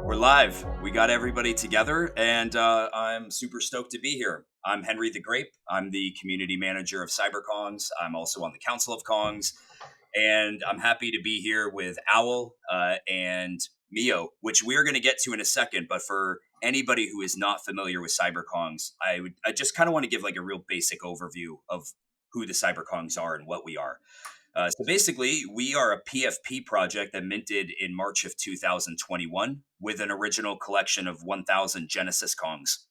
We're live. We got everybody together, and I'm super stoked to be here. I'm Henry the Grape. I'm the community manager of CyberKongz. I'm also on the Council of Kongz, and I'm happy to be here with Owl and Myoo, which we're going to get to in a second. But for anybody who is not familiar with CyberKongz, I just kind of want to give like a real basic overview of who the CyberKongz are and what we are. So basically, we are a PFP project that minted in March of 2021 with an original collection of 1,000 Genesis Kongs.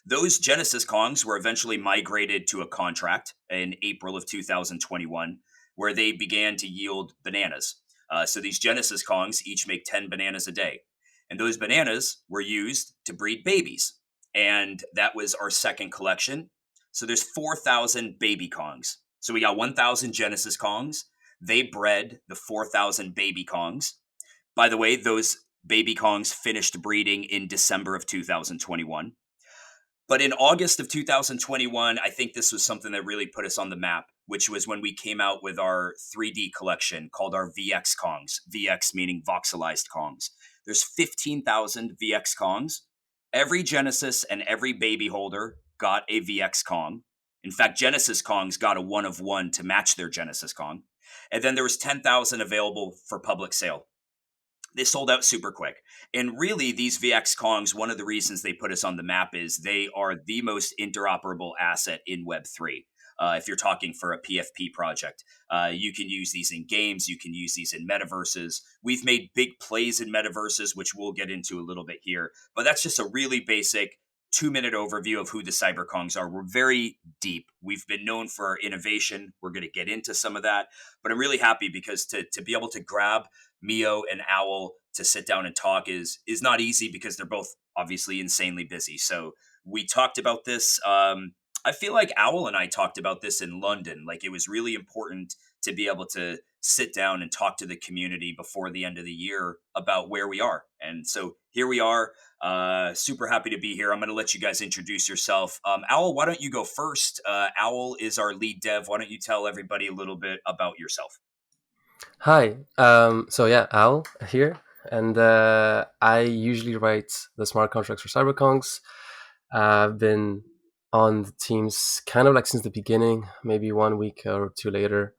Those Genesis Kongs were eventually migrated to a contract in April of 2021, where they began to yield bananas. So these Genesis Kongs each make 10 bananas a day. And those bananas were used to breed babies. And that was our second collection. So there's 4,000 baby Kongs. So we got 1,000 Genesis Kongs. They bred the 4,000 baby Kongs. By the way, those baby Kongs finished breeding in December of 2021. But in August of 2021, I think this was something that really put us on the map, which was when we came out with our 3D collection called our VX Kongs, VX meaning voxelized Kongs. There's 15,000 VX Kongs. Every Genesis and every baby holder got a VX Kong. In fact, Genesis Kongs got a 1 of 1 to match their Genesis Kong. And then there was 10,000 available for public sale. They sold out super quick. And really, these VX Kongs, one of the reasons they put us on the map is they are the most interoperable asset in Web3. If you're talking for a PFP project, you can use these in games, you can use these in metaverses. We've made big plays in metaverses, which we'll get into a little bit here. But that's just a really basic 2-minute overview of who the CyberKongz are. We're very deep. We've been known for our innovation. We're going to get into some of that. But I'm really happy because to be able to grab Myoo and Owl to sit down and talk is not easy because they're both obviously insanely busy. So we talked about this. I feel like Owl and I talked about this in London. Like it was really important to be able to sit down and talk to the community before the end of the year about where we are. And so here we are. Super happy to be here. I'm going to let you guys introduce yourself. Owl, why don't you go first? Owl is our lead dev. Why don't you tell everybody a little bit about yourself? Hi. Owl here, and I usually write the smart contracts for CyberKongz. I've been on the teams kind of like since the beginning, maybe 1 week or two later,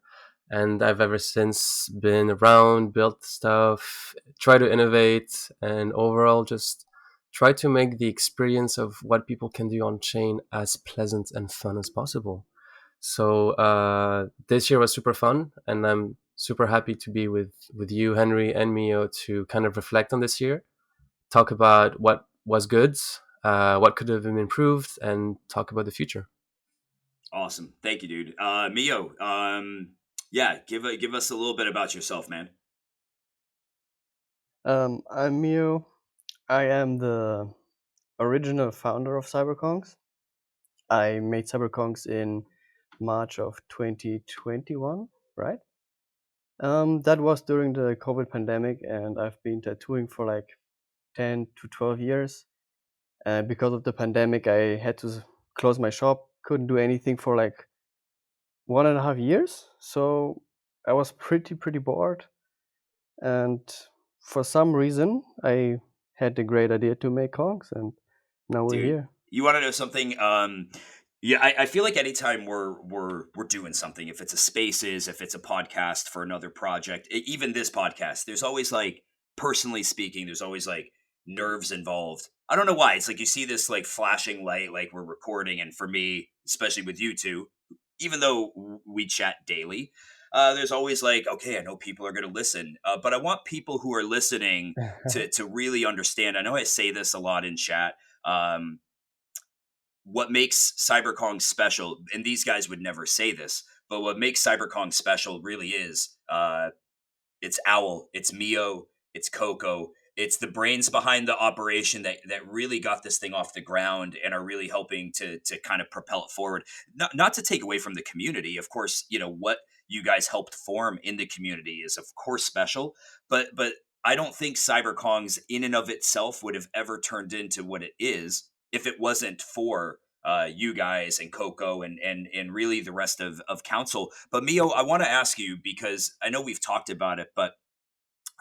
and I've ever since been around, built stuff, try to innovate, and overall just try to make the experience of what people can do on chain as pleasant and fun as possible. So this year was super fun, and I'm super happy to be with you, Henry, and Myoo to kind of reflect on this year, talk about what was good, what could have been improved, and talk about the future. Awesome. Thank you, dude. Myoo, yeah, give us a little bit about yourself, man. I'm Myoo. I am the original founder of CyberKongz. I made CyberKongz in March of 2021, right? That was during the COVID pandemic, and I've been tattooing for like 10 to 12 years. Because of the pandemic, I had to close my shop, couldn't do anything for like 1.5 years. So I was pretty bored. And for some reason, I had the great idea to make Kongz, and now we're Dude, here. you want to know something? Yeah, I feel like anytime we're doing something, if it's a spaces, if it's a podcast for another project, even this podcast, there's always like, personally speaking, there's always like nerves involved. I don't know why. It's like you see this like flashing light, like we're recording, and for me, especially with you two, even though we chat daily, there's always like, okay, I know people are going to listen, but I want people who are listening to really understand. I know I say this a lot in chat. Um, what makes CyberKongz special, and these guys would never say this, but what makes CyberKongz special really is it's Owl, it's Myoo, it's Coco, it's the brains behind the operation that really got this thing off the ground and are really helping to kind of propel it forward. Not to take away from the community, of course, you know what you guys helped form in the community is of course special, but I don't think CyberKongz in and of itself would have ever turned into what it is if it wasn't for you guys and Coco and really the rest of council. But Myoo, I want to ask you because I know we've talked about it, but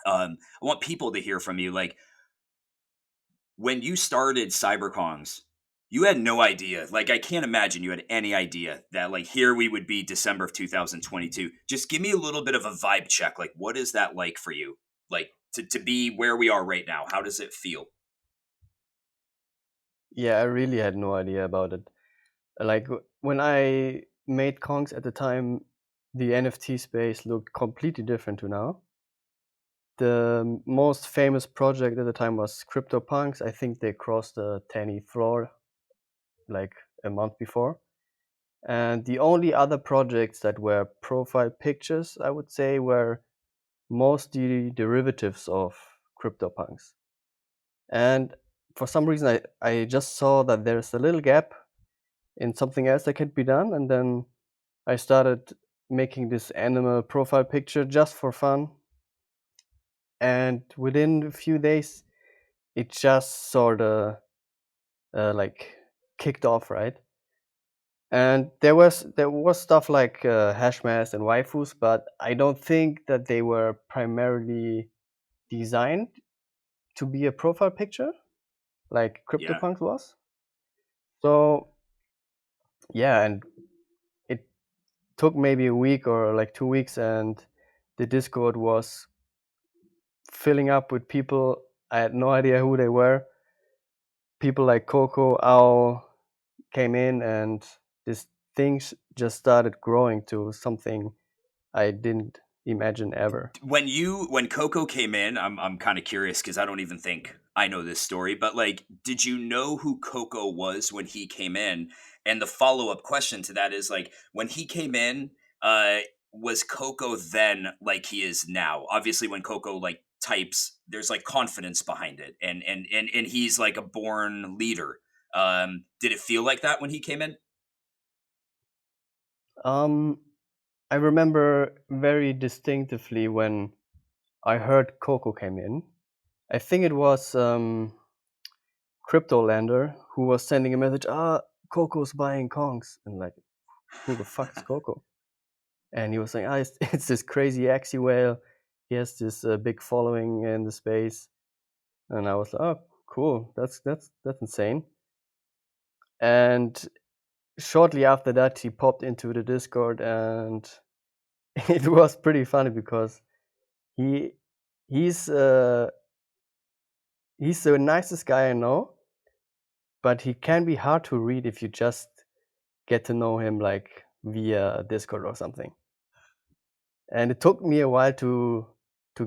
I want people to hear from you. Like, when you started CyberKongz, you had no idea. Like, I can't imagine you had any idea that, like, here we would be December of 2022. Just give me a little bit of a vibe check. Like, what is that like for you? Like, to be where we are right now, how does it feel? Yeah, I really had no idea about it. Like when I made Kongz at the time, the NFT space looked completely different to now. The most famous project at the time was CryptoPunks. I think they crossed the 10th floor like a month before. And the only other projects that were profile pictures, I would say, were mostly derivatives of CryptoPunks. And for some reason, I just saw that there's a little gap in something else that can be done. And then I started making this animal profile picture just for fun. And within a few days, it just sort of like kicked off, right? And there was stuff like hashmas and waifus, but I don't think that they were primarily designed to be a profile picture like Yeah. CryptoPunks was. So yeah, and it took maybe a week or like 2 weeks, and the Discord was filling up with people. I had no idea who they were. People like Coco, Owl came in, and this thing just started growing to something I didn't imagine ever. When Coco came in, I'm kind of curious because I don't even think I know this story, but like, did you know who Coco was when he came in? And the follow up question to that is like, when he came in, uh, was Coco then like he is now? Obviously, when Coco like types, there's like confidence behind it, and he's like a born leader. Did it feel like that when he came in? Um, I remember very distinctively when I heard Coco came in. I think it was Cryptolander who was sending a message. Coco's buying Kongz, and like, who the fuck is Coco? And he was saying, it's this crazy Axie whale. He has this big following in the space, and I was like, oh, cool. That's insane. And shortly after that, he popped into the Discord, and it was pretty funny because he he's he's the nicest guy I know, but he can be hard to read if you just get to know him like via Discord or something. And it took me a while to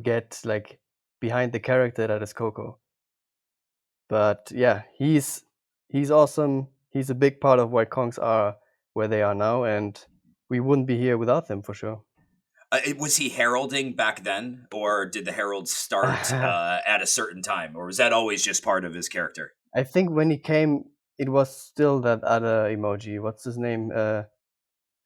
get like behind the character that is Coco. But yeah, he's awesome. He's a big part of why Kongz are where they are now, and we wouldn't be here without them for sure. Was he heralding back then, or did the heralds start at a certain time, or was that always just part of his character? I think when he came, it was still that other emoji. What's his name?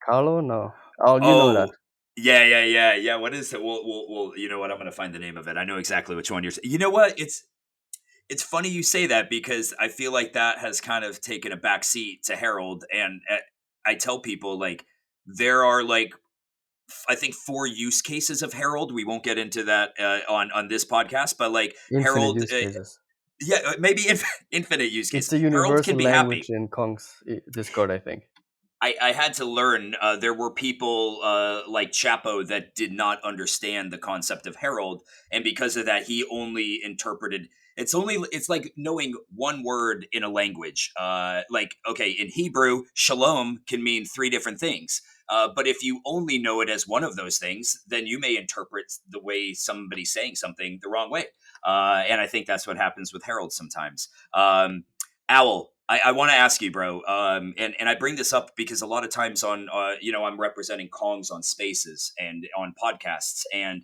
Carlo? No. Oh, you know that. Oh, yeah. What is it? Well, you know what? I'm gonna find the name of it. I know exactly which one you're. You know what? It's funny you say that because I feel like that has kind of taken a back seat to Herald, and I tell people like there are like I think 4 use cases of Herald. We won't get into that on this podcast, but like Infinite Herald, use cases. yeah, maybe infinite use It's cases. the Herald can universal be language happy. in Kong's Discord, I think. I had to learn there were people like Chapo that did not understand the concept of herald, and because of that, he only interpreted. It's like knowing one word in a language. Like okay, in Hebrew, shalom can mean three different things. But if you only know it as one of those things, then you may interpret the way somebody's saying something the wrong way. And I think that's what happens with herald sometimes. Owl, I want to ask you, bro, and I bring this up because a lot of times on, I'm representing Kongz on Spaces and on podcasts, and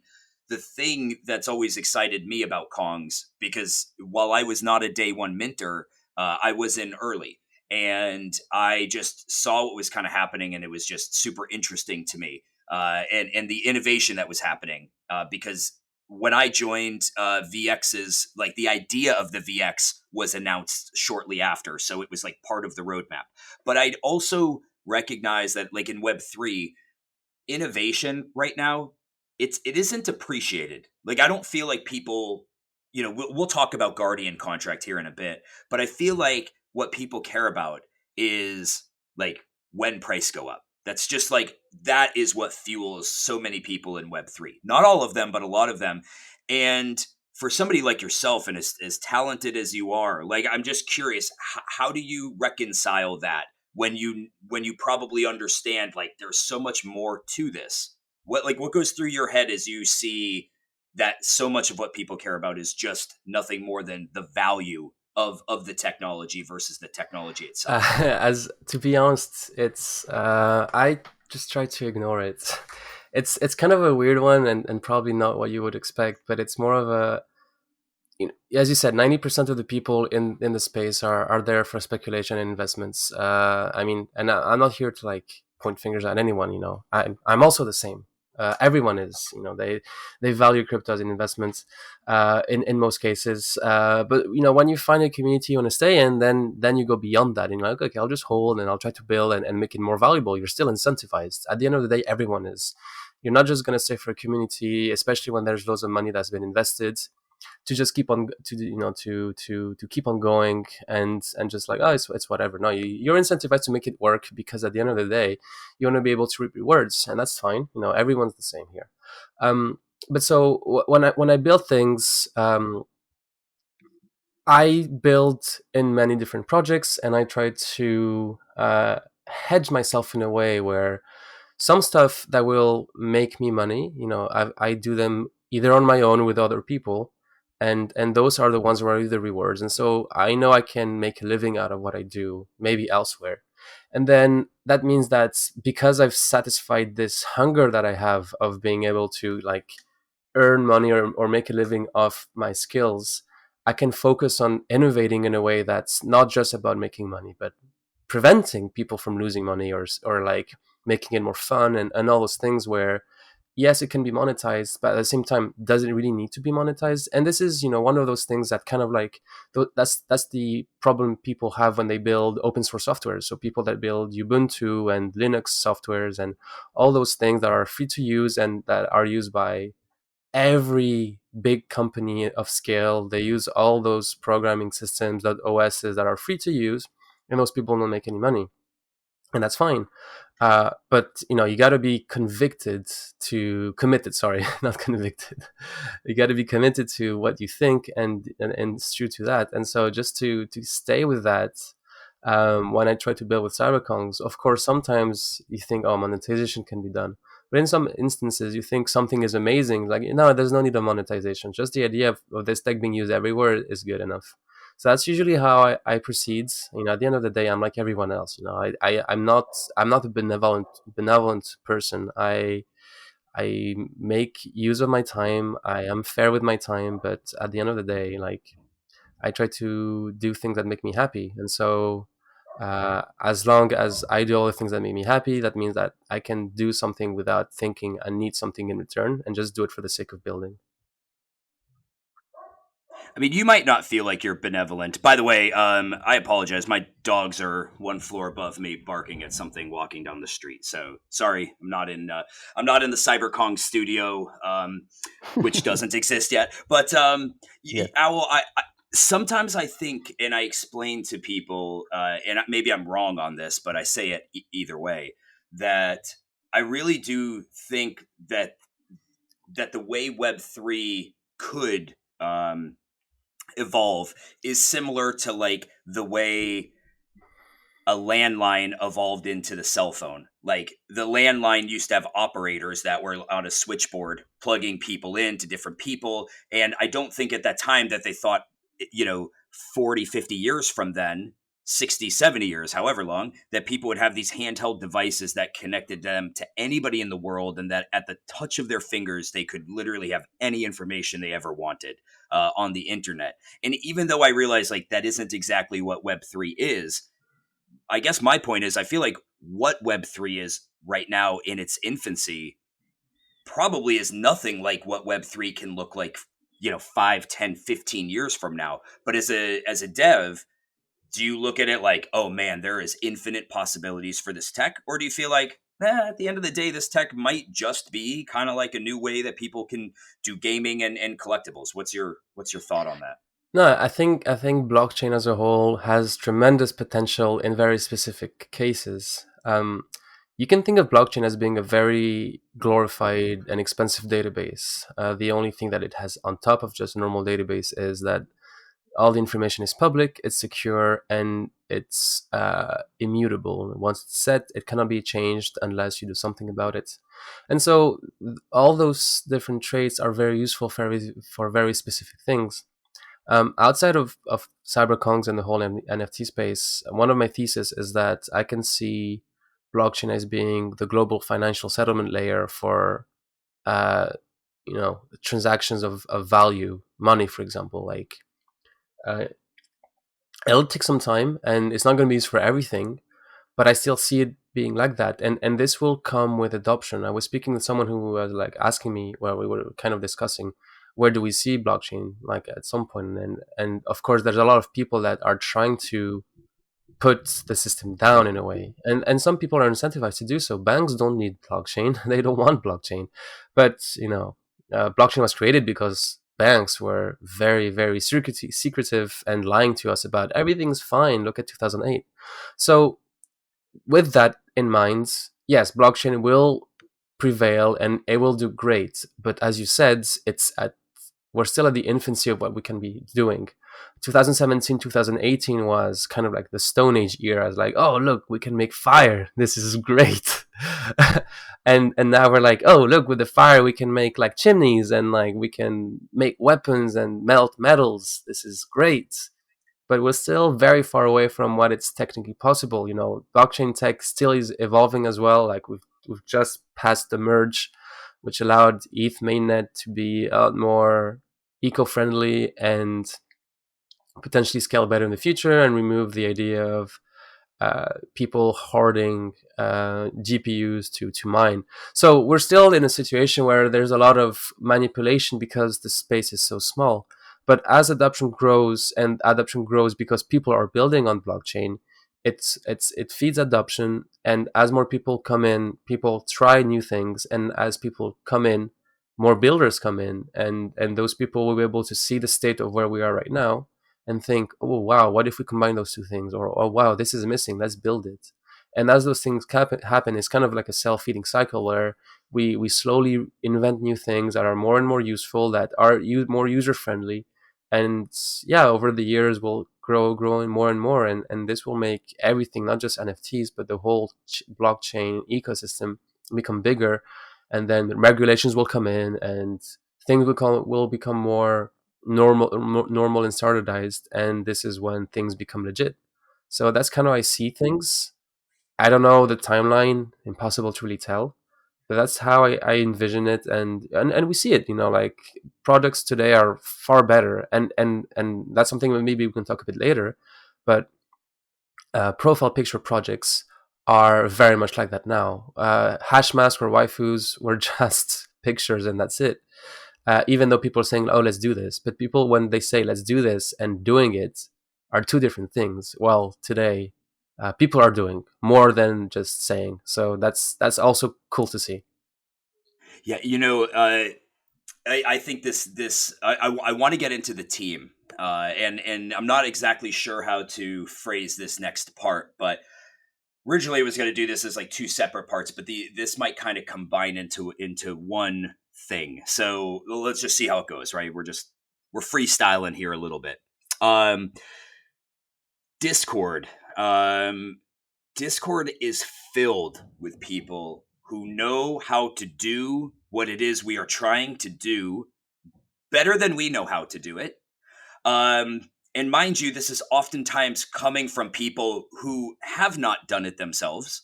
the thing that's always excited me about Kongz, because while I was not a day one minter, I was in early, and I just saw what was kind of happening, and it was just super interesting to me, and the innovation that was happening, because when I joined VX's, like the idea of the VX was announced shortly after. So it was like part of the roadmap. But I'd also recognize that like in Web3, innovation right now, it isn't appreciated. Like I don't feel like people, we'll talk about Guardian contract here in a bit, but I feel like what people care about is like when price go up. That's just like that is what fuels so many people in Web3. Not all of them, but a lot of them. And for somebody like yourself and as talented as you are, like I'm just curious, how do you reconcile that when you probably understand like there's so much more to this? What goes through your head as you see that so much of what people care about is just nothing more than the value of the technology versus the technology itself? As to be honest, it's I just try to ignore it. It's kind of a weird one, and probably not what you would expect, but it's more of a, as you said, 90% of the people in the space are there for speculation and investments. I mean, and I'm not here to like point fingers at anyone. I'm also the same. Everyone is. They value crypto as an investment, in most cases. But when you find a community you want to stay in, then you go beyond that. Like, okay, I'll just hold and I'll try to build and make it more valuable. You're still incentivized. At the end of the day, everyone is. You're not just going to stay for a community, especially when there's loads of money that's been invested, to just keep on to keep on going and just like, oh, it's whatever. No, you're incentivized to make it work, because at the end of the day you want to be able to reap rewards, and that's fine. Everyone's the same here. But so when I build things, I build in many different projects, and I try to hedge myself in a way where some stuff that will make me money, I do them either on my own with other people, and those are the ones where I do the rewards. And so I know I can make a living out of what I do, maybe elsewhere. And then that means that because I've satisfied this hunger that I have of being able to like earn money or make a living off my skills, I can focus on innovating in a way that's not just about making money, but preventing people from losing money, or like making it more fun, and all those things where, yes, it can be monetized, but at the same time does it really need to be monetized? And this is one of those things that kind of like, that's the problem people have when they build open source software. So people that build Ubuntu and Linux softwares and all those things that are free to use and that are used by every big company of scale, they use all those programming systems, that OSs that are free to use, and those people don't make any money, and that's fine. But you got to be committed. Sorry, not convicted. You got to be committed to what you think, and it's true to that. And so just to stay with that, when I try to build with CyberKongz, of course, sometimes you think, oh, monetization can be done. But in some instances, you think something is amazing. Like, no, there's no need of monetization. Just the idea of this tech being used everywhere is good enough. So that's usually how I proceed. At the end of the day, I'm like everyone else. I'm not a benevolent person. I make use of my time. I am fair with my time, but at the end of the day, like, I try to do things that make me happy. And so, as long as I do all the things that make me happy, that means that I can do something without thinking I need something in return, and just do it for the sake of building. I mean, you might not feel like you're benevolent. By the way, I apologize. My dogs are one floor above me, barking at something walking down the street. So sorry, I'm not in the CyberKongz studio, which doesn't exist yet. But Yeah. Owl, sometimes I think, and I explain to people, and maybe I'm wrong on this, but I say it either way, that I really do think that the way Web3 could evolve is similar to like the way a landline evolved into the cell phone. Like the landline used to have operators that were on a switchboard plugging people into different people. And I don't think at that time that they thought, 40, 50 years from then, 60, 70 years, however long, that people would have these handheld devices that connected them to anybody in the world, and that at the touch of their fingers, they could literally have any information they ever wanted on the internet. And even though I realize like that isn't exactly what Web3 is, I guess my point is I feel like what Web3 is right now in its infancy probably is nothing like what Web3 can look like, 5, 10, 15 years from now. But as a dev, do you look at it like, oh man, there is infinite possibilities for this tech? Or do you feel like, at the end of the day, this tech might just be kind of like a new way that people can do gaming and collectibles. What's your thought on that? No, I think blockchain as a whole has tremendous potential in very specific cases. You can think of blockchain as being a very glorified and expensive database. The only thing that it has on top of just a normal database is that all the information is public, it's secure, and it's immutable. Once it's set, it cannot be changed unless you do something about it. And so all those different traits are very useful for very specific things. Outside of CyberKongz and the whole NFT space, one of my theses is that I can see blockchain as being the global financial settlement layer for uh, transactions of value, money, for example. Like uh, it'll take some time, and it's not going to be used for everything, but I still see it being like that, and this will come with adoption. I was speaking with someone who was like asking me, well, we were kind of discussing where do we see blockchain like at some point, and of course there's a lot of people that are trying to put the system down in a way, and some people are incentivized to do so. Banks don't need blockchain; they don't want blockchain, but blockchain was created because banks were very very secretive and lying to us about everything's fine. Look at 2008. So with that in mind, yes, blockchain will prevail and it will do great. But as you said, we're still at the infancy of what we can be doing. 2017, 2018 was kind of like the Stone Age era. It's like, oh look, we can make fire. This is great. And now we're like, oh look, with the fire we can make like chimneys and like we can make weapons and melt metals. This is great, but we're still very far away from what it's technically possible. Blockchain tech still is evolving as well. Like we've just passed the merge, which allowed ETH mainnet to be a lot more eco-friendly and potentially scale better in the future, and remove the idea of people hoarding GPUs to mine. So we're still in a situation where there's a lot of manipulation because the space is so small. But as adoption grows, and adoption grows because people are building on blockchain, it feeds adoption. And as more people come in, people try new things, and as people come in, more builders come in, and those people will be able to see the state of where we are right now and think, oh wow, what if we combine those two things? Or oh wow, this is missing, let's build it. And as those things happen, it's kind of like a self-feeding cycle where we slowly invent new things that are more and more useful, that are more user-friendly. And yeah, over the years we'll growing more and more, and this will make everything, not just NFTs, but the whole blockchain ecosystem become bigger. And then regulations will come in, and things will become more normal and standardized, and this is when things become legit. So that's kind of how I see things. I don't know the timeline, impossible to really tell, but that's how I envision it, and we see it. Like products today are far better, and that's something that maybe we can talk a bit later. But profile picture projects are very much like that now. Hash masks or waifus were just pictures, and that's it. Even though people are saying, "Oh, let's do this," but people, when they say "let's do this" and doing it, are two different things. Well, today, people are doing more than just saying. So that's also cool to see. Yeah, I think I want to get into the team, and I'm not exactly sure how to phrase this next part, but originally I was going to do this as like two separate parts, but this might kind of combine into one thing. So let's just see how it goes. Right, we're freestyling here a little bit. Discord. Discord is filled with people who know how to do what it is we are trying to do better than we know how to do it. And mind you, this is oftentimes coming from people who have not done it themselves.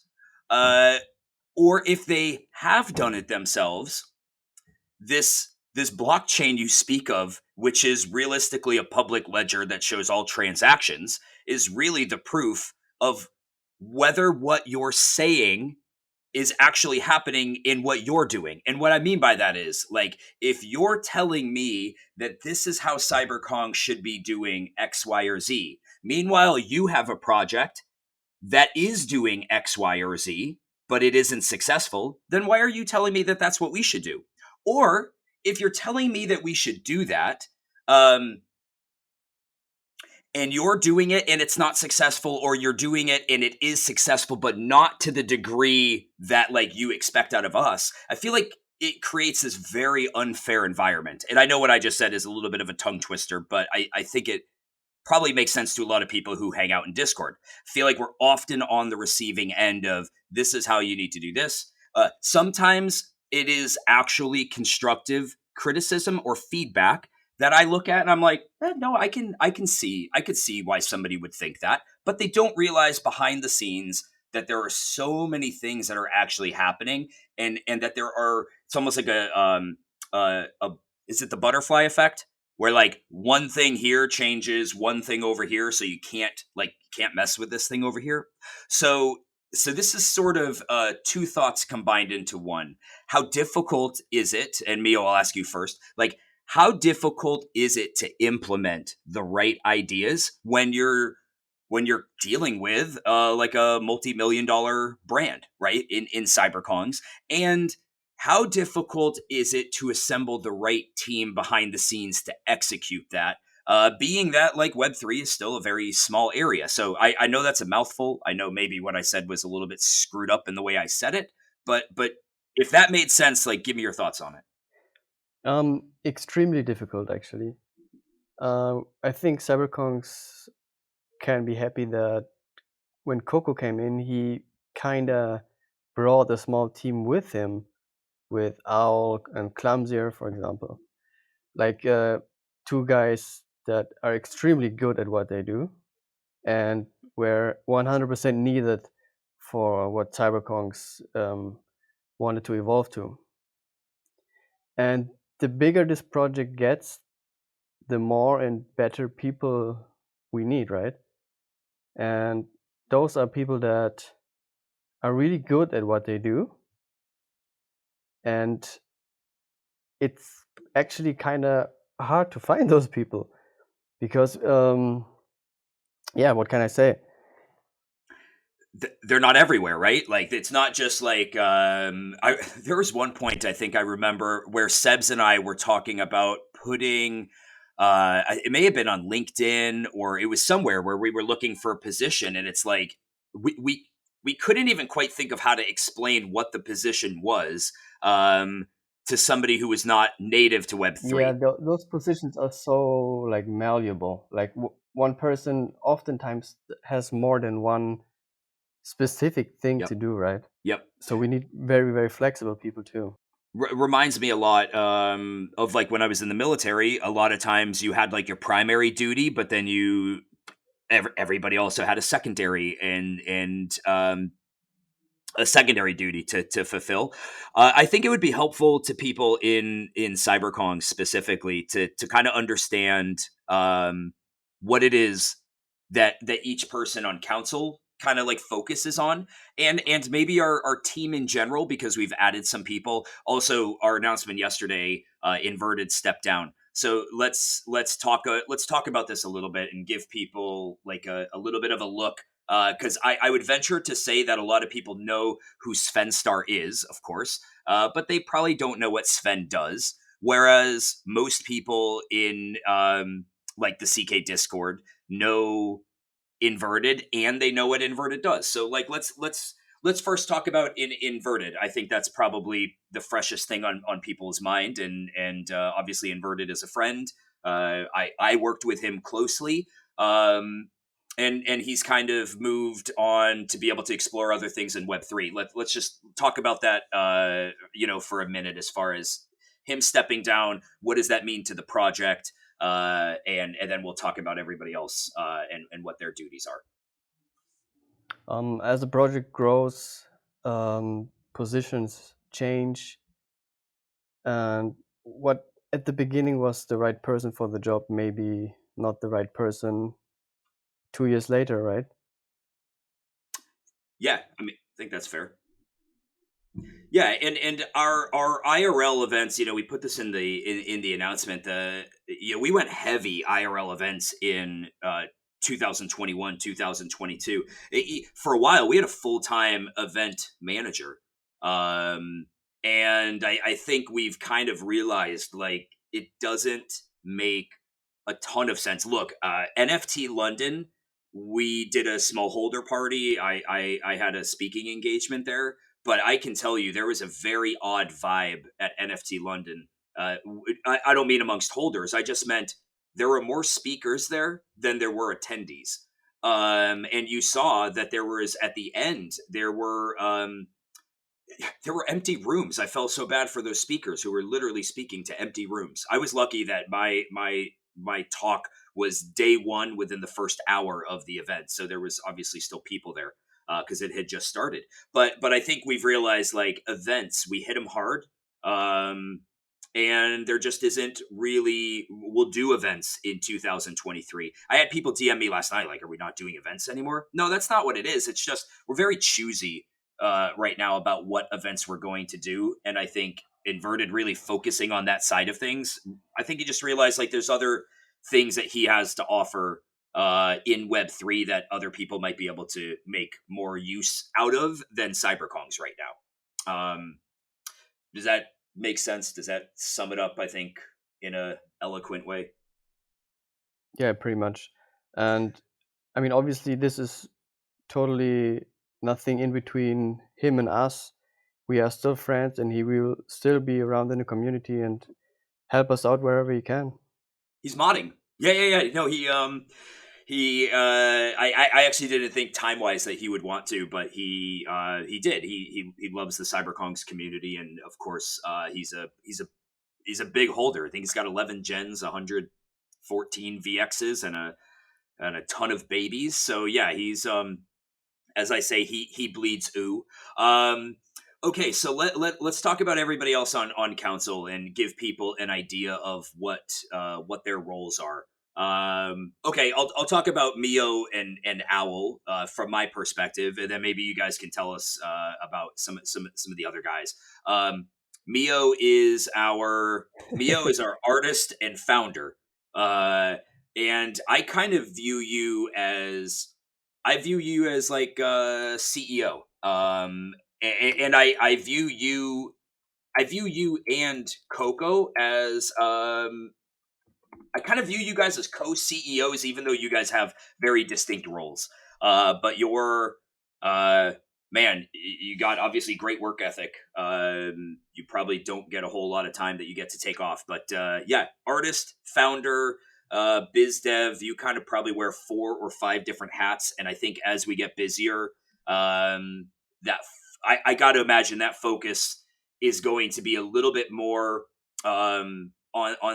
Or if they have done it themselves, this blockchain you speak of, which is realistically a public ledger that shows all transactions, is really the proof of whether what you're saying is actually happening in what you're doing. And what I mean by that is, like, if you're telling me that this is how CyberKongz should be doing X, Y, or Z, meanwhile, you have a project that is doing X, Y, or Z, but it isn't successful, then why are you telling me that that's what we should do? Or if you're telling me that we should do that, and you're doing it and it's not successful, or you're doing it and it is successful, but not to the degree that like you expect out of us, I feel like it creates this very unfair environment. And I know what I just said is a little bit of a tongue twister, but I think it probably makes sense to a lot of people who hang out in Discord. I feel like we're often on the receiving end of this is how you need to do this. Sometimes it is actually constructive criticism or feedback that I look at and I'm like, no, I could see why somebody would think that, but they don't realize behind the scenes that there are so many things that are actually happening, and that there are. It's almost like a is it the butterfly effect, where like one thing here changes one thing over here, so you can't mess with this thing over here. So this is sort of two thoughts combined into one. How difficult is it? And Myoo, I'll ask you first. Like, how difficult is it to implement the right ideas when you're dealing with like a multi-million-dollar brand, right? In CyberKongz, and how difficult is it to assemble the right team behind the scenes to execute that? Being that like Web3 is still a very small area. So I know that's a mouthful. I know maybe what I said was a little bit screwed up in the way I said it, but if that made sense, like give me your thoughts on it. Extremely difficult, actually. I think CyberKongz can be happy that when Coco came in, he kind of brought a small team with him, with Owl and Clumsier, for example. Like two guys that are extremely good at what they do and were 100% needed for what CyberKongz wanted to evolve to. And the bigger this project gets, the more and better people we need, right? And those are people that are really good at what they do. And it's actually kind of hard to find those people because, what can I say? They're not everywhere, right? Like it's not just like there was one point I think I remember where Sebs and I were talking about putting it may have been on LinkedIn or it was somewhere where we were looking for a position, and it's like we couldn't even quite think of how to explain what the position was to somebody who was not native to Web3. Yeah, those positions are so like malleable. Like one person oftentimes has more than one specific thing to do, right? Yep. So we need very, very flexible people too. Reminds me a lot of like when I was in the military. A lot of times you had like your primary duty, but then everybody also had a secondary and a secondary duty to fulfill. I think it would be helpful to people in CyberKongz specifically to kind of understand what it is that each person on council kind of like focuses on, and maybe our team in general, because we've added some people. Also, our announcement yesterday, Inverted stepped down. So let's talk about this a little bit and give people like a little bit of a look, because I would venture to say that a lot of people know who Sven Star is, of course, but they probably don't know what Sven does. Whereas most people in like the CK Discord know Inverted, and they know what Inverted does. So like let's first talk about Inverted. I think that's probably the freshest thing on people's mind, and obviously Inverted is a friend. I worked with him closely, and he's kind of moved on to be able to explore other things in Web3. Let's just talk about that for a minute, as far as him stepping down. What does that mean to the project? And then we'll talk about everybody else and what their duties are. As the project grows, positions change, and what at the beginning was the right person for the job, maybe not the right person 2 years later, right? Yeah, I mean, I think that's fair. Yeah, and our IRL events, we put this in the announcement. We went heavy IRL events in 2021, 2022. For a while, we had a full-time event manager. Um, and I think we've kind of realized like it doesn't make a ton of sense. Look, NFT London, we did a small holder party. I had a speaking engagement there, but I can tell you there was a very odd vibe at NFT London. I don't mean amongst holders. I just meant there were more speakers there than there were attendees. And you saw that there was at the end there were empty rooms. I felt so bad for those speakers who were literally speaking to empty rooms. I was lucky that my talk was day one within the first hour of the event, so there was obviously still people there because it had just started. But I think we've realized like events, we hit them hard. And there just isn't really, we'll do events in 2023. I had people DM me last night like, are we not doing events anymore? No, that's not what it is. It's just we're very choosy right now about what events we're going to do. And I think Inverted really focusing on that side of things, I think he just realized like there's other things that he has to offer in Web3 that other people might be able to make more use out of than CyberKongz right now. Does that make sense? Does that sum it up, I think, in a eloquent way? Yeah, pretty much. And I mean, obviously, this is totally nothing in between him and us. We are still friends, and he will still be around in the community and help us out wherever he can. He's modding. Yeah. No, I actually didn't think time wise that he would want to, but he did. He loves the CyberKongz community, and of course, he's a big holder. I think he's got 11 gens, 114 VXs, and a ton of babies. So yeah, he's as I say, he bleeds ooh. Okay, so let's talk about everybody else on council and give people an idea of what their roles are. Okay, I'll talk about Myoo and Owl from my perspective, and then maybe you guys can tell us about some of the other guys. Myoo is our artist and founder, and I kind of view you as like a CEO. And I view you and Coco as I kind of view you guys as co-CEOs, even though you guys have very distinct roles. But you're man, you got obviously great work ethic. You probably don't get a whole lot of time that you get to take off. But yeah, artist, founder, biz dev, you kind of probably wear 4 or 5 different hats. And I think as we get busier, I got to imagine that focus is going to be a little bit more on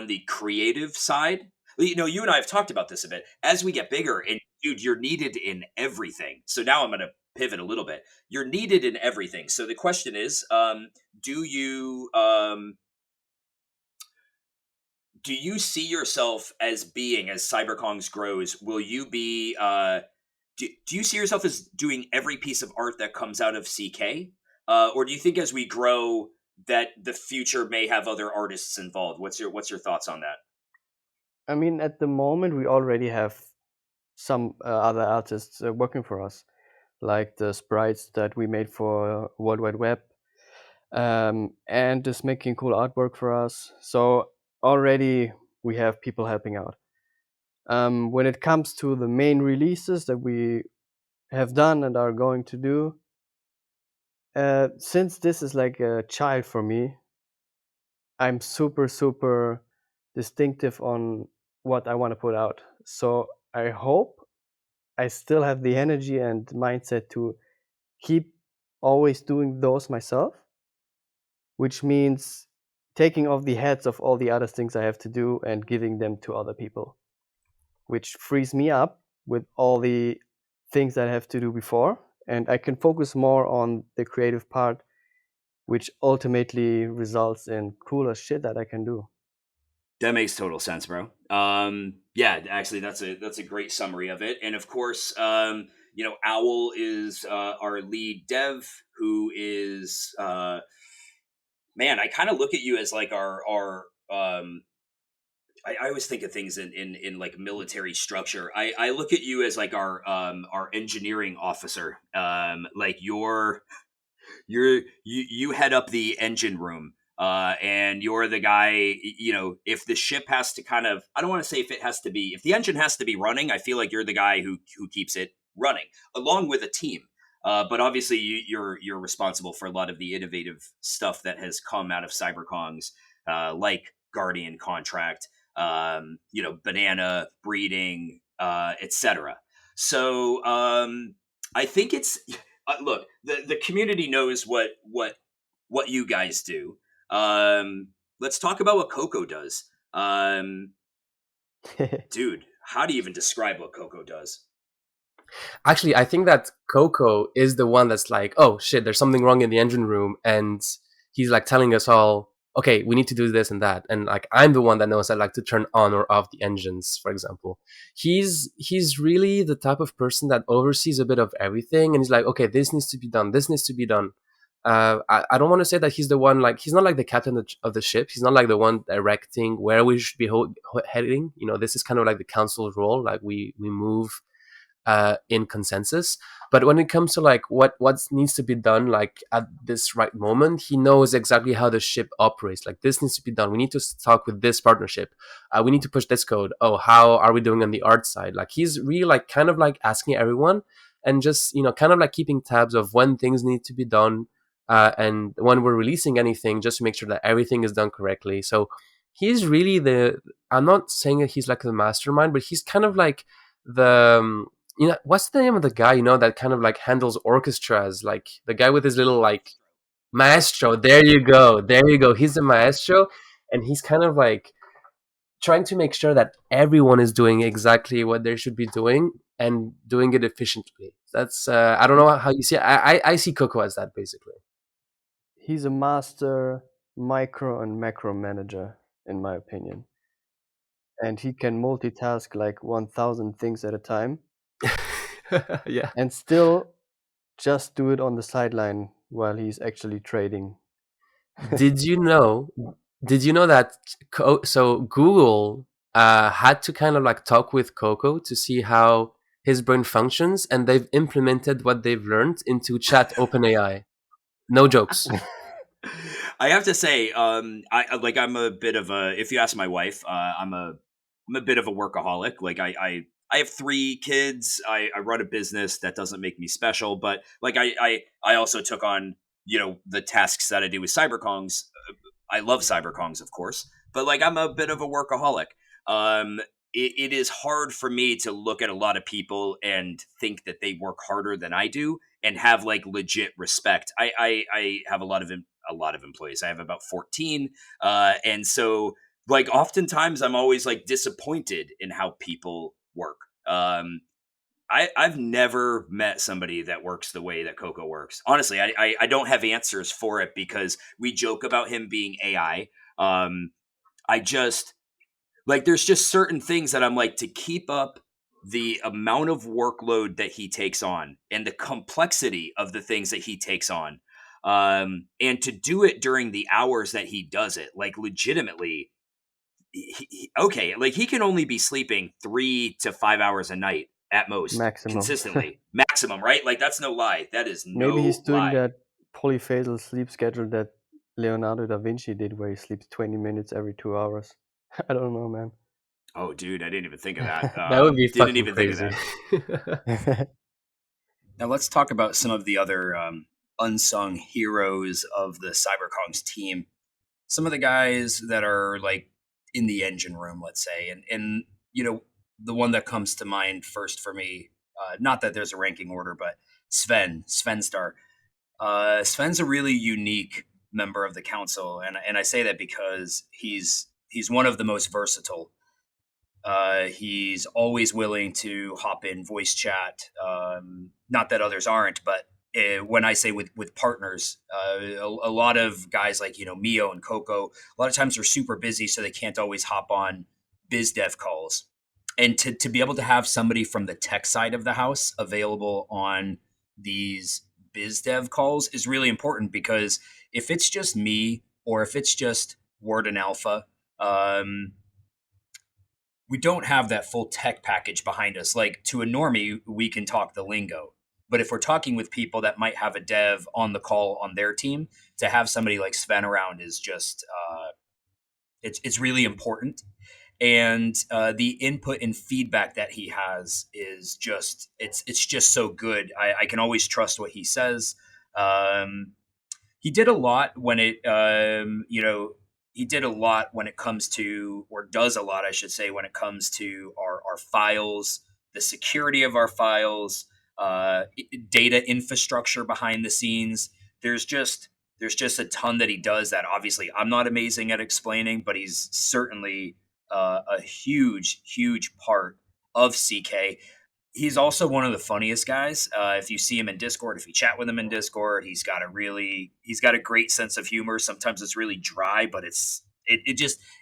the creative side. You know, you and I have talked about this a bit. As we get bigger, and dude, you're needed in everything. So now I'm going to pivot a little bit. You're needed in everything. So the question is, do you see yourself as being, as CyberKongz grows, will you be do you see yourself as doing every piece of art that comes out of CK? Or do you think as we grow that the future may have other artists involved? What's your thoughts on that? I mean, at the moment, we already have some other artists working for us, like the sprites that we made for World Wide Web, and is making cool artwork for us. So already we have people helping out. When it comes to the main releases that we have done and are going to do, since this is like a child for me, I'm super distinctive on what I want to put out. So I hope I still have the energy and mindset to keep always doing those myself, which means taking off the heads of all the other things I have to do and giving them to other people, which frees me up with all the things that I have to do before. And I can focus more on the creative part, which ultimately results in cooler shit that I can do. That makes total sense, bro. Yeah, actually, that's a great summary of it. And of course, you know, Owl is our lead dev, who is man. I kind of look at you as like our I always think of things in like military structure. I look at you as like our engineering officer. Like you head up the engine room, and you're the guy. If the ship has to kind of, I don't want to say if it has to be, if the engine has to be running, I feel like you're the guy who keeps it running along with a team. But obviously, you're responsible for a lot of the innovative stuff that has come out of CyberKongz, like Guardian contract, banana breeding, etc. So I think it's look, the community knows what you guys do. Let's talk about what Coco does. Dude, how do you even describe what Coco does? Actually, I think that Coco is the one that's like, oh shit, there's something wrong in the engine room, and he's like telling us all, okay, we need to do this and that, and like I'm the one that knows that like to turn on or off the engines, for example. He's really the type of person that oversees a bit of everything, and he's like, okay, this needs to be done, this needs to be done. I don't want to say that he's the one, like he's not like the captain of the ship. He's not like the one directing where we should be heading. This is kind of like the council's role. Like we move in consensus. But when it comes to like what needs to be done, like at this right moment, he knows exactly how the ship operates. Like this needs to be done. We need to talk with this partnership. We need to push this code. Oh, how are we doing on the art side? Like he's really like kind of like asking everyone, and just kind of like keeping tabs of when things need to be done, and when we're releasing anything, just to make sure that everything is done correctly. So he's really the. I'm not saying that he's like the mastermind, but he's kind of like the what's the name of the guy that kind of like handles orchestras, like the guy with his little like maestro. There you go, he's the maestro, and he's kind of like trying to make sure that everyone is doing exactly what they should be doing and doing it efficiently. That's I don't know how you see it. I see Coco as that, basically. He's a master micro and macro manager, in my opinion. And he can multitask like 1,000 things at a time. Yeah. And still just do it on the sideline while he's actually trading. Did you know that so Google had to kind of like talk with Coco to see how his brain functions, and they've implemented what they've learned into Chat OpenAI. No jokes. I have to say, I'm a bit of a. If you ask my wife, I'm a bit of a workaholic. Like I have 3 kids. I run a business that doesn't make me special, but like I also took on the tasks that I do with CyberKongz. I love CyberKongz, of course, but like I'm a bit of a workaholic. It is hard for me to look at a lot of people and think that they work harder than I do and have like legit respect. I have a lot of employees. I have about 14, and so like oftentimes I'm always like disappointed in how people work. I've never met somebody that works the way that Coco works. Honestly, I don't have answers for it because we joke about him being AI. I just like there's just certain things that I'm like, to keep up the amount of workload that he takes on and the complexity of the things that he takes on, and to do it during the hours that he does it, like legitimately. Okay, like he can only be sleeping 3 to 5 hours a night at most, Maximum. consistently. Maximum, right? Like that's no lie. That is no Maybe he's doing lie. that polyphasal sleep schedule that Leonardo da Vinci did, where he sleeps 20 minutes every 2 hours. I don't know, man. Oh, dude, I didn't even think of that. That would be Didn't fucking even crazy. think of that. Now let's talk about some of the other unsung heroes of the CyberKongz team. Some of the guys that are like in the engine room, let's say, and the one that comes to mind first for me, not that there's a ranking order, but Sven Star. Sven's a really unique member of the council, and I say that because he's one of the most versatile. He's always willing to hop in voice chat. Not that others aren't, but when I say with partners, a lot of guys like Myoo and Coco, a lot of times they're super busy, so they can't always hop on biz dev calls. And to be able to have somebody from the tech side of the house available on these biz dev calls is really important, because if it's just me or if it's just Word and Alpha, we don't have that full tech package behind us. Like to a normie, we can talk the lingo. But if we're talking with people that might have a dev on the call on their team, to have somebody like Sven around is just it's really important. And the input and feedback that he has is just it's just so good. I can always trust what he says. Um, he did a lot when it he did a lot when it comes to, or does a lot I should say, when it comes to our files, the security of our files, data infrastructure behind the scenes. There's just a ton that he does that obviously I'm not amazing at explaining, but he's certainly a huge part of CK. He's also one of the funniest guys. If you see him in Discord, if you chat with him in Discord, he's got a great sense of humor. Sometimes it's really dry, but it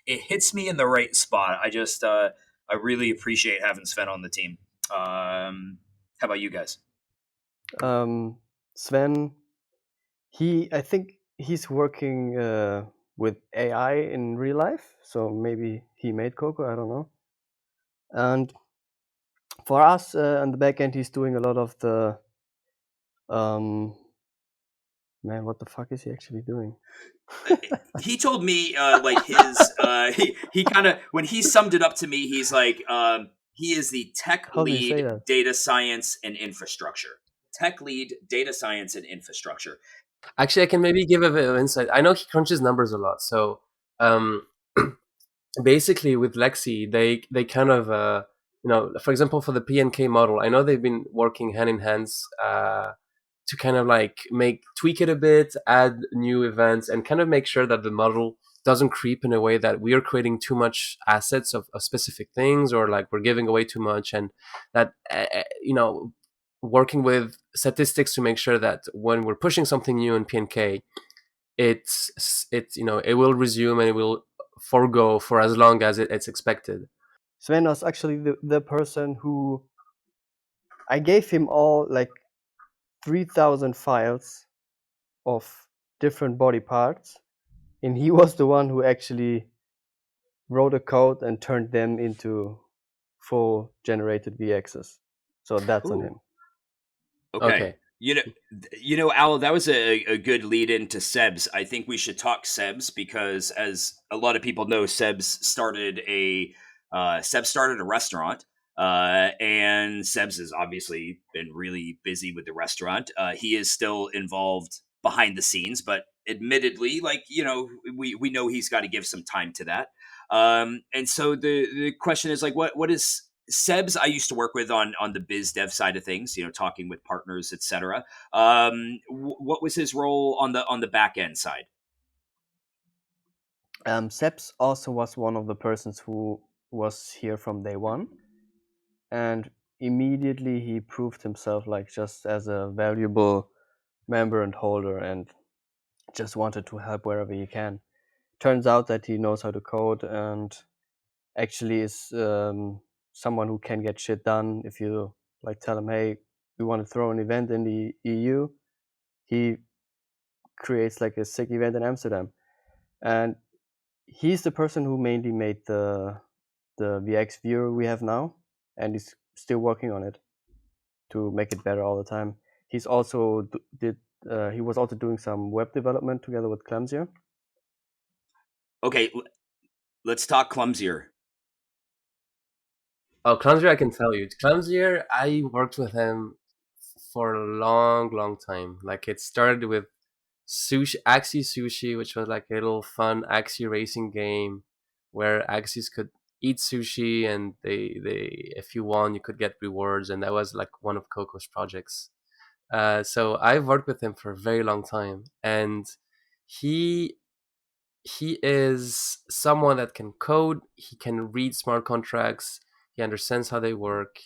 hits me in the right spot. I really appreciate having Sven on the team. How about you guys? Sven, I think he's working with AI in real life, so maybe he made Coco, I don't know. And for us on the back end, he's doing a lot of the man, what the fuck is he actually doing? He told me like his he kind of, when he summed it up to me, he's like he is the tech How do you say lead that? data science and infrastructure. Tech lead data science and infrastructure. Actually, I can maybe give a bit of insight. I know he crunches numbers a lot. So basically with Lexi, they kind of, for example, for the PNK model, I know they've been working hand in hands to kind of like tweak it a bit, add new events, and kind of make sure that the model doesn't creep in a way that we are creating too much assets of specific things, or like we're giving away too much, and that working with statistics to make sure that when we're pushing something new in PNK, it will resume and it will forgo for as long as it's expected. Sven was actually the person who I gave him all like 3,000 files of different body parts, and he was the one who actually wrote a code and turned them into full generated VXs. So that's on him. Okay. You know, Al, that was a good lead into Sebs. I think we should talk Sebs because, as a lot of people know, Sebs started a restaurant, and Sebs has obviously been really busy with the restaurant. He is still involved behind the scenes, but admittedly, like, we know he's got to give some time to that. And so the question is like, what is Sebs? I used to work with on the biz dev side of things, talking with partners, etc. What was his role on the back end side? Sebs also was one of the persons who was here from day one, and immediately he proved himself like just as a valuable member and holder, and just wanted to help wherever he can. Turns out that he knows how to code and actually is someone who can get shit done. If you like tell him, hey, we want to throw an event in the EU, he creates like a sick event in Amsterdam. And he's the person who mainly made the VX viewer we have now, and he's still working on it to make it better all the time. He's also he was also doing some web development together with Clumsier. Okay, let's talk Clumsier. Oh, Clumsier, I can tell you. Clumsier, I worked with him for a long time. Like, it started with Axie Sushi, which was like a little fun Axie racing game where Axies could eat sushi, and they if you won, you could get rewards, and that was like one of Coco's projects. So I've worked with him for a very long time, and he is someone that can code. He can read smart contracts. He understands how they work,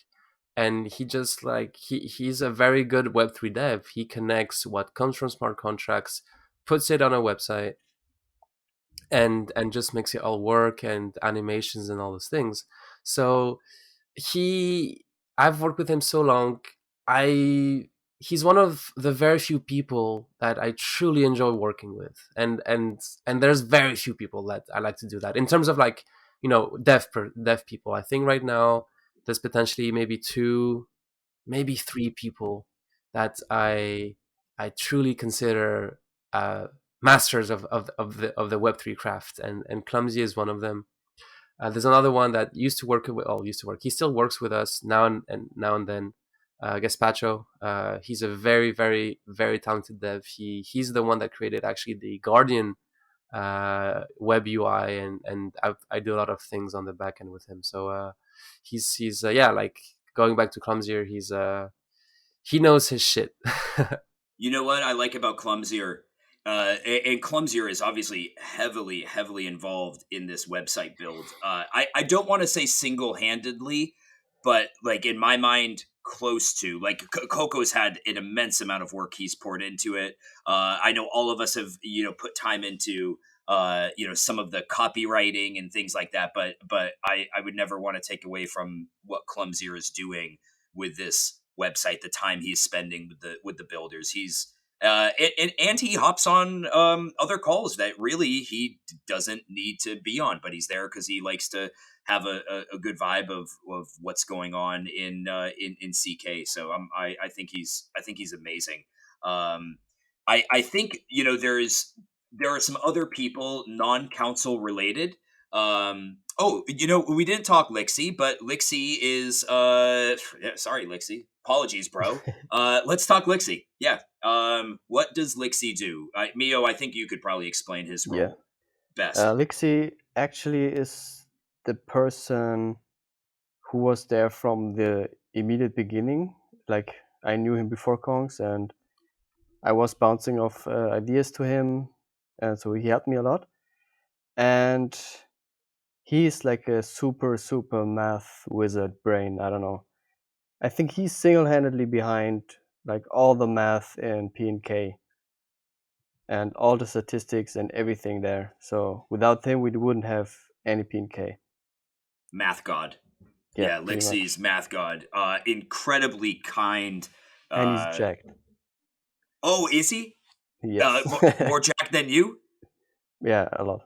and he just like he's a very good Web3 dev. He connects what comes from smart contracts, puts it on a website, and just makes it all work, and animations and all those things. So I've worked with him so long. He's one of the very few people that I truly enjoy working with, and there's very few people that I like to do that in terms of like dev people. I think right now there's potentially maybe two, maybe three people that I truly consider masters of the Web3 craft, and Clumsy is one of them. There's another one that used to work with, oh, used to work. He still works with us now and then. Gaspacho. He's a very, very, very talented dev. He's the one that created actually the Guardian web UI, and I do a lot of things on the back end with him. So he's yeah, like going back to Clumsier, he knows his shit. You know what I like about Clumsier? And Clumsier is obviously heavily involved in this website build. I don't want to say single-handedly, but like in my mind, close to. Like Coco's had an immense amount of work he's poured into it. I know all of us have put time into some of the copywriting and things like that. But I would never want to take away from what Clumsier is doing with this website, the time he's spending with the builders. He's and he hops on other calls that really he doesn't need to be on, but he's there because he likes to have a good vibe of what's going on in CK. So I think he's amazing. I think there are some other people non-council related. We didn't talk Lixie, but Lixie is sorry, Lixie. Apologies, bro. Let's talk Lixie. Yeah. What does Lixie do? Myoo, I think you could probably explain his role best. Lixie actually is the person who was there from the immediate beginning. Like, I knew him before Kongz, and I was bouncing off ideas to him, and so he helped me a lot. And he's like a super math wizard brain. I don't know. I think he's single-handedly behind like all the math in P&K and all the statistics and everything there. So without him, we wouldn't have any P&K. Math god. Yeah, Lixie's math god. Incredibly kind. And he's jacked. Oh, is he? Yes. More jacked than you? Yeah, a lot.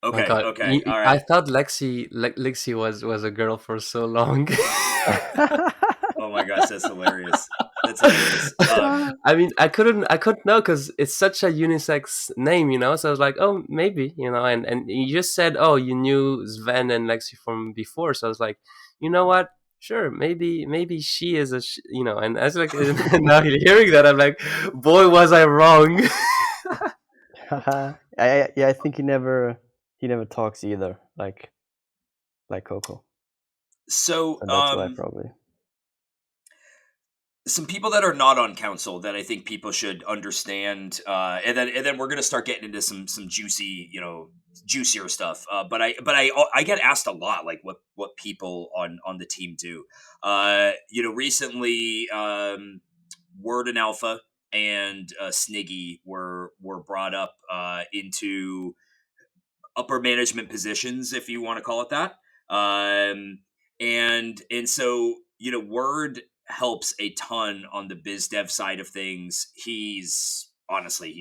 Okay, all right. I thought Lixie was a girl for so long. Oh my gosh, that's hilarious. That's hilarious. I mean, I couldn't know because it's such a unisex name, So I was like, oh, maybe, And you just said, oh, you knew Sven and Lexi from before, so I was like, you know what? Sure, maybe she is And as like now hearing that, I'm like, boy, was I wrong. I think he never talks either, like Coco. So and that's why probably. Some people that are not on council that I think people should understand, and then we're gonna start getting into some juicy, juicier stuff. But I get asked a lot, like what people on the team do. Recently, Word and Alpha and Sniggy were brought up into upper management positions, if you want to call it that. And so Word helps a ton on the biz dev side of things. He's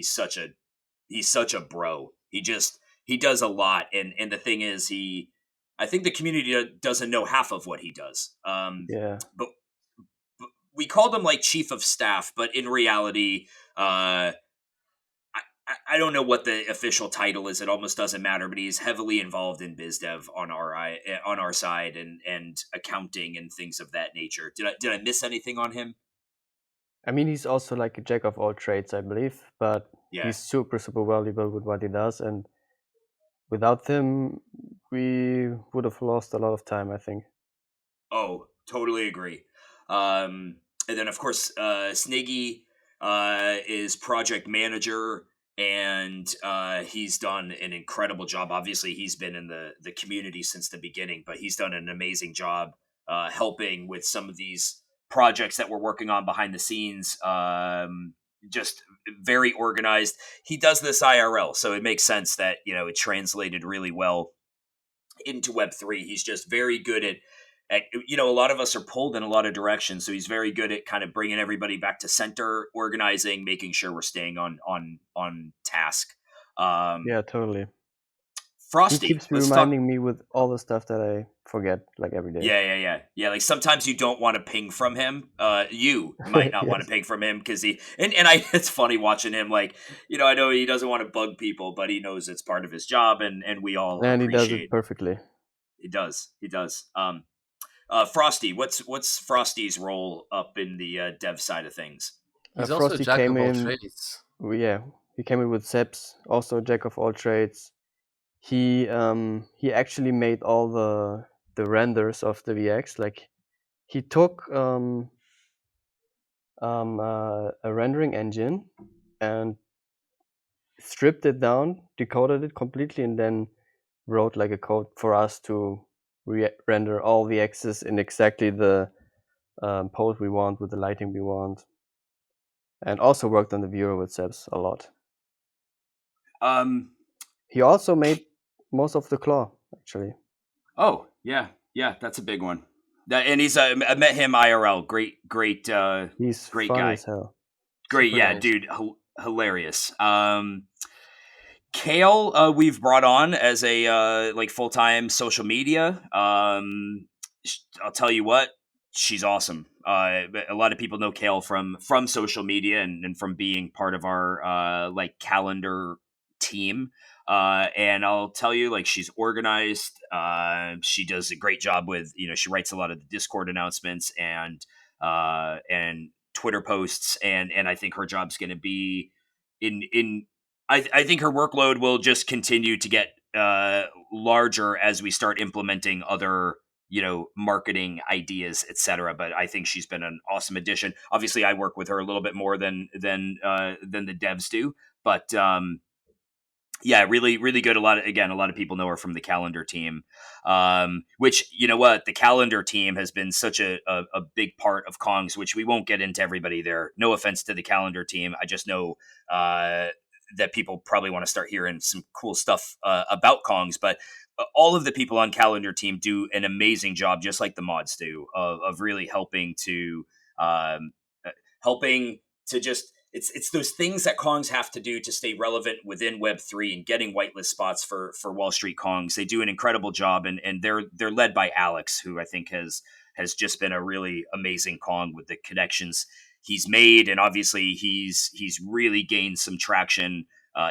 such a bro. He does a lot, and the thing is, I think the community doesn't know half of what he does. But we called him like chief of staff, but in reality, I don't know what the official title is. It almost doesn't matter, but he's heavily involved in biz dev on our side and accounting and things of that nature. Did I miss anything on him? I mean, he's also like a jack of all trades, I believe, but he's super valuable with what he does, and without him, we would have lost a lot of time, I think. Oh, totally agree. And then of course, Sniggy is project manager. And he's done an incredible job. Obviously, he's been in the community since the beginning, but he's done an amazing job helping with some of these projects that we're working on behind the scenes. Just very organized. He does this IRL, so it makes sense that it translated really well into Web3. He's just very good at a lot of us are pulled in a lot of directions, so he's very good at kind of bringing everybody back to center, organizing, making sure we're staying on task. Yeah, totally. He Frosty, keeps let's talk. reminding me with all the stuff that I forget, like every day. Yeah. Like sometimes you don't want to ping from him. You might not want to Yes, ping from him because and I. It's funny watching him. Like I know he doesn't want to bug people, but he knows it's part of his job, and we all and he does it appreciate. perfectly. He does. He does. Frosty, what's Frosty's role up in the dev side of things? He's also a Frosty jack came of all in. trades. Yeah, he came in with Seps, also a jack of all trades. He actually made all the renders of the VX. Like he took a rendering engine and stripped it down, decoded it completely, and then wrote like a code for us to render all the X's in exactly the pose we want with the lighting we want, and also worked on the viewer with Sebs a lot. Um. He also made most of the claw, actually. Oh yeah, that's a big one. And he's I met him IRL. Great, He's great funny guy. as hell. Great, Super yeah, nice. dude, hilarious. Kale, we've brought on as a like full time social media. I'll tell you what, she's awesome. A lot of people know Kale from social media and from being part of our like calendar team. And I'll tell you, like, she's organized. She does a great job with, she writes a lot of the Discord announcements and Twitter posts, and I think her job's going to be in. I think her workload will just continue to get larger as we start implementing other marketing ideas, etc. But I think she's been an awesome addition. Obviously, I work with her a little bit more than the devs do, but yeah, really, really good. A lot of people know her from the calendar team, which, you know what, the calendar team has been such a big part of Kongz, which we won't get into everybody there. No offense to the calendar team. I just know that people probably want to start hearing some cool stuff about Kongz, but all of the people on calendar team do an amazing job, just like the mods do, of really um, helping to just it's those things that Kongs have to do to stay relevant within Web3 and getting whitelist spots for Wall Street Kongs. They do an incredible job, and they're led by Alex, who I think has just been a really amazing Kong with the connections he's made, and obviously he's really gained some traction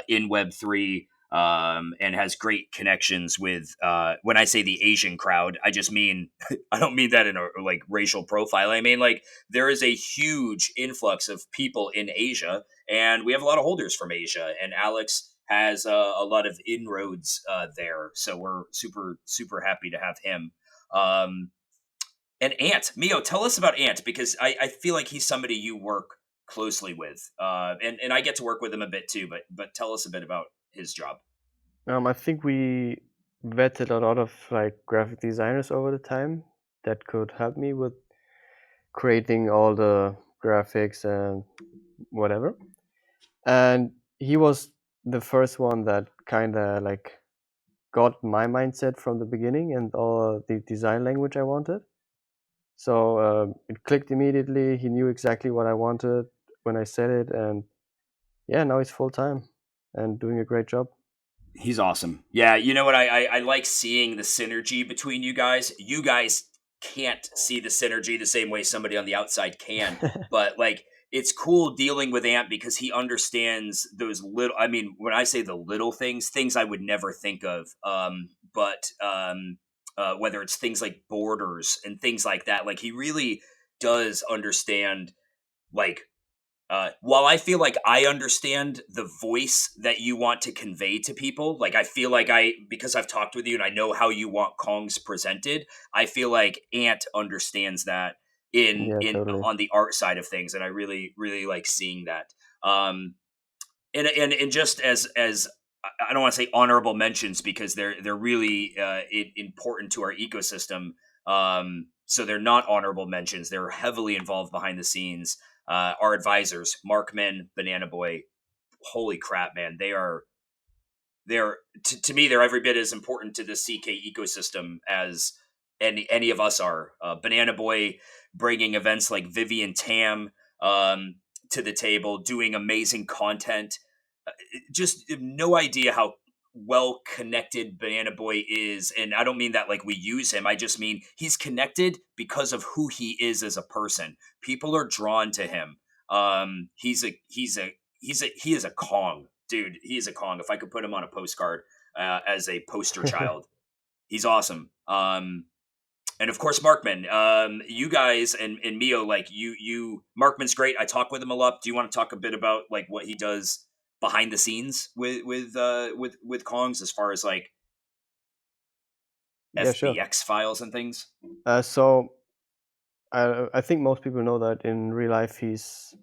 in Web3. And has great connections with when I say the Asian crowd, I just mean I don't mean that in a like racial profile. I mean, like, there is a huge influx of people in Asia, and we have a lot of holders from Asia. And Alex has a lot of inroads there, so we're super happy to have him. And Ant, Myoo, tell us about Ant, because I feel like he's somebody you work closely with, and I get to work with him a bit too. But tell us a bit about his job. I think we vetted a lot of like graphic designers over the time that could help me with creating all the graphics and whatever. And he was the first one that kind of like got my mindset from the beginning and all the design language I wanted. So it clicked immediately. He knew exactly what I wanted when I said it, and yeah, now he's full time and doing a great job. He's awesome. Yeah, you know what? I like seeing the synergy between you guys. You guys can't see the synergy the same way somebody on the outside can, but like, it's cool dealing with Ant because he understands those little. I mean, when I say the little things I would never think of. But whether it's things like borders and things like that, like, he really does understand. Like, while I feel like I understand the voice that you want to convey to people, like, I feel like because I've talked with you and I know how you want Kongs presented, I feel like Ant understands that Yeah, in totally. on the art side of things, and I really really like seeing that. And just as I don't want to say honorable mentions, because they're really important to our ecosystem. So they're not honorable mentions. They're heavily involved behind the scenes. Our advisors, Markman, Banana Boy, holy crap, man, they're to me, they're every bit as important to the CK ecosystem as any of us are. Banana Boy bringing events like Vivian Tam to the table, doing amazing content. Just no idea how well connected Banana Boy is, and I don't mean that like we use him. I just mean he's connected because of who he is as a person. People are drawn to him. He is a Kong, dude. He is a Kong. If I could put him on a postcard as a poster child, he's awesome. And of course, Markman. You guys and Myoo, like Markman's great. I talk with him a lot. Do you want to talk a bit about like what he does behind the scenes with Kongz as far as like Yeah, sure. FBX files and things? So I think most people know that in real life he's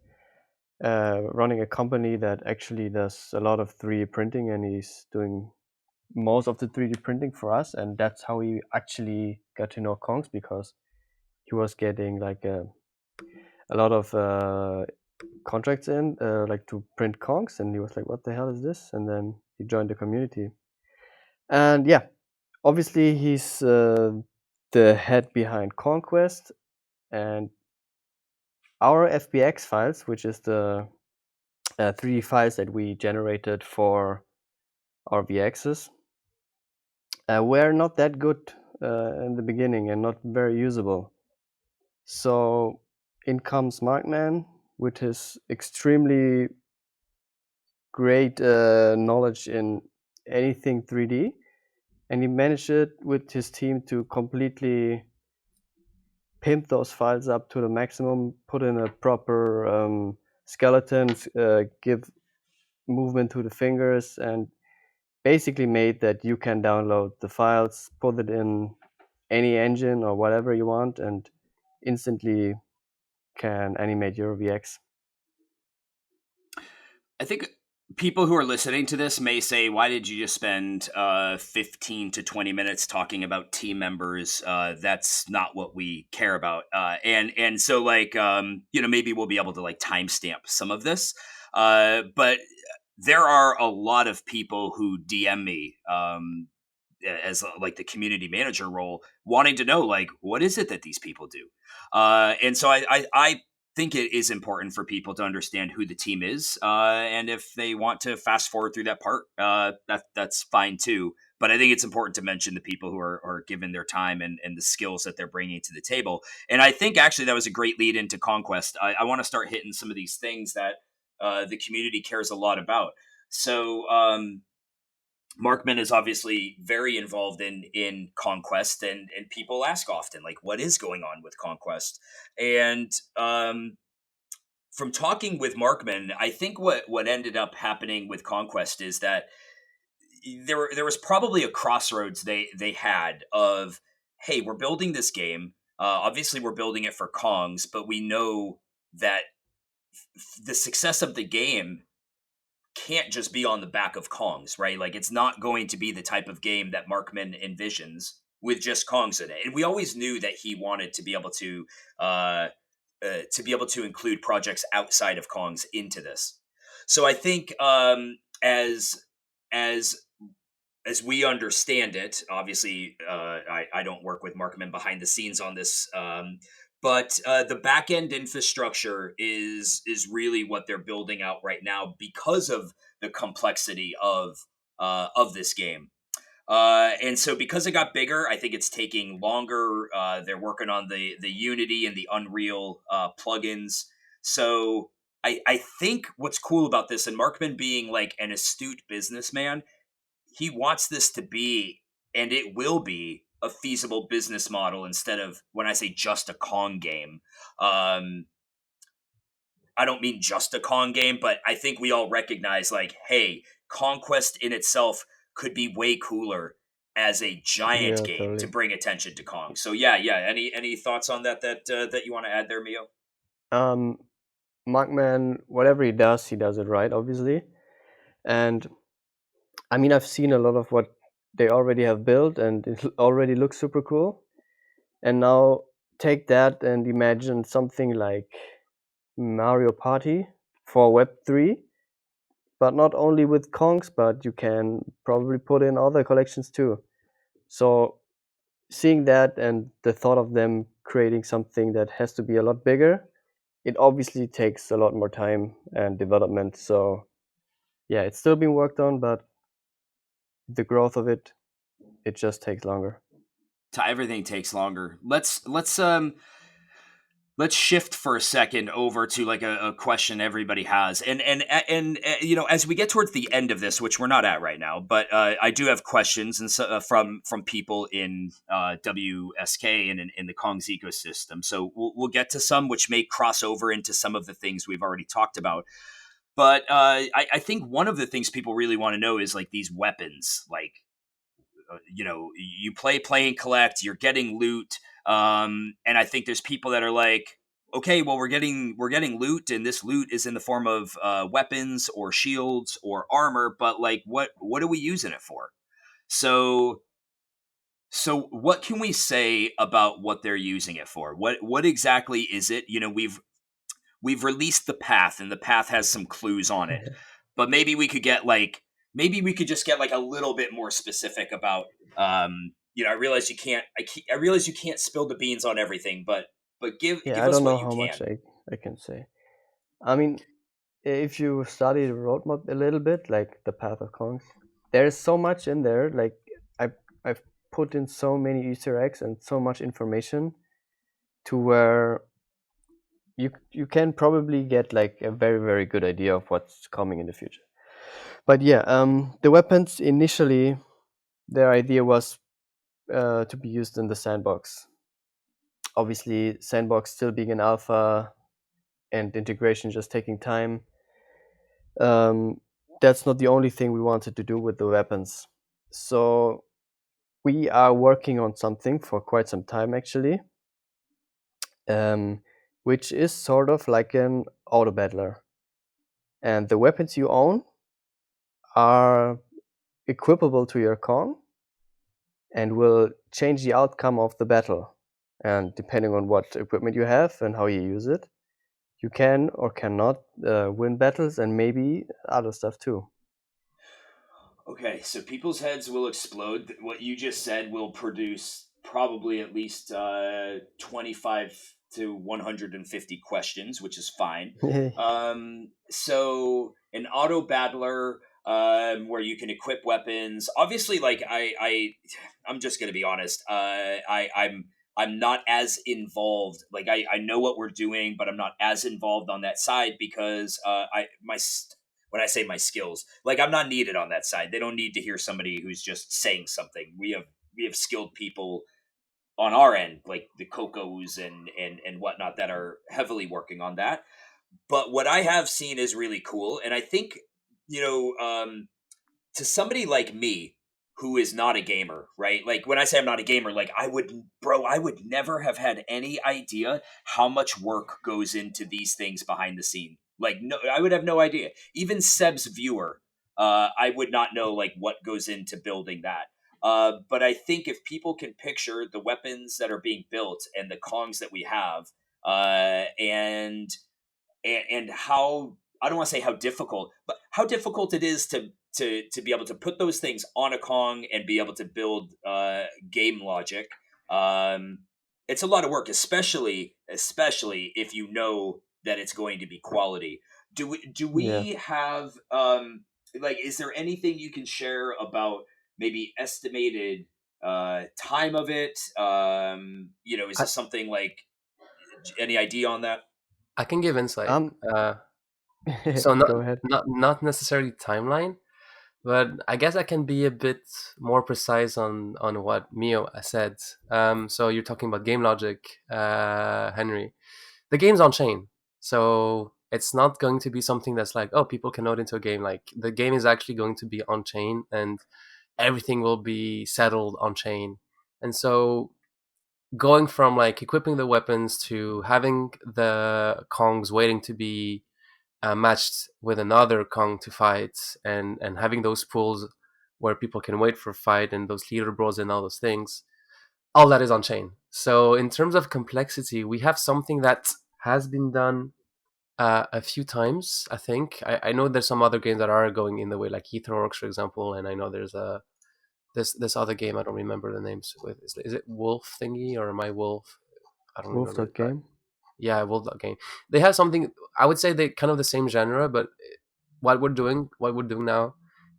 running a company that actually does a lot of 3D printing, and he's doing most of the 3D printing for us, and that's how we actually got to know Kongz, because he was getting like a lot of contracts in like to print Kongz, and he was like, what the hell is this? And then he joined the community. And yeah, obviously he's the head behind Kongquest, and our FBX files, which is the 3D files that we generated for our VXs, were not that good in the beginning and not very usable. So in comes Markman with his extremely great knowledge in anything 3D, and he managed it with his team to completely pimp those files up to the maximum, put in a proper skeleton, give movement to the fingers, and basically made that you can download the files, put it in any engine or whatever you want, and instantly can animate your VX. I think people who are listening to this may say, why did you just spend 15 to 20 minutes talking about team members? That's not what we care about. And so like, maybe we'll be able to like timestamp some of this. But there are a lot of people who DM me as like the community manager role, wanting to know like, what is it that these people do? And so I think it is important for people to understand who the team is, and if they want to fast forward through that part, that's fine too. But I think it's important to mention the people who are given their time and the skills that they're bringing to the table. And I think actually that was a great lead into Kongquest. I want to start hitting some of these things that the community cares a lot about. So Markman is obviously very involved in Kongquest, and people ask often, like, what is going on with Kongquest? And from talking with Markman, I think what ended up happening with Kongquest is that there was probably a crossroads they had of, hey, we're building this game. Obviously, we're building it for Kongz, but we know that the success of the game can't just be on the back of Kongz, right? Like it's not going to be the type of game that Markman envisions with just Kongz in it. And we always knew that he wanted to be able to include projects outside of Kongz into this. So I think as we understand it, obviously I don't work with Markman behind the scenes on this. But the back end infrastructure is really what they're building out right now because of the complexity of this game. And so because it got bigger, I think it's taking longer. They're working on the Unity and the Unreal plugins. So I think what's cool about this, and Markman being like an astute businessman, he wants this to be, and it will be, a feasible business model instead of, when I say just a Kong game, I don't mean just a Kong game, but I think we all recognize like, hey, Kongquest in itself could be way cooler as a giant game totally. to bring attention to Kong. So yeah. Any thoughts on that you want to add there, Myoo? Markman, whatever he does it right, obviously. And I mean, I've seen a lot of what they already have built, and it already looks super cool. And now take that and imagine something like Mario Party for Web3, but not only with Kongz, but you can probably put in other collections too. So seeing that and the thought of them creating something that has to be a lot bigger, it obviously takes a lot more time and development. So yeah, it's still being worked on, but the growth of it, it just takes longer. Everything takes longer. Let's shift for a second over to like a question everybody has, and you know, as we get towards the end of this, which we're not at right now, but I do have questions and so, from people in WSK and in the Kongz ecosystem. So we'll get to some which may cross over into some of the things we've already talked about. But I think one of the things people really want to know is like these weapons, like you know, you play and collect, you're getting loot, and I think there's people that are like, okay, well, we're getting loot, and this loot is in the form of weapons or shields or armor, but like, what are we using it for? So what can we say about what they're using it for? What exactly is it? You know, we've released the path, and the path has some clues on it, but maybe we could just get like a little bit more specific about you know, I realize you can't spill the beans on everything, but give Yeah, give I us don't what know you how much can. I can say. I mean, if you study the roadmap a little bit, like the path of Kongz, there's so much in there. Like I've put in so many Easter eggs and so much information to where you can probably get like a very, very good idea of what's coming in the future. But yeah, the weapons initially, their idea was to be used in the sandbox. Obviously, sandbox still being an alpha and integration just taking time. Um, that's not the only thing we wanted to do with the weapons. So we are working on something for quite some time actually, um, which is sort of like an auto battler. And the weapons you own are equipable to your Kong and will change the outcome of the battle. And depending on what equipment you have and how you use it, you can or cannot win battles and maybe other stuff too. Okay, so people's heads will explode. What you just said will produce probably at least 25 to 150 questions, which is fine. So an auto battler where you can equip weapons. Obviously, like I'm just gonna be honest. I'm not as involved. Like I know what we're doing, but I'm not as involved on that side because when I say my skills, like I'm not needed on that side. They don't need to hear somebody who's just saying something. We have skilled people on our end, like the Cocos and whatnot, that are heavily working on that. But what I have seen is really cool, and I think you know, to somebody like me who is not a gamer, right? Like when I say I'm not a gamer, like I would never have had any idea how much work goes into these things behind the scene. Like no, I would have no idea. Even Seb's viewer, I would not know like what goes into building that. But I think if people can picture the weapons that are being built and the Kongs that we have, and how, I don't want to say how difficult, but how difficult it is to be able to put those things on a Kong and be able to build game logic. Um, it's a lot of work, especially if you know that it's going to be quality. Do Yeah. we have like, is there anything you can share about maybe estimated time of it? You know, is I, this something like, any idea on that? I can give insight. Um, So not Go ahead. not necessarily timeline, but I guess I can be a bit more precise on what Myoo said. So you're talking about game logic, Henry. The game's on chain, so it's not going to be something that's like, oh, people can load into a game. Like the game is actually going to be on chain, and everything will be settled on chain. And so going from like equipping the weapons to having the Kongs waiting to be matched with another Kong to fight, and having those pools where people can wait for a fight and those leaderboards and all those things, all that is on chain. So in terms of complexity, we have something that has been done a few times. I think I know there's some other games that are going in the way, like Etherworks, for example, and I know there's a this other game, I don't remember the names. With is it Wolf thingy or My Wolf? I don't Wolf remember, dot but game. yeah, Wolf game. They have something. I would say they kind of the same genre, but what we're doing now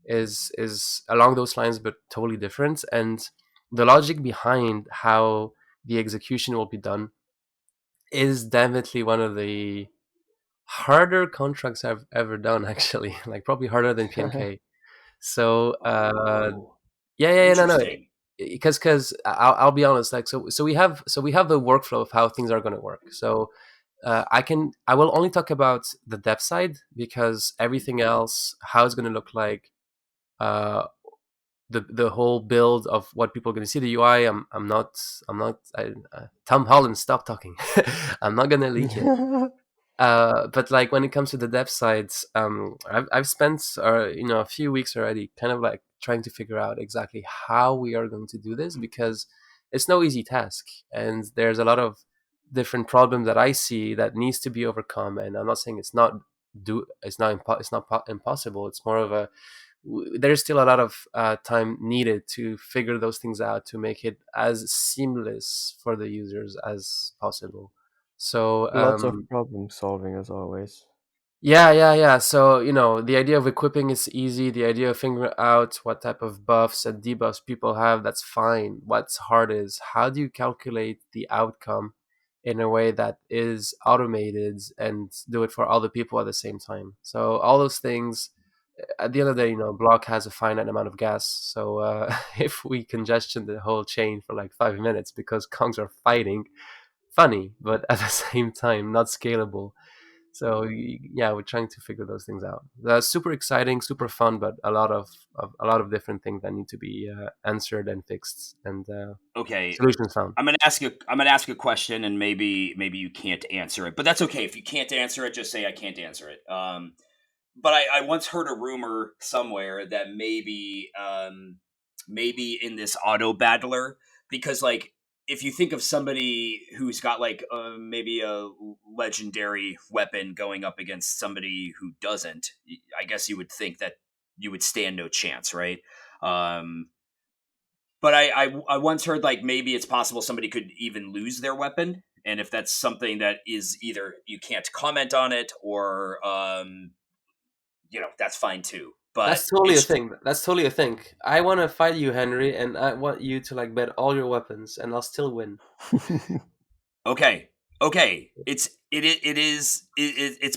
is along those lines, but totally different. And the logic behind how the execution will be done is definitely one of the harder contracts I've ever done, actually. Like probably harder than PMK. So Oh, yeah, no, interesting. because I'll be honest, like so we have the workflow of how things are going to work. So I will only talk about the dev side, because everything else, how it's going to look like, uh, the whole build of what people are going to see, the UI. Tom Holland, stop talking. I'm not going to leak it. But like when it comes to the dev sides, I've spent a few weeks already, kind of like trying to figure out exactly how we are going to do this, because it's no easy task, and there's a lot of different problems that I see that needs to be overcome. And I'm not saying it's not impossible. It's more of there's still a lot of time needed to figure those things out, to make it as seamless for the users as possible. So Lots of problem solving as always. yeah. So, the idea of equipping is easy. The idea of figuring out what type of buffs and debuffs people have, that's fine. What's hard is, how do you calculate the outcome in a way that is automated and do it for all the people at the same time? So all those things, at the end of the day, block has a finite amount of gas. So if we congestion the whole chain for like 5 minutes because Kongs are fighting, funny, but at the same time not scalable. So yeah, we're trying to figure those things out. That's super exciting, super fun, but a lot of different things that need to be answered and fixed, and Okay, solutions found. I'm gonna ask a question, and maybe you can't answer it, but that's okay. If you can't answer it, just say I can't answer it. But I once heard a rumor somewhere that maybe in this auto battler, because like if you think of somebody who's got like maybe a legendary weapon going up against somebody who doesn't, I guess you would think that you would stand no chance, right? Um, but I once heard like maybe it's possible somebody could even lose their weapon, and if that's something that is either you can't comment on it, or that's fine too. But That's totally a it's thing. That's totally a thing. I want to fight you, Henry, and I want you to like bet all your weapons, and I'll still win. okay. Okay, it's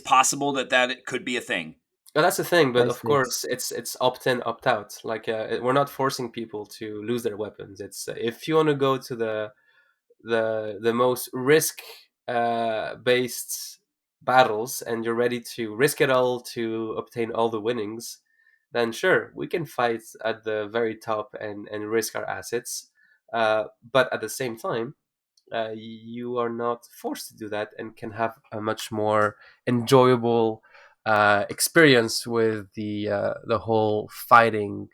possible that it could be a thing. But that's the thing. But I of see. course, it's opt in, opt out. Like we're not forcing people to lose their weapons. It's if you want to go to the most risk based battles, and you're ready to risk it all to obtain all the winnings, then sure, we can fight at the very top and risk our assets. But at the same time, you are not forced to do that, and can have a much more enjoyable experience with the whole fighting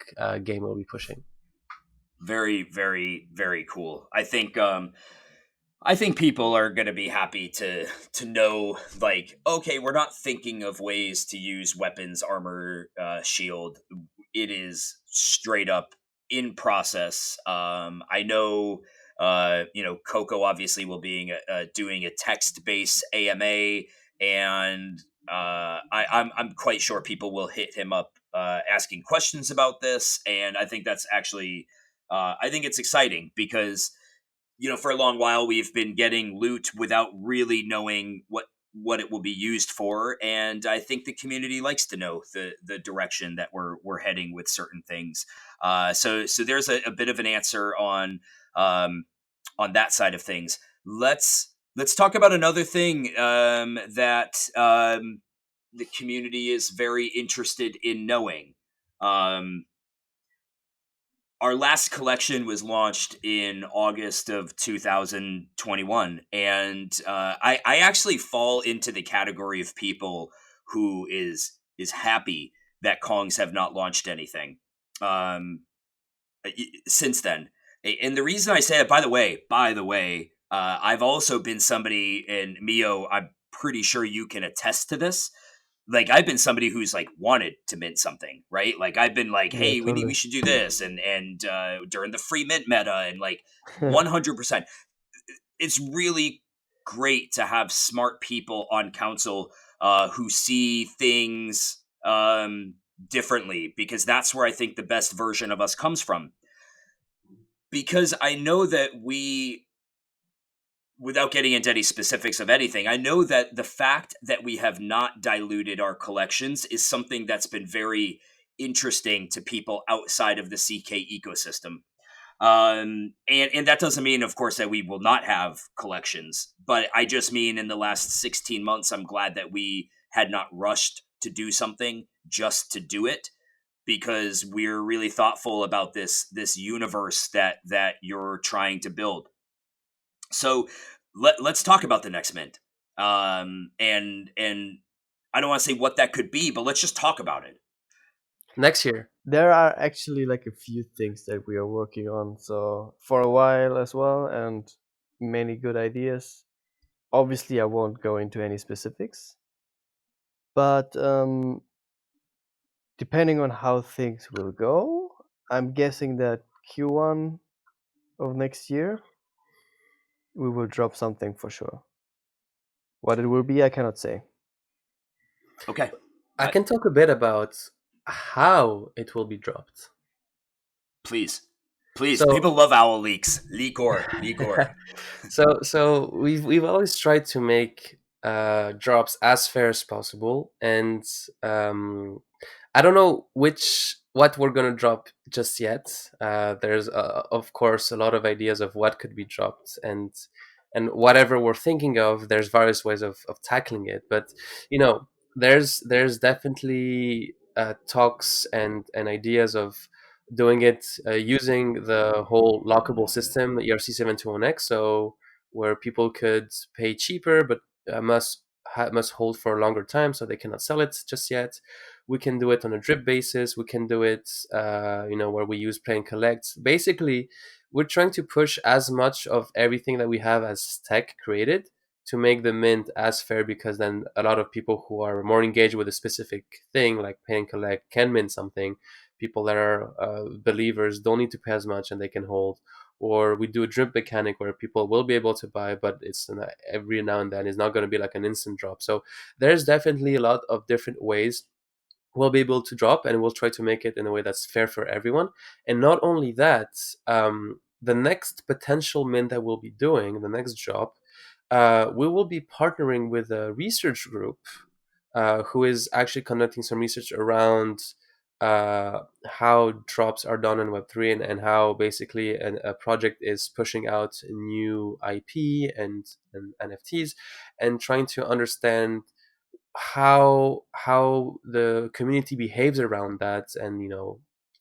game we'll be pushing. Very, very, very cool. I think people are going to be happy to know, like, okay, we're not thinking of ways to use weapons, armor, shield. It is straight up in process. I know, Coco obviously will be doing a text based AMA, and I'm quite sure people will hit him up asking questions about this, and I think that's actually, I think it's exciting because for a long while we've been getting loot without really knowing what it will be used for, and I think the community likes to know the direction that we're heading with certain things. So there's a bit of an answer on that side of things. Let's talk about another thing that the community is very interested in knowing. Um, our last collection was launched in August of 2021, and I actually fall into the category of people who is happy that Kongs have not launched anything um, since then. And the reason I say it, by the way, I've also been somebody in Myoo. I'm pretty sure you can attest to this. Like I've been somebody who's like wanted to mint something, right? Like I've been like, Yeah, hey, we totally. should do this, and during the free mint meta, and like 100%, it's really great to have smart people on council who see things differently, because that's where I think the best version of us comes from. Because I know that we, without getting into any specifics of anything, I know that the fact that we have not diluted our collections is something that's been very interesting to people outside of the CK ecosystem. And that doesn't mean, of course, that we will not have collections, but I just mean in the last 16 months, I'm glad that we had not rushed to do something just to do it, because we're really thoughtful about this universe that you're trying to build. So let's talk about the next mint. And I don't want to say what that could be, but let's just talk about it. Next year. There are actually like a few things that we are working on, so for a while as well, and many good ideas. Obviously, I won't go into any specifics, but depending on how things will go, I'm guessing that Q1 of next year we will drop something for sure. What it will be, I cannot say. Okay. I can talk a bit about how it will be dropped. Please. Please. So- People love owl leaks. Leakor. So we've always tried to make drops as fair as possible, and I don't know what we're gonna drop just yet. There's of course a lot of ideas of what could be dropped, and whatever we're thinking of, there's various ways of tackling it. But you know, there's definitely talks and ideas of doing it using the whole lockable system ERC721X, so where people could pay cheaper but must hold for a longer time, so they cannot sell it just yet. We can do it on a drip basis. We can do it, where we use play and collect. Basically, we're trying to push as much of everything that we have as tech created to make the mint as fair, because then a lot of people who are more engaged with a specific thing like pay and collect can mint something. People that are believers don't need to pay as much and they can hold. Or we do a drip mechanic where people will be able to buy, but it's every now and then. It's not going to be like an instant drop. So there's definitely a lot of different ways we'll be able to drop, and we'll try to make it in a way that's fair for everyone. And not only that, the next potential mint that we'll be doing, the next drop, we will be partnering with a research group who is actually conducting some research around how drops are done in Web3, and how basically a project is pushing out new IP and NFTs, and trying to understand how the community behaves around that, and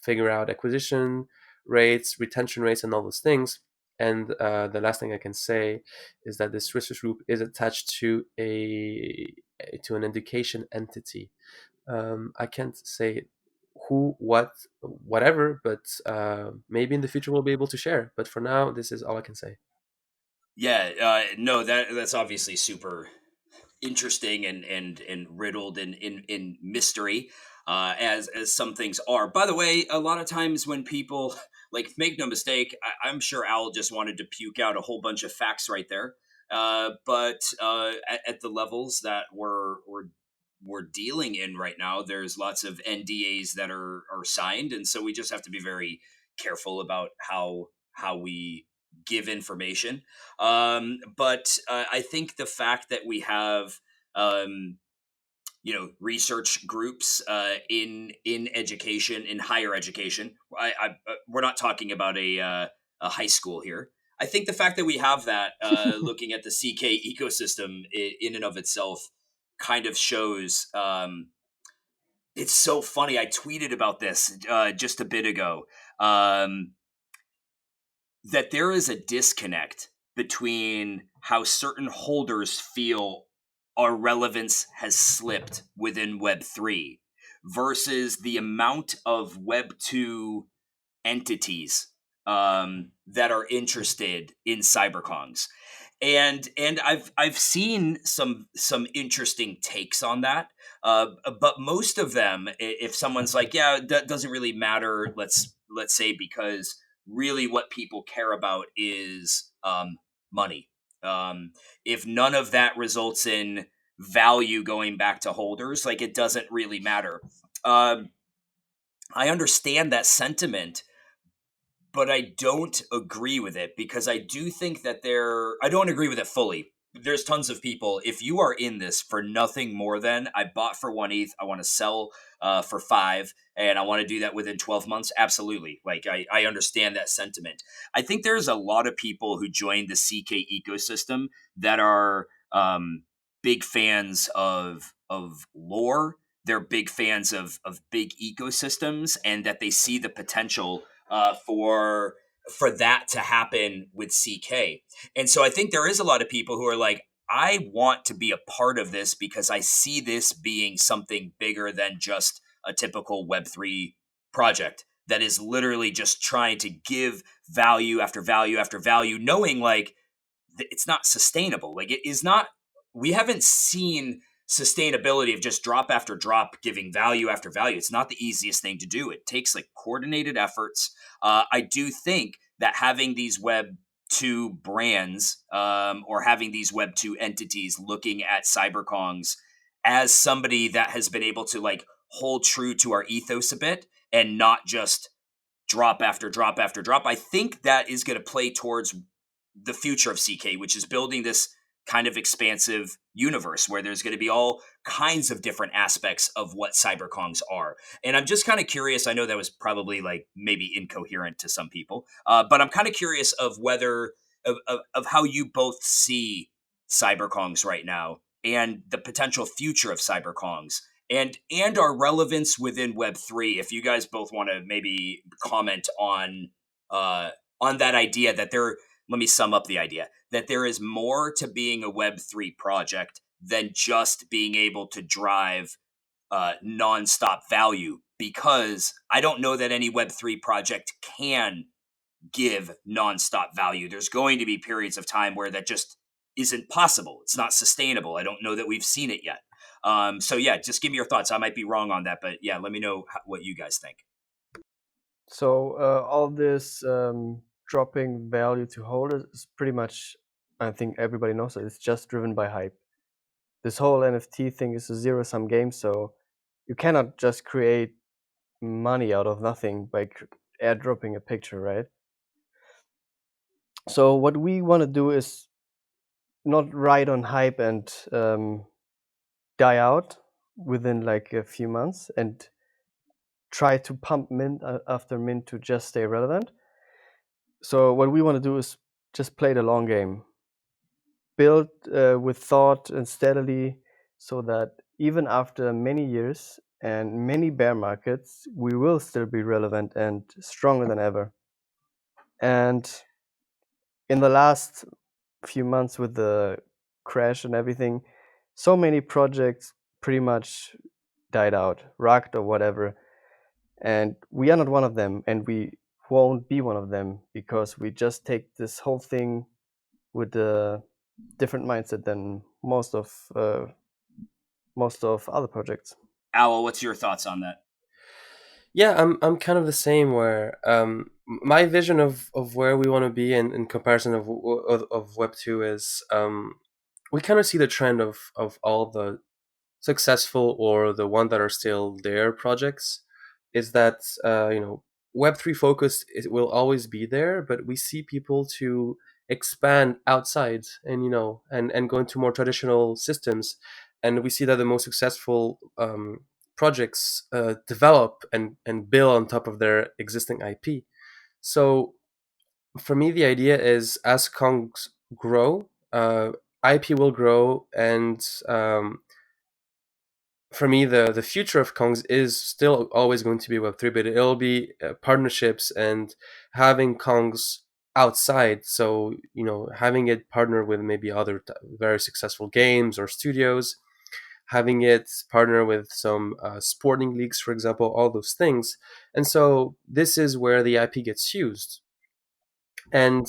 figure out acquisition rates, retention rates, and all those things. And the last thing I can say is that this research group is attached to an education entity. I can't say who, what, whatever, but maybe in the future we'll be able to share. But for now, this is all I can say. Yeah, no, that's obviously super interesting and riddled in mystery, as some things are. By the way, a lot of times when people, like, make no mistake, I'm sure Al just wanted to puke out a whole bunch of facts right there. But at the levels that we're dealing in right now, there's lots of NDAs that are signed, and so we just have to be very careful about how we give information. But I think the fact that we have research groups in education, in higher education, we're not talking about a high school here. I think the fact that we have that, looking at the CK ecosystem in and of itself, kind of shows. It's so funny. I tweeted about this just a bit ago. That there is a disconnect between how certain holders feel our relevance has slipped within Web3 versus the amount of Web2 entities that are interested in CyberKongz. And I've seen some interesting takes on that, but most of them, if someone's like, yeah, that doesn't really matter, let's say, because really what people care about is money. If none of that results in value going back to holders, like, it doesn't really matter. I understand that sentiment, but I don't agree with it because I do think that I don't agree with it fully. There's tons of people. If you are in this for nothing more than I bought for 1 ETH, I want to sell for 5, and I want to do that within 12 months, absolutely. Like, I understand that sentiment. I think there's a lot of people who join the CK ecosystem that are big fans of lore. They're big fans of big ecosystems, and that they see the potential for that to happen with CK. And so I think there is a lot of people who are like, I want to be a part of this because I see this being something bigger than just a typical Web3 project that is literally just trying to give value after value after value, knowing like it's not sustainable. Like, it is not, we haven't seen sustainability of just drop after drop giving value after value. It's not the easiest thing to do. It takes like coordinated efforts. I do think that having these Web2 brands, or having these Web2 entities looking at CyberKongz as somebody that has been able to like hold true to our ethos a bit and not just drop after drop after drop, I think that is going to play towards the future of CK, which is building this kind of expansive universe where there's going to be all kinds of different aspects of what CyberKongs are. And I'm just kind of curious. I know that was probably like maybe incoherent to some people, but I'm kind of curious of whether of how you both see CyberKongs right now and the potential future of CyberKongs and our relevance within Web3. If you guys both want to maybe comment on that idea that there, let me sum up the idea that there is more to being a Web3 project than just being able to drive nonstop value, because I don't know that any Web3 project can give nonstop value. There's going to be periods of time where that just isn't possible. It's not sustainable. I don't know that we've seen it yet. So yeah, just give me your thoughts. I might be wrong on that, but yeah, let me know what you guys think. So all this dropping value to holders is pretty much, I think everybody knows it. It's just driven by hype. This whole NFT thing is a zero-sum game, so you cannot just create money out of nothing by airdropping a picture, right? So what we want to do is not ride on hype and die out within like a few months and try to pump mint after mint to just stay relevant. So what we want to do is just play the long game, build with thought and steadily, so that even after many years and many bear markets, we will still be relevant and stronger than ever. And in the last few months with the crash and everything, so many projects pretty much died out, rocked or whatever. And we are not one of them, and we won't be one of them, because we just take this whole thing with a different mindset than most of other projects. Owl, what's your thoughts on that? Yeah, I'm kind of the same. Where my vision of where we want to be in comparison of Web2 is, we kind of see the trend of all the successful or the one that are still there projects, is that Web3 focus will always be there, but we see people to expand outside and and go into more traditional systems, and we see that the most successful projects develop and build on top of their existing IP. So for me, the idea is, as Kongs grow, IP will grow, and for me, the future of Kongz is still always going to be Web3, but it'll be partnerships and having Kongz outside. So, having it partner with maybe other very successful games or studios, having it partner with some sporting leagues, for example, all those things. And so this is where the IP gets used. And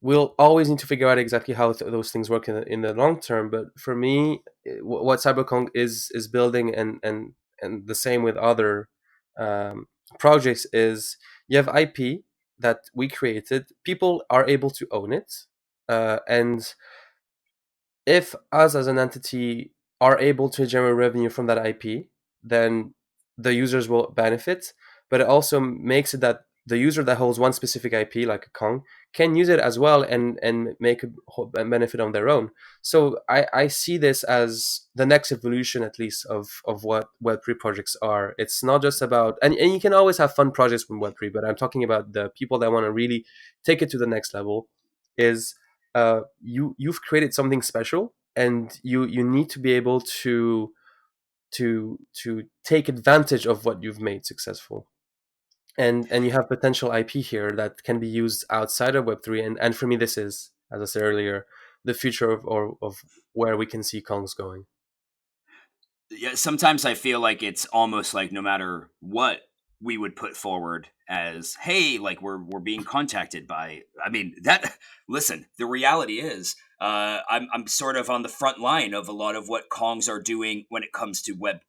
we'll always need to figure out exactly how those things work in the long term. But for me, what CyberKongz is building, and the same with other projects, is you have IP that we created. People are able to own it, and if us as an entity are able to generate revenue from that IP, then the users will benefit, but it also makes it that the user that holds one specific IP, like a Kong, can use it as well and make a benefit on their own. So I see this as the next evolution, at least, of what Web3 projects are. It's not just about, and you can always have fun projects with Web3, but I'm talking about the people that want to really take it to the next level. Is you've created something special, and you need to be able to take advantage of what you've made successful, and you have potential IP here that can be used outside of Web3. And for me, this is, as I said earlier, the future of where we can see Kongz going. Yeah, sometimes I feel like it's almost like no matter what we would put forward as, hey, like we're being contacted by, I mean, that, listen, the reality is I'm sort of on the front line of a lot of what Kongs are doing when it comes to web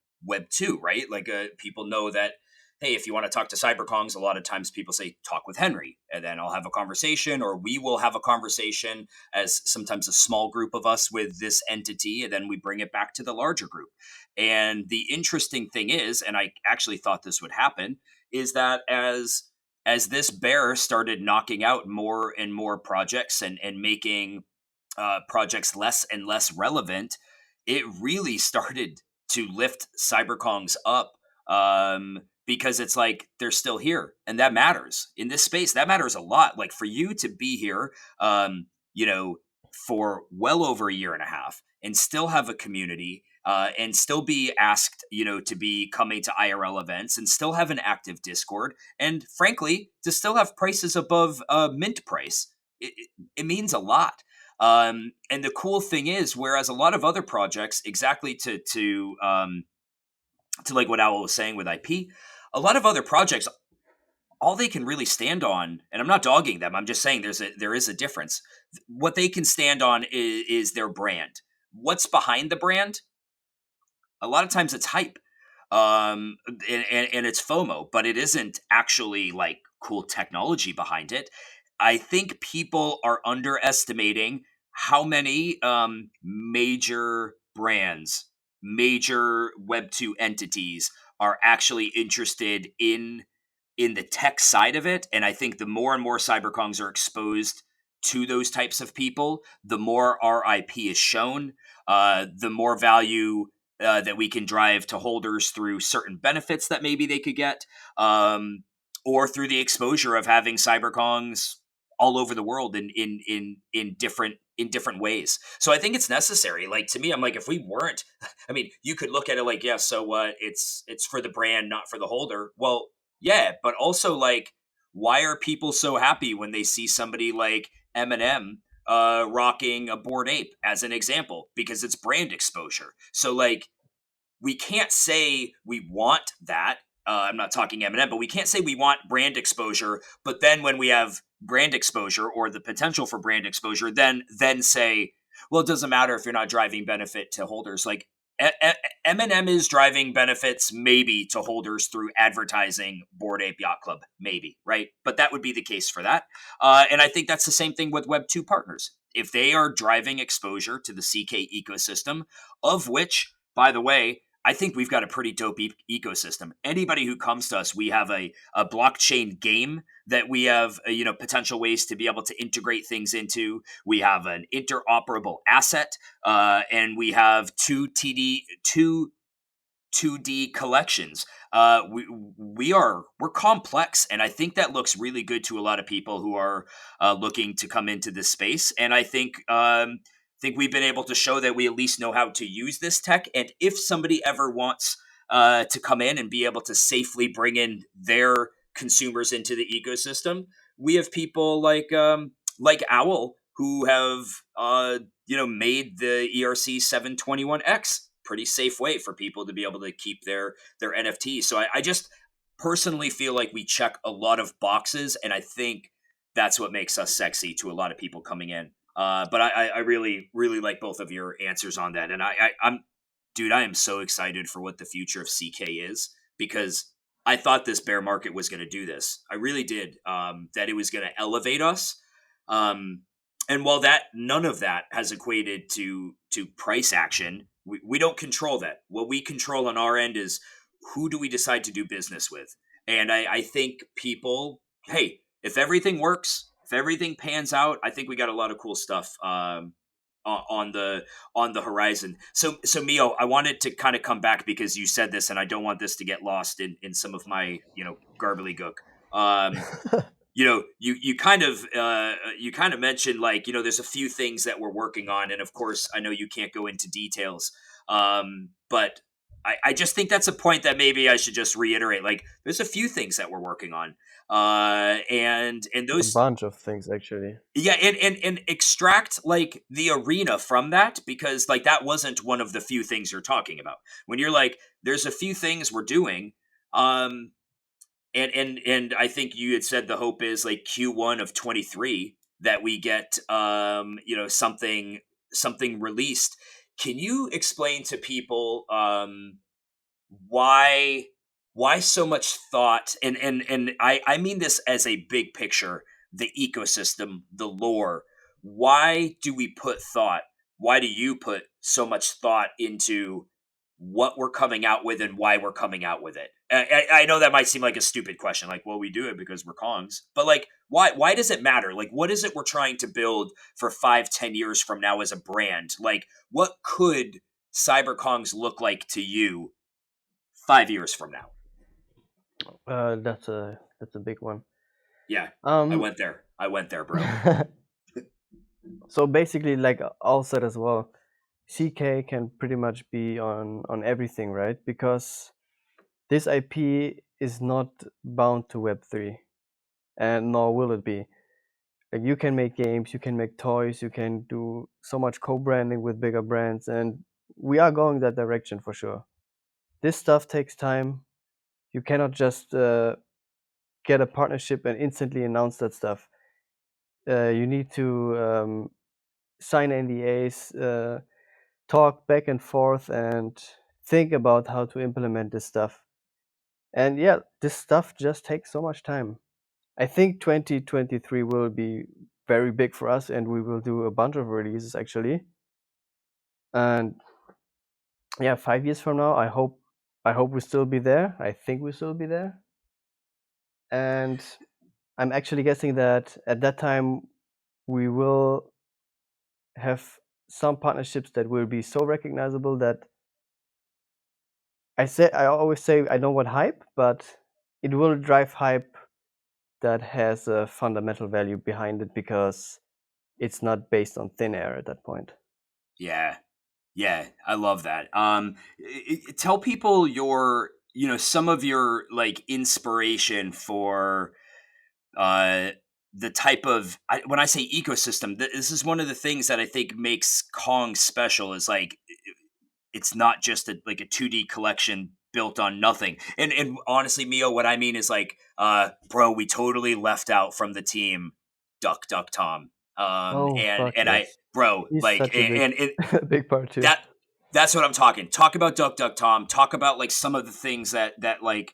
2, right? Like people know that, hey, if you want to talk to CyberKongz, a lot of times people say talk with Henry, and then I'll have a conversation, or we will have a conversation as sometimes a small group of us with this entity, and then we bring it back to the larger group. And the interesting thing is, and I actually thought this would happen, is that as this bear started knocking out more and more projects and making projects less and less relevant, it really started to lift CyberKongz up, because it's like they're still here, and that matters in this space. That matters a lot. Like for you to be here, you know, for well over a year and a half, and still have a community, and still be asked, you know, to be coming to IRL events, and still have an active Discord, and frankly, to still have prices above mint price. It means a lot. And the cool thing is, whereas a lot of other projects, exactly to like what Owl was saying with IP, a lot of other projects, all they can really stand on, and I'm not dogging them, I'm just saying there is a difference. What they can stand on is their brand. What's behind the brand? A lot of times it's hype, and it's FOMO, but it isn't actually like cool technology behind it. I think people are underestimating how many major brands, major Web2 entities are actually interested in the tech side of it. And I think the more and more CyberKongs are exposed to those types of people, the more our IP is shown, the more value that we can drive to holders through certain benefits that maybe they could get, or through the exposure of having CyberKongs all over the world in different ways. So I think it's necessary. Like to me, I'm like, if we weren't, I mean, you could look at it like, yeah, so what? It's for the brand, not for the holder. Well, yeah, but also like, why are people so happy when they see somebody like Eminem rocking a Bored Ape as an example? Because it's brand exposure. So like, we can't say we want that. I'm not talking Eminem, but we can't say we want brand exposure. But then when we have brand exposure or the potential for brand exposure, then say, well, it doesn't matter if you're not driving benefit to holders. Like Eminem is driving benefits maybe to holders through advertising Bored Ape Yacht Club, maybe, right? But that would be the case for that. And I think that's the same thing with Web2 partners. If they are driving exposure to the CK ecosystem, of which, by the way, I think we've got a pretty dope ecosystem. Anybody who comes to us, we have a blockchain game that we have, potential ways to be able to integrate things into. We have an interoperable asset, and we have two 2D collections. We're complex, and I think that looks really good to a lot of people who are looking to come into this space. And I think we've been able to show that we at least know how to use this tech. And if somebody ever wants to come in and be able to safely bring in their consumers into the ecosystem, we have people like Owl who have made the ERC 721X pretty safe way for people to be able to keep their NFTs. So I just personally feel like we check a lot of boxes, and I think that's what makes us sexy to a lot of people coming in. But I really, really like both of your answers on that. And I am so excited for what the future of CK is, because I thought this bear market was going to do this. I really did, that it was going to elevate us. And while none of that has equated to price action, we don't control that. What we control on our end is who do we decide to do business with? And I think people, hey, if everything works, if everything pans out, I think we got a lot of cool stuff on the horizon. So Myoo, I wanted to kind of come back because you said this, and I don't want this to get lost in some of my gook. You kind of mentioned, like, there's a few things that we're working on, and of course I know you can't go into details, but I just think that's a point that maybe I should just reiterate. Like, there's a few things that we're working on, and A those, bunch of things actually. yeah, and extract like the arena from that, because like that wasn't one of the few things you're talking about when you're like, there's a few things we're doing. And I think you had said the hope is like Q1 of 23 that we get something released. Can you explain to people why so much thought, and I mean this as a big picture, the ecosystem, the lore. Why do we put thought? Why do you put so much thought into what we're coming out with and why we're coming out with it? I know that might seem like a stupid question, like, well, we do it because we're Kongz, but like, why does it matter? Like, what is it we're trying to build for 5-10 years from now as a brand? Like, what could CyberKongz look like to you 5 years from now? That's a big one. Yeah, I went there, bro. So basically, like Al said as well, CK can pretty much be on everything, right? Because this IP is not bound to Web3, and nor will it be. Like, you can make games, you can make toys, you can do so much co-branding with bigger brands, and we are going that direction for sure. This stuff takes time. You cannot just get a partnership and instantly announce that stuff. You need to sign NDAs, talk back and forth, and think about how to implement this stuff. And yeah, this stuff just takes so much time. I think 2023 will be very big for us, and we will do a bunch of releases actually. And yeah, 5 years from now, I hope we'll still be there. I think we'll still be there. And I'm actually guessing that at that time we will have some partnerships that will be so recognizable that I always say I don't want hype, but it will drive hype that has a fundamental value behind it, because it's not based on thin air at that point. Yeah, I love that. Tell people your, some of your like inspiration for the type of, when I say ecosystem, this is one of the things that I think makes Kong special, is like, it's not just like a 2D collection built on nothing. And honestly, Myoo, what I mean is like, bro, we totally left out from the team Duck Duck Tom. Fuck And yes. bro, He's like, such a big, big part too. That's what I'm talking. Talk about Duck Duck Tom. Talk about like some of the things that like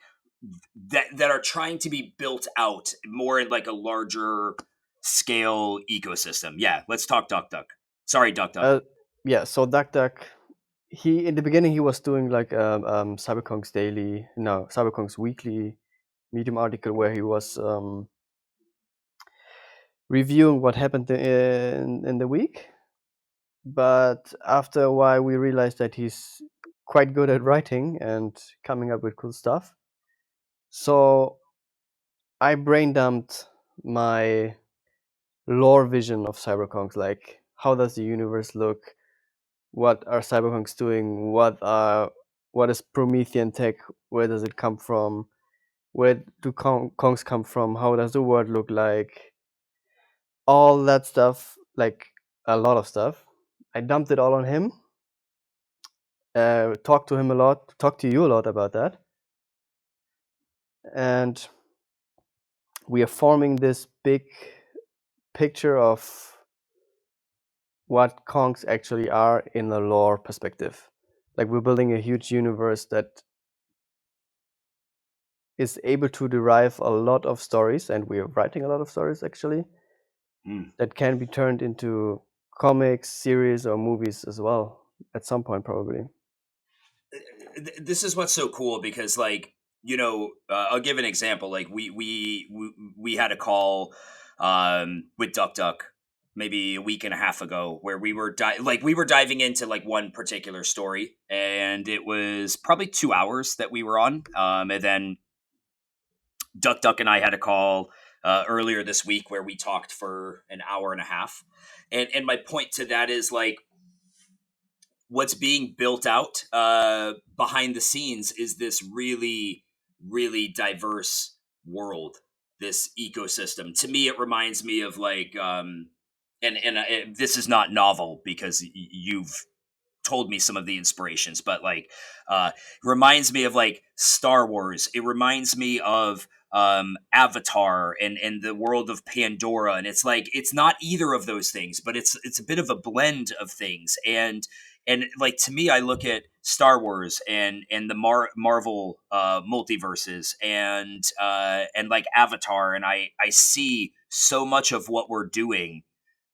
that are trying to be built out more in like a larger scale ecosystem. Yeah, let's talk Duck Duck. Sorry, Duck Duck. Yeah, so Duck Duck, he in the beginning he was doing like CyberKongz weekly Medium article where he was reviewing what happened in the week. But after a while, we realized that he's quite good at writing and coming up with cool stuff. So I brain dumped my lore vision of CyberKongz, like, how does the universe look? What are CyberKongz doing? What is Promethean tech? Where does it come from? Where do Kongs come from? How does the world look like? All that stuff, like a lot of stuff. I dumped it all on him. Talked to him a lot. Talked to you a lot about that. And we are forming this big picture of what Kongs actually are in a lore perspective. Like, we're building a huge universe that is able to derive a lot of stories, and we are writing a lot of stories actually, that can be turned into comics, series, or movies as well at some point, probably. this is what's so cool because like I'll give an example. Like we had a call with Duck Duck maybe a week and a half ago where we were diving into like one particular story, and it was probably 2 hours that we were on, and then Duck Duck and I had a call earlier this week where we talked for an hour and a half, and my point to that is like what's being built out behind the scenes is this really, really diverse world, this ecosystem. To me, it reminds me of like, this is not novel because you've told me some of the inspirations, but like, reminds me of like Star Wars. It reminds me of Avatar and the world of Pandora, and it's like it's not either of those things, but it's a bit of a blend of things. And like to me, I look at Star Wars and the Marvel multiverses and like Avatar, and I see so much of what we're doing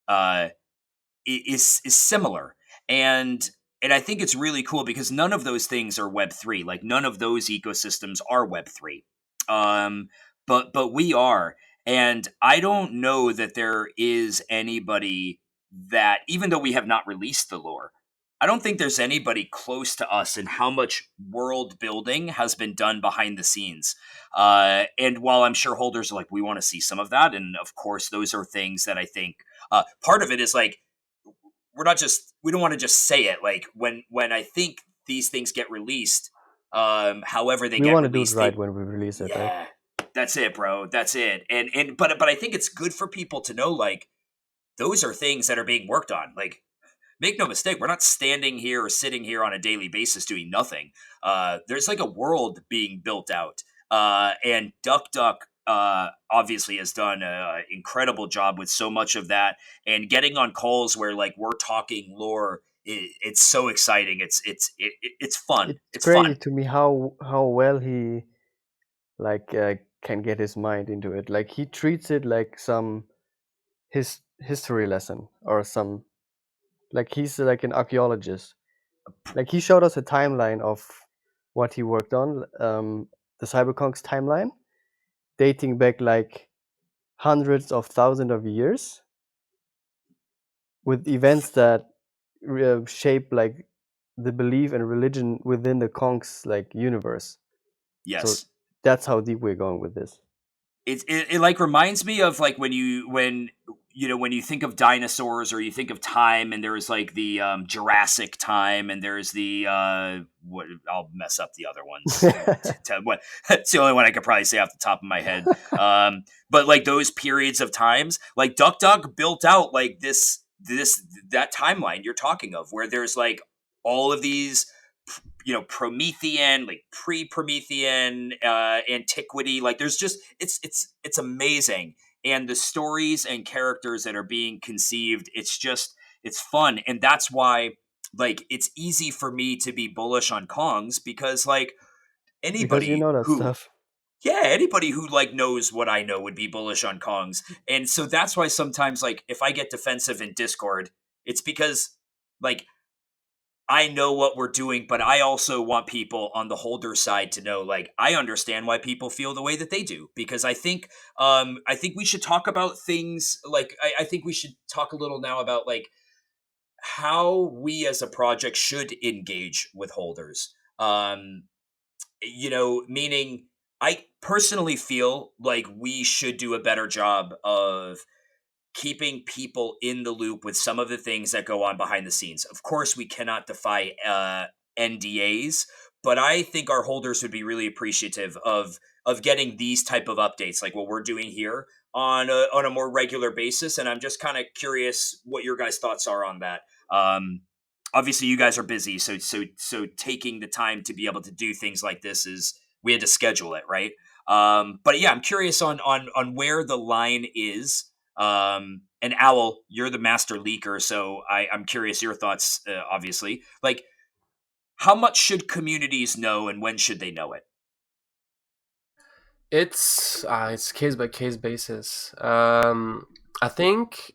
uh, is similar, and I think it's really cool because none of those things are Web3. Like none of those ecosystems are Web3, um, but we are, and I don't know that there is anybody that, even though we have not released the lore, I don't think there's anybody close to us in how much world building has been done behind the scenes. And while I'm sure holders are like, we want to see some of that, and of course, those are things that I think part of it is like we don't want to just say it. Like when I think these things get released, however they We get want to do it released, right when we release it, right? yeah, that's it, bro. That's it. But I think it's good for people to know like those are things that are being worked on. Like make no mistake, we're not standing here or sitting here on a daily basis doing nothing. There's like a world being built out. And Duck Duck obviously has done an incredible job with so much of that, and getting on calls where like we're talking lore. It's so exciting. It's fun. It's It's crazy fun. to me how well he like can get his mind into it. Like he treats it like some history lesson or some, like he's like an archaeologist. Like he showed us a timeline of what he worked on, the CyberKongz timeline, dating back like hundreds of thousands of years, with events that shape like the belief and religion within the Kongz like universe. So Yes. that's how deep we're going with this. It like reminds me of like when you think of dinosaurs or you think of time, and there's like the Jurassic time, and there's the what, I'll mess up the other ones. What it's the only one I could probably say off the top of my head. But like those periods of times, like Duck Duck built out like that timeline you're talking of, where there's like all of these Promethean, like pre-Promethean antiquity. Like there's just it's amazing, and the stories and characters that are being conceived, it's fun, and that's why like it's easy for me to be bullish on Kongz, because like Because you anybody know that who stuff. yeah, anybody who like knows what I know would be bullish on Kongz. And so that's why sometimes like if I get defensive in Discord, it's because like I know what we're doing, but I also want people on the holder side to know, like, I understand why people feel the way that they do, because I think we should talk about things like, I think we should talk a little now about like how we as a project should engage with holders. Meaning I personally feel like we should do a better job of keeping people in the loop with some of the things that go on behind the scenes. Of course, we cannot defy NDAs, but I think our holders would be really appreciative of getting these type of updates, like what we're doing here on a more regular basis. And I'm just kind of curious what your guys' thoughts are on that. Obviously, you guys are busy, so taking the time to be able to do things like this is, we had to schedule it, right? But yeah, I'm curious on where the line is. And Owl, you're the master leaker, so I'm curious your thoughts. Obviously, like how much should communities know, and when should they know it? It's case by case basis. I think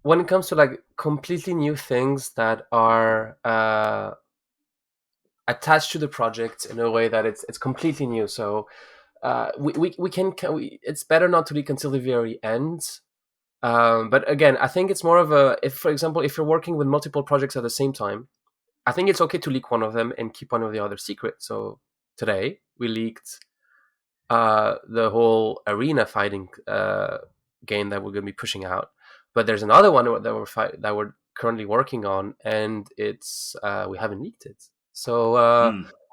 when it comes to like completely new things that are attached to the project in a way that it's completely new. So it's better not to leak until the very end. But again, I think it's more of a, if, for example, if you're working with multiple projects at the same time, I think it's okay to leak one of them and keep one of the other secret. So today we leaked the whole arena fighting game that we're going to be pushing out, but there's another one that we're currently working on, and it's we haven't leaked it. So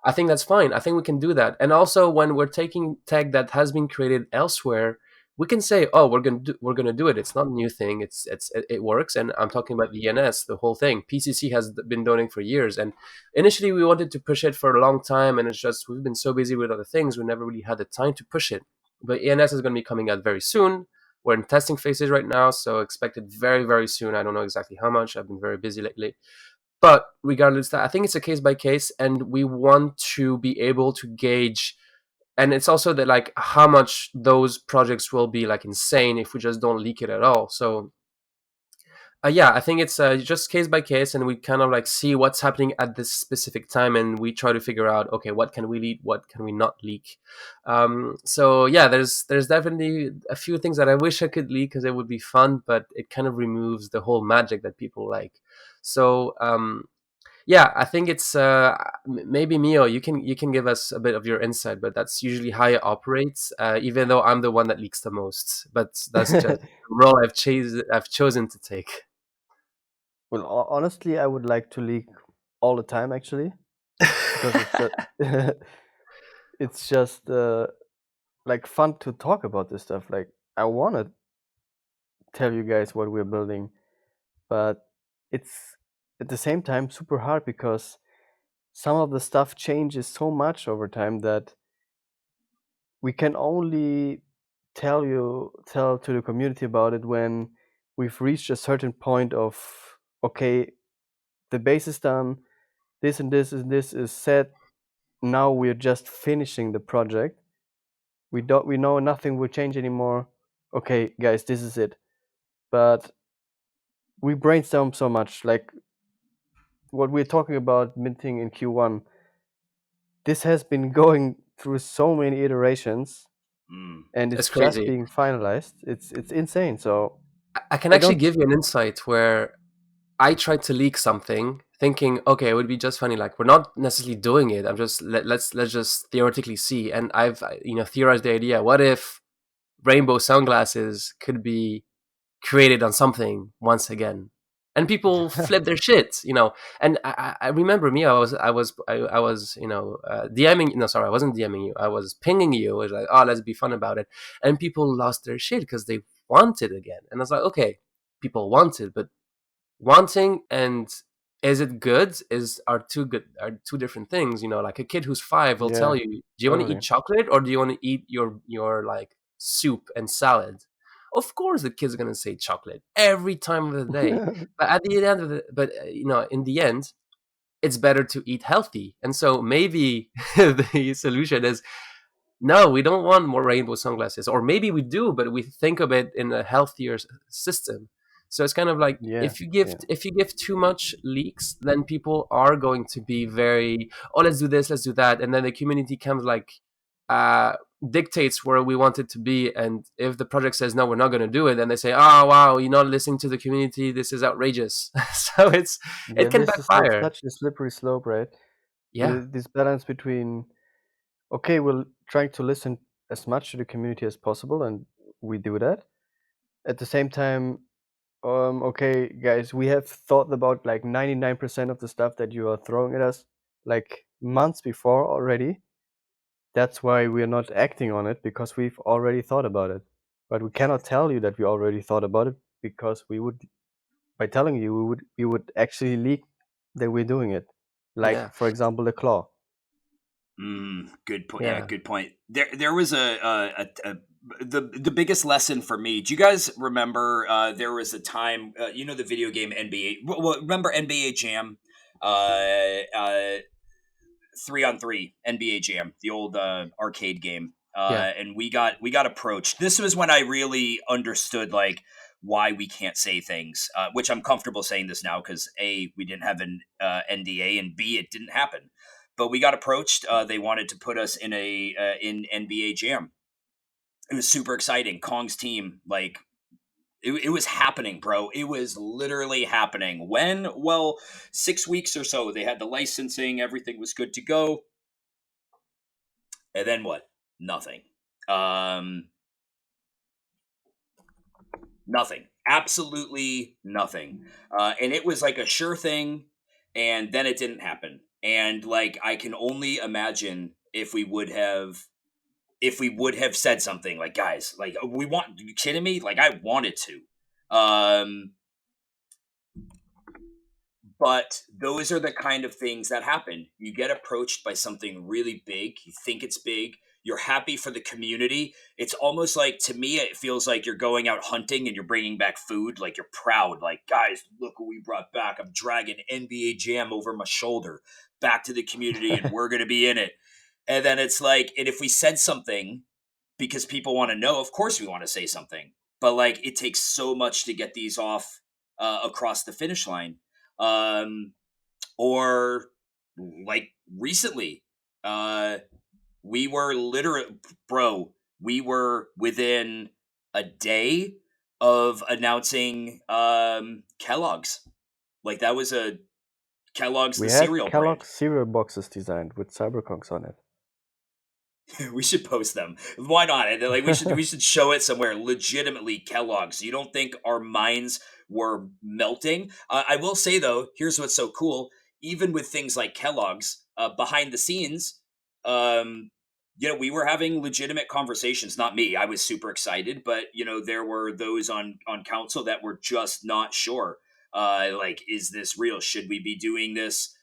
I think that's fine. I think we can do that. And also, when we're taking tech that has been created elsewhere, we can say, "Oh, we're gonna do it." It's not a new thing. It works. And I'm talking about the ENS, the whole thing. PCC has been doing it for years, and initially we wanted to push it for a long time, and it's just we've been so busy with other things, we never really had the time to push it. But ENS is going to be coming out very soon. We're in testing phases right now, so expect it very, very soon. I don't know exactly how much. I've been very busy lately. But regardless, I think it's a case by case, and we want to be able to gauge. And it's also that, like, how much those projects will be like insane if we just don't leak it at all. So yeah, I think it's just case by case, and we kind of like see what's happening at this specific time, and we try to figure out, okay, what can we leak, what can we not leak. So yeah, there's definitely a few things that I wish I could leak because it would be fun, but it kind of removes the whole magic that people like. So yeah, I think it's maybe Myoo, you can give us a bit of your insight, but that's usually how it operates. Even though I'm the one that leaks the most, but that's just the role I've chosen to take. Well, honestly, I would like to leak all the time, actually, because it's just like fun to talk about this stuff. Like, I want to tell you guys what we're building, but it's at the same time super hard because some of the stuff changes so much over time that we can only tell to the community about it when we've reached a certain point of, okay, the base is done, this and this and this is set, now we're just finishing the project, we know nothing will change anymore, okay guys, this is it. But we brainstorm so much, like what we're talking about minting in Q1, this has been going through so many iterations, and it's It's just crazy. being finalized. It's insane. So I can I actually don't. give you an insight where I tried to leak something, thinking, okay, it would be just funny. Like, we're not necessarily doing it. I'm just let's just theoretically see. And I've theorized the idea. What if rainbow sunglasses could be created on something once again? And people flip their shit, And I remember me. I was DMing. No, sorry, I wasn't DMing you. I was pinging you. I was like, oh, let's be fun about it. And people lost their shit because they want it again. And I was like, okay, people want it, but wanting and is it good are two different things. Like a kid who's 5 will tell Yeah, you, do you want to eat totally. chocolate or do you want to eat your like soup and salad? Of course the kid's gonna say chocolate every time of the day. But at the end of the but in the end, it's better to eat healthy. And so maybe the solution is, no, we don't want more rainbow sunglasses, or maybe we do, but we think of it in a healthier system. So it's kind of like, Yeah, if yeah, you give too much leaks, then people are going to be very, oh, let's do this, let's do that, and then the community kind of like uh, dictates where we want it to be. And if the project says no, we're not going to do it, then they say, oh wow, you're not listening to the community. This is outrageous. So yeah. it can This is like backfire. such a slippery slope, right? Yeah, This balance between, okay, we're trying to listen as much to the community as possible, and we do that. At the same time, okay, guys, we have thought about like 99% of the stuff that you are throwing at us like months before already. That's why we're not acting on it, because we've already thought about it. But we cannot tell you that we already thought about it, because by telling you, we would actually leak that we're doing it. Like, yeah, for example, the claw. Good point. Yeah, yeah. good point. There was the biggest lesson for me. Do you guys remember? There was a time. The video game NBA. Well, remember NBA Jam? 3-on-3 NBA Jam, the old arcade game. Yeah. And we got approached. This was when I really understood like why we can't say things, which I'm comfortable saying this now because A, we didn't have an NDA, and B, it didn't happen. but we got approached. They wanted to put us in in NBA Jam. It was super exciting. Kong's team, like, it was happening, bro. It was literally happening. When? Well, 6 weeks or so. They had the licensing. Everything was good to go. And then what? Nothing. Nothing. Absolutely nothing. And it was like a sure thing. And then it didn't happen. And like, I can only imagine if we would have said something like, guys, like, we want, are you kidding me? Like, I wanted to. But those are the kind of things that happen. You get approached by something really big. You think it's big. You're happy for the community. It's almost like, to me, it feels like you're going out hunting and you're bringing back food. Like, you're proud. Like, guys, look what we brought back. I'm dragging NBA Jam over my shoulder back to the community, and we're going to be in it. And then it's like, and if we said something because people want to know, of course we want to say something. But like, it takes so much to get these off across the finish line. Or like recently, we were we were within a day of announcing Kellogg's. Like, that was Kellogg's, We the had cereal Kellogg's brand. cereal boxes designed with CyberKongz on it. We should post them. Why not? Like, we should show it somewhere. Legitimately, Kellogg's. You don't think our minds were melting? I will say though, here's what's so cool. Even with things like Kellogg's, behind the scenes, we were having legitimate conversations. Not me. I was super excited, but there were those on council that were just not sure. Like, is this real? Should we be doing this?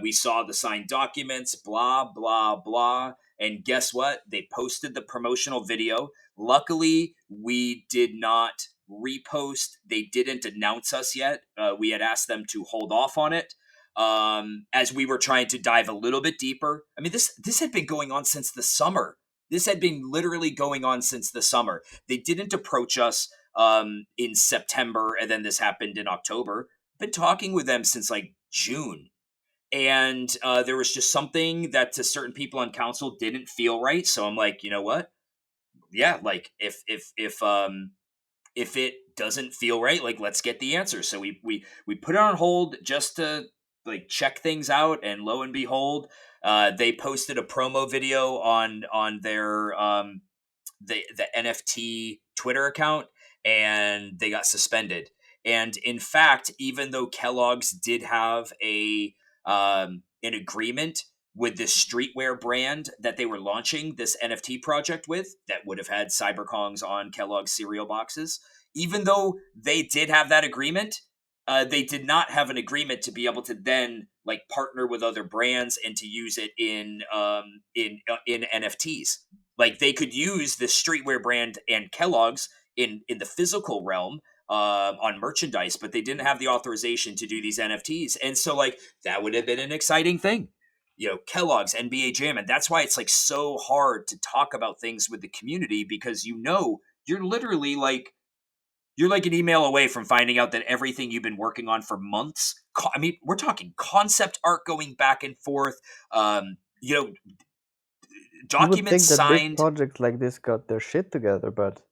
We saw the signed documents. Blah blah blah. And guess what? They posted the promotional video. Luckily, we did not repost. They didn't announce us yet. We had asked them to hold off on it as we were trying to dive a little bit deeper. I mean, this had been going on since the summer. This had been literally going on since the summer. They didn't approach us in September, and then this happened in October. Been talking with them since like June. And there was just something that to certain people on council didn't feel right. So I'm like, you know what? Yeah, like if it doesn't feel right, like, let's get the answer. So we put it on hold just to like check things out, and lo and behold, they posted a promo video on their the NFT Twitter account, and they got suspended. And in fact, even though Kellogg's did have an agreement with this streetwear brand that they were launching this NFT project with, that would have had CyberKongz on Kellogg's cereal boxes. Even though they did have that agreement, they did not have an agreement to be able to then like partner with other brands and to use it in NFTs. Like, they could use this streetwear brand and Kellogg's in the physical realm, on merchandise, but they didn't have the authorization to do these NFTs. And so like, that would have been an exciting thing, Kellogg's, NBA Jam. And that's why it's like so hard to talk about things with the community, because you're literally like, you're like an email away from finding out that everything you've been working on for months, I mean, we're talking concept art going back and forth, documents that signed. big projects like this got their shit together, but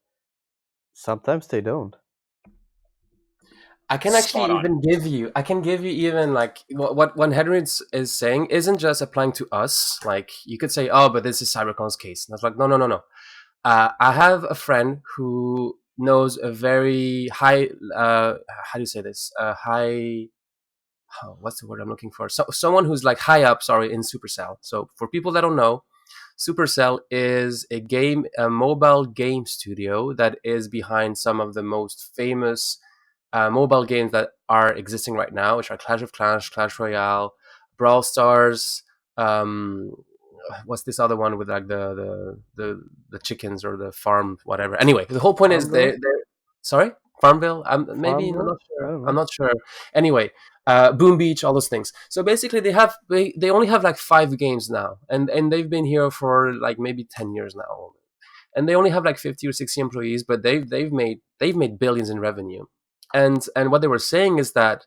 sometimes they don't. I can actually even give you even like what Henry is saying isn't just applying to us. Like, you could say, oh, but this is CyberKong's case. And I was like, no. I have a friend who knows a very high, how do you say this? What's the word I'm looking for? So someone who's like high up, in Supercell. So for people that don't know, Supercell is a mobile game studio that is behind some of the most famous mobile games that are existing right now, which are Clash of Clans, Clash Royale, Brawl Stars. What's this other one with like the chickens or the farm, whatever. Anyway, the whole point is they're sorry, Farmville. Maybe I'm not sure. Anyway, Boom Beach, all those things. So basically, they only have like 5 games now, and they've been here for like maybe 10 years now, and they only have like 50 or 60 employees, but they've made billions in revenue. And what they were saying is that,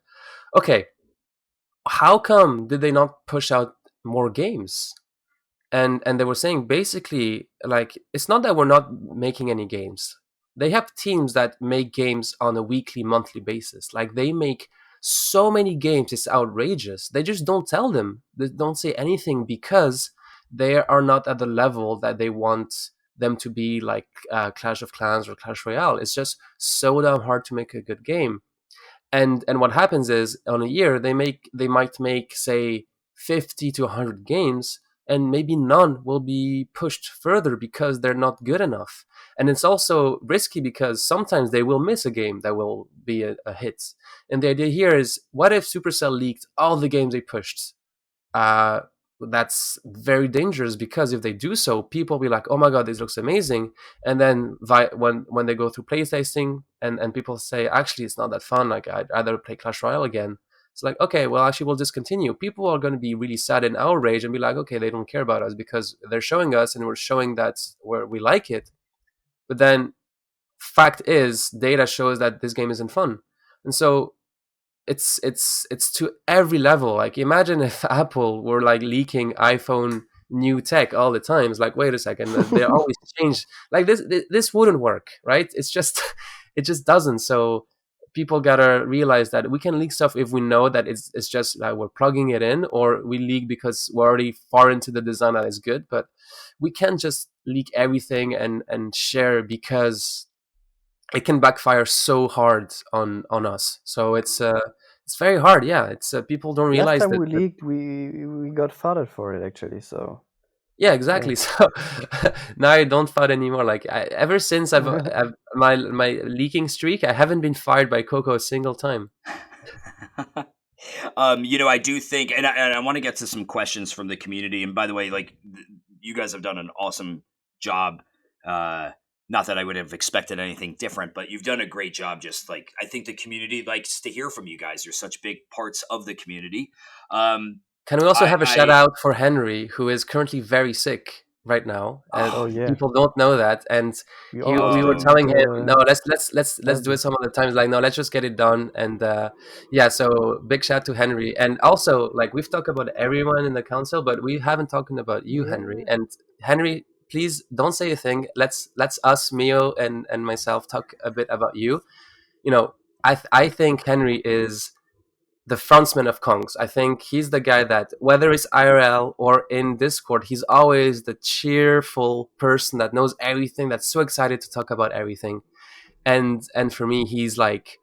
okay, how come did they not push out more games. And they were saying basically, like, it's not that we're not making any games. They have teams that make games on a weekly, monthly basis. Like, they make so many games, it's outrageous. They just don't tell them. They don't say anything because they are not at the level that they want them to be, like Clash of Clans or Clash Royale. It's just so damn hard to make a good game. And what happens is, on a year, they might make, say, 50 to 100 games, and maybe none will be pushed further because they're not good enough. And it's also risky because sometimes they will miss a game that will be a hit. And the idea here is, what if Supercell leaked all the games they pushed? uh, that's very dangerous, because if they do so, people will be like, "Oh my god, this looks amazing," and then when they go through playtesting, and people say, "Actually, it's not that fun. Like, I'd rather play Clash Royale again." It's like, okay, well, actually, we'll discontinue. People are going to be really sad and outraged and be like, "Okay, they don't care about us because they're showing us, and we're showing that where we like it." But then, fact is, data shows that this game isn't fun, and so it's to every level. Like, imagine if Apple were like leaking iPhone new tech all the time. It's like, wait a second, they always change. Like, this wouldn't work, right? It's just it just doesn't. So people gotta realize that we can leak stuff if we know that it's just like we're plugging it in, or we leak because we're already far into the design that is good. But we can't just leak everything and share, because it can backfire so hard on us. So it's very hard. Yeah, it's people don't Last realize time that. we leaked, we got fired for it actually. So Yeah, yeah. exactly. So now I don't fight anymore. Like, ever since I've my leaking streak, I haven't been fired by Coco a single time. I do think, and I want to get to some questions from the community. And by the way, like, you guys have done an awesome job. Not that I would have expected anything different, but you've done a great job. Just like, I think the community likes to hear from you guys. You're such big parts of the community. Um, Can we also I, have a shout I, out for Henry, who is currently very sick right now, and Oh oh, yeah, people don't know that. And we almost we were oh, didn't telling him, no, let's have do it this. some other times. Like, no, let's just get it done. And yeah, so big shout to Henry. And also, like, we've talked about everyone in the council, but we haven't talked about you, Henry. Yeah. And Henry, please don't say a thing. Let's us, Myoo and myself, talk a bit about you. You know, I think Henry is the frontman of Kongz. I think he's the guy that, whether it's IRL or in Discord, he's always the cheerful person that knows everything, that's so excited to talk about everything. And for me, he's like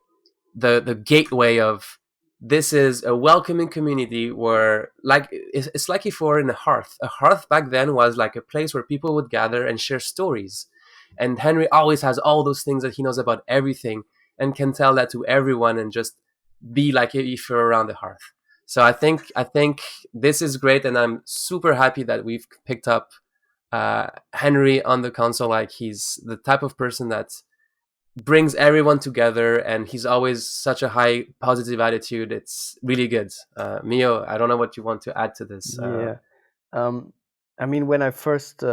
the gateway of, this is a welcoming community where, like, it's like if we're in a hearth. A hearth back then was like a place where people would gather and share stories. And Henry always has all those things that he knows about everything, and can tell that to everyone, and just be like if you're around the hearth. So I think this is great, and I'm super happy that we've picked up Henry on the console. Like, he's the type of person that brings everyone together, and he's always such a high positive attitude. It's really good. Myoo, I don't know what you want to add to this. Yeah. Um, I mean, when I first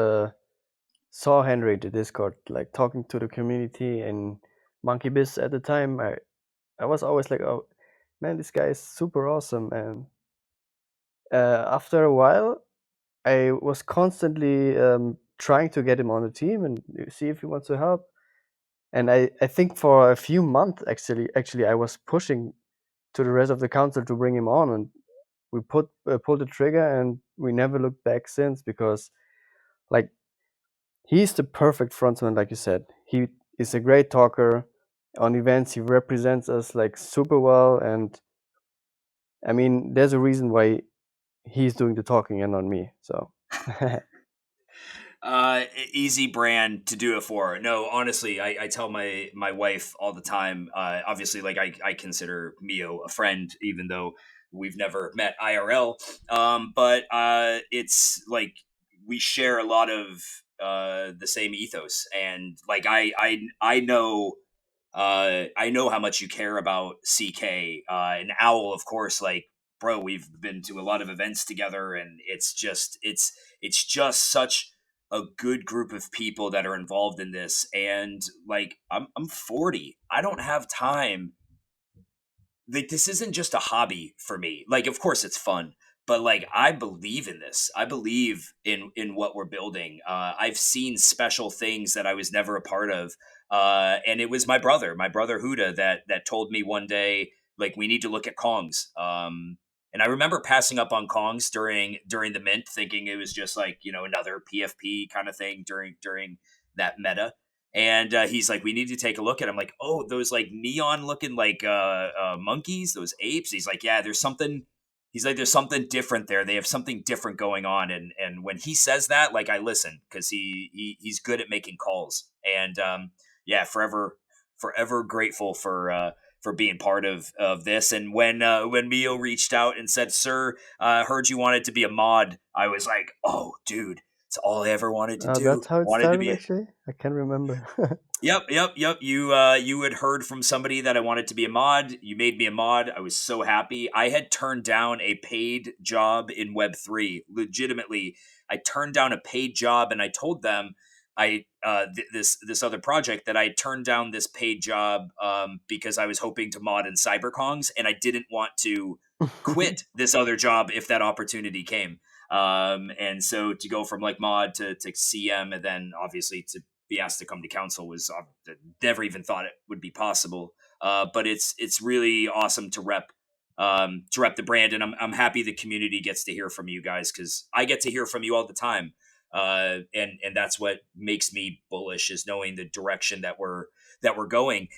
saw Henry to Discord, like talking to the community and Monkey Biz at the time, I was always like, oh man, this guy is super awesome. And after a while, I was constantly trying to get him on the team and see if he wants to help. And I think for a few months, actually, I was pushing to the rest of the council to bring him on, and we pulled the trigger, and we never looked back since, because, like, he's the perfect frontman, like you said. He is a great talker on events. He represents us like super well, and I mean, there's a reason why he's doing the talking and not me. So easy brand to do it for. No, honestly, I tell my wife all the time. Obviously, like, I consider Myoo a friend, even though we've never met IRL. But it's like we share a lot of the same ethos, and like I know how much you care about CK and Owl, of course. Like, bro, we've been to a lot of events together, and it's just such a good group of people that are involved in this. And like, I'm 40. I don't have time. Like, this isn't just a hobby for me. Like, of course it's fun, but like I believe in this. I believe in what we're building. I've seen special things that I was never a part of, and it was my brother Huda, that told me one day, like, we need to look at Kongz. And I remember passing up on Kongz during the mint, thinking it was just like, another PFP kind of thing during that meta. And he's like, we need to take a look at. I'm like, oh, those like neon looking like monkeys, those apes. He's like, yeah, there's something. He's like, there's something different there. They have something different going on. And when he says that, like, I listen, because he's good at making calls. And yeah, forever grateful for being part of this. And when Myoo reached out and said, "Sir, heard you wanted to be a mod," I was like, "Oh, dude, it's all I ever wanted to do. That's how it Wanted to started, be." actually. I can remember. Yep. You had heard from somebody that I wanted to be a mod. You made me a mod. I was so happy. I had turned down a paid job in Web3. Legitimately, I turned down a paid job, and I told them this other project that I turned down this paid job because I was hoping to mod in CyberKongz, and I didn't want to quit this other job if that opportunity came. And so to go from like mod to CM, and then obviously to be asked to come to council was never even thought it would be possible. But it's really awesome to rep the brand, and I'm happy the community gets to hear from you guys, because I get to hear from you all the time. And that's what makes me bullish, is knowing the direction that we're going.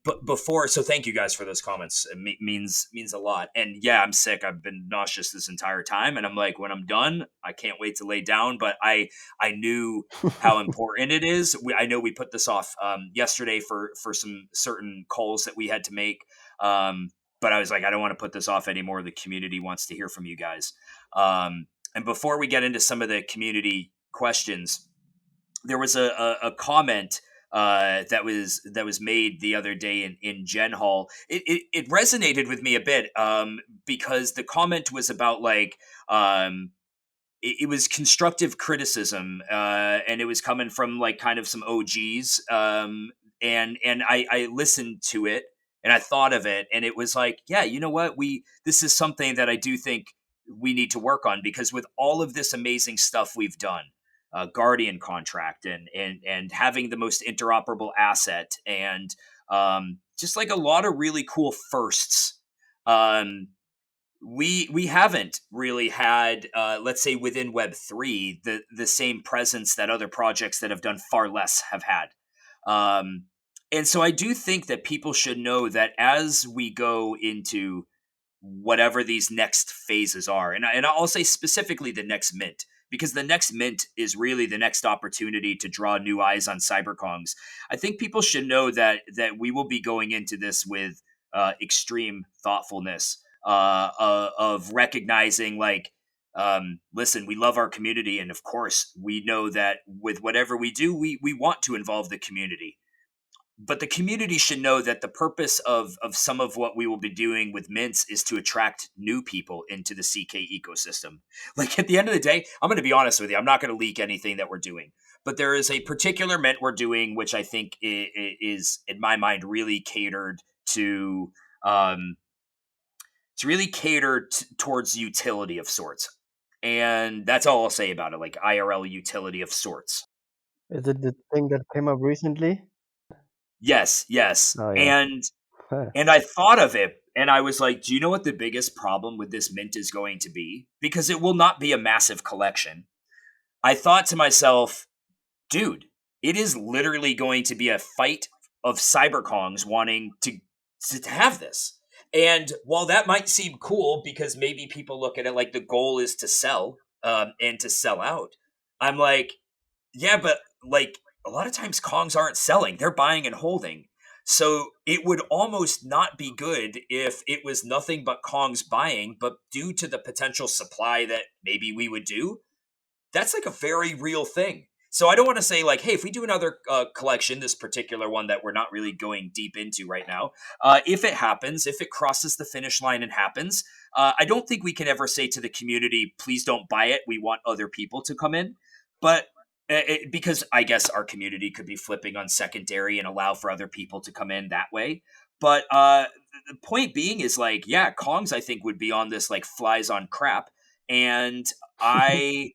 But before, so thank you guys for those comments. It means a lot. And yeah, I'm sick. I've been nauseous this entire time, and I'm like, when I'm done, I can't wait to lay down. But I knew how important it is. I know we put this off yesterday for some certain calls that we had to make. But I was like, I don't want to put this off anymore. The community wants to hear from you guys. And before we get into some of the community questions, there was a comment that was made the other day in Gen Hall. It resonated with me a bit because the comment was about like it was constructive criticism, and it was coming from like kind of some OGs, and I listened to it and I thought of it, and it was like, yeah, you know what, this is something that I do think we need to work on, because with all of this amazing stuff we've done, Guardian contract and having the most interoperable asset, and just like a lot of really cool firsts, we haven't really had, let's say within Web3, the same presence that other projects that have done far less have had. And so I do think that people should know that as we go into whatever these next phases are, and I'll say specifically the next mint, because the next mint is really the next opportunity to draw new eyes on CyberKongz. I think people should know that we will be going into this with extreme thoughtfulness, of recognizing like, listen, we love our community, and of course we know that with whatever we do, we want to involve the community. But the community should know that the purpose of some of what we will be doing with mints is to attract new people into the CK ecosystem. Like, at the end of the day, I'm going to be honest with you, I'm not going to leak anything that we're doing. But there is a particular mint we're doing, which I think is in my mind, really catered to, it's really catered towards utility of sorts. And that's all I'll say about it, like IRL utility of sorts. Is it the thing that came up recently? Yes. Oh, yeah. And I thought of it, and I was like, do you know what the biggest problem with this mint is going to be? Because it will not be a massive collection. I thought to myself, dude, it is literally going to be a fight of CyberKongz wanting to have this. And while that might seem cool, because maybe people look at it like the goal is to sell, and to sell out, I'm like, yeah, but like, a lot of times Kongz aren't selling, they're buying and holding. So it would almost not be good if it was nothing but Kongz buying, but due to the potential supply that maybe we would do, that's like a very real thing. So I don't want to say like, hey, if we do another collection, this particular one that we're not really going deep into right now, if it happens, if it crosses the finish line and happens, I don't think we can ever say to the community, please don't buy it, we want other people to come in. But because I guess our community could be flipping on secondary and allow for other people to come in that way. But the point being is like, yeah, Kongz I think would be on this like flies on crap, and I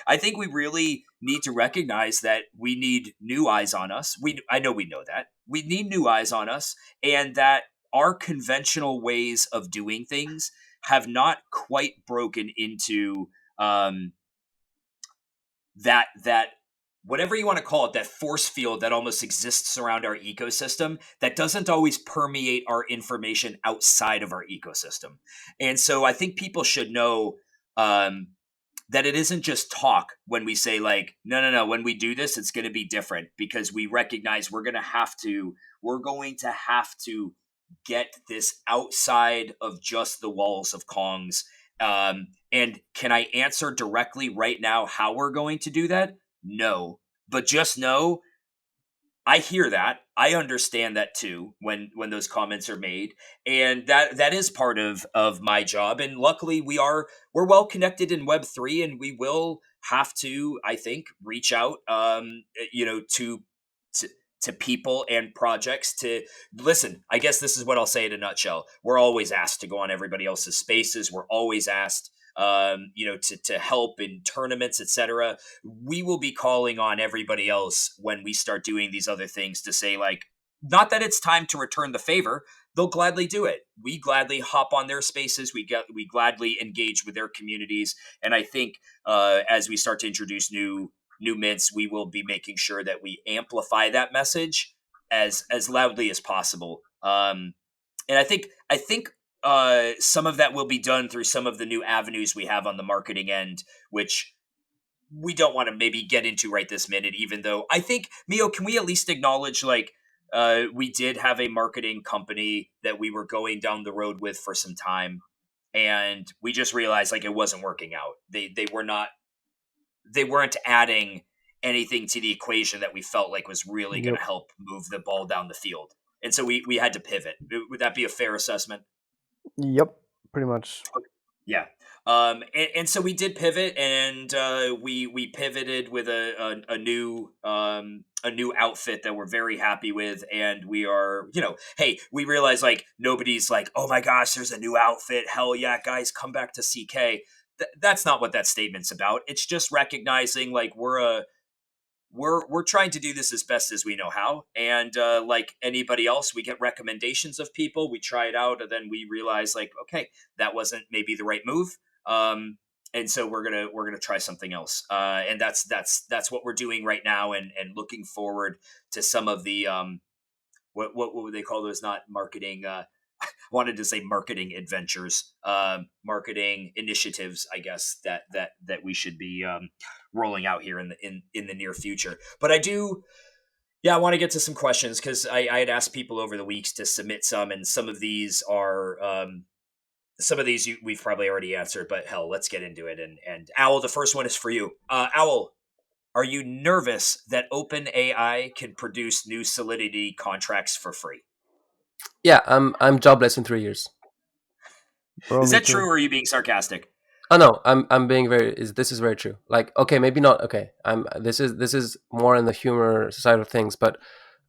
I think we really need to recognize that we need new eyes on us. I know we know that we need new eyes on us, and that our conventional ways of doing things have not quite broken into um, that whatever you want to call it, that force field that almost exists around our ecosystem that doesn't always permeate our information outside of our ecosystem. And so I think people should know um, that it isn't just talk when we say like, no, when we do this, it's going to be different, because we recognize we're going to have to get this outside of just the walls of Kongz. And can I answer directly right now how we're going to do that? No, but just know I hear that. I understand that too when those comments are made, and that is part of my job. And luckily, we're well connected in Web3, and we will have to, I think, reach out, to to people and projects to listen. I guess this is what I'll say in a nutshell. We're always asked to go on everybody else's spaces. We're always asked to help in tournaments, etc. We will be calling on everybody else when we start doing these other things to say, like, not that it's time to return the favor. They'll gladly do it. We gladly hop on their spaces. We gladly engage with their communities. And I think as we start to introduce new mints, we will be making sure that we amplify that message as loudly as possible. And I think some of that will be done through some of the new avenues we have on the marketing end, which we don't want to maybe get into right this minute, even though I think, Myoo, can we at least acknowledge, like, we did have a marketing company that we were going down the road with for some time, and we just realized, like, it wasn't working out. They weren't adding anything to the equation that we felt like was really going to help move the ball down the field. And so we had to pivot. Would that be a fair assessment? Yep, pretty much. Yeah. And so we did pivot, and we pivoted with a new outfit that we're very happy with, and we are, hey, we realize, like, nobody's like, oh my gosh, there's a new outfit, hell yeah, guys, come back to CK. That's not what that statement's about. It's just recognizing, like, we're trying to do this as best as we know how, and like anybody else, we get recommendations of people, we try it out, and then we realize, like, okay, that wasn't maybe the right move, and so we're gonna try something else, and that's what we're doing right now, and looking forward to some of the what would they call those? Not marketing. I wanted to say marketing adventures, marketing initiatives, I guess, that we should be rolling out here in the near future. But I want to get to some questions, because I had asked people over the weeks to submit some, and some of these we've probably already answered, but hell, let's get into it. And Owl, the first one is for you. Owl, are you nervous that OpenAI can produce new Solidity contracts for free? Yeah, I'm jobless in 3 years. Bro, Is me that too. true, or are you being sarcastic? Oh no, I'm being this is very true. Like, okay, maybe not. Okay, this is more in the humor side of things, but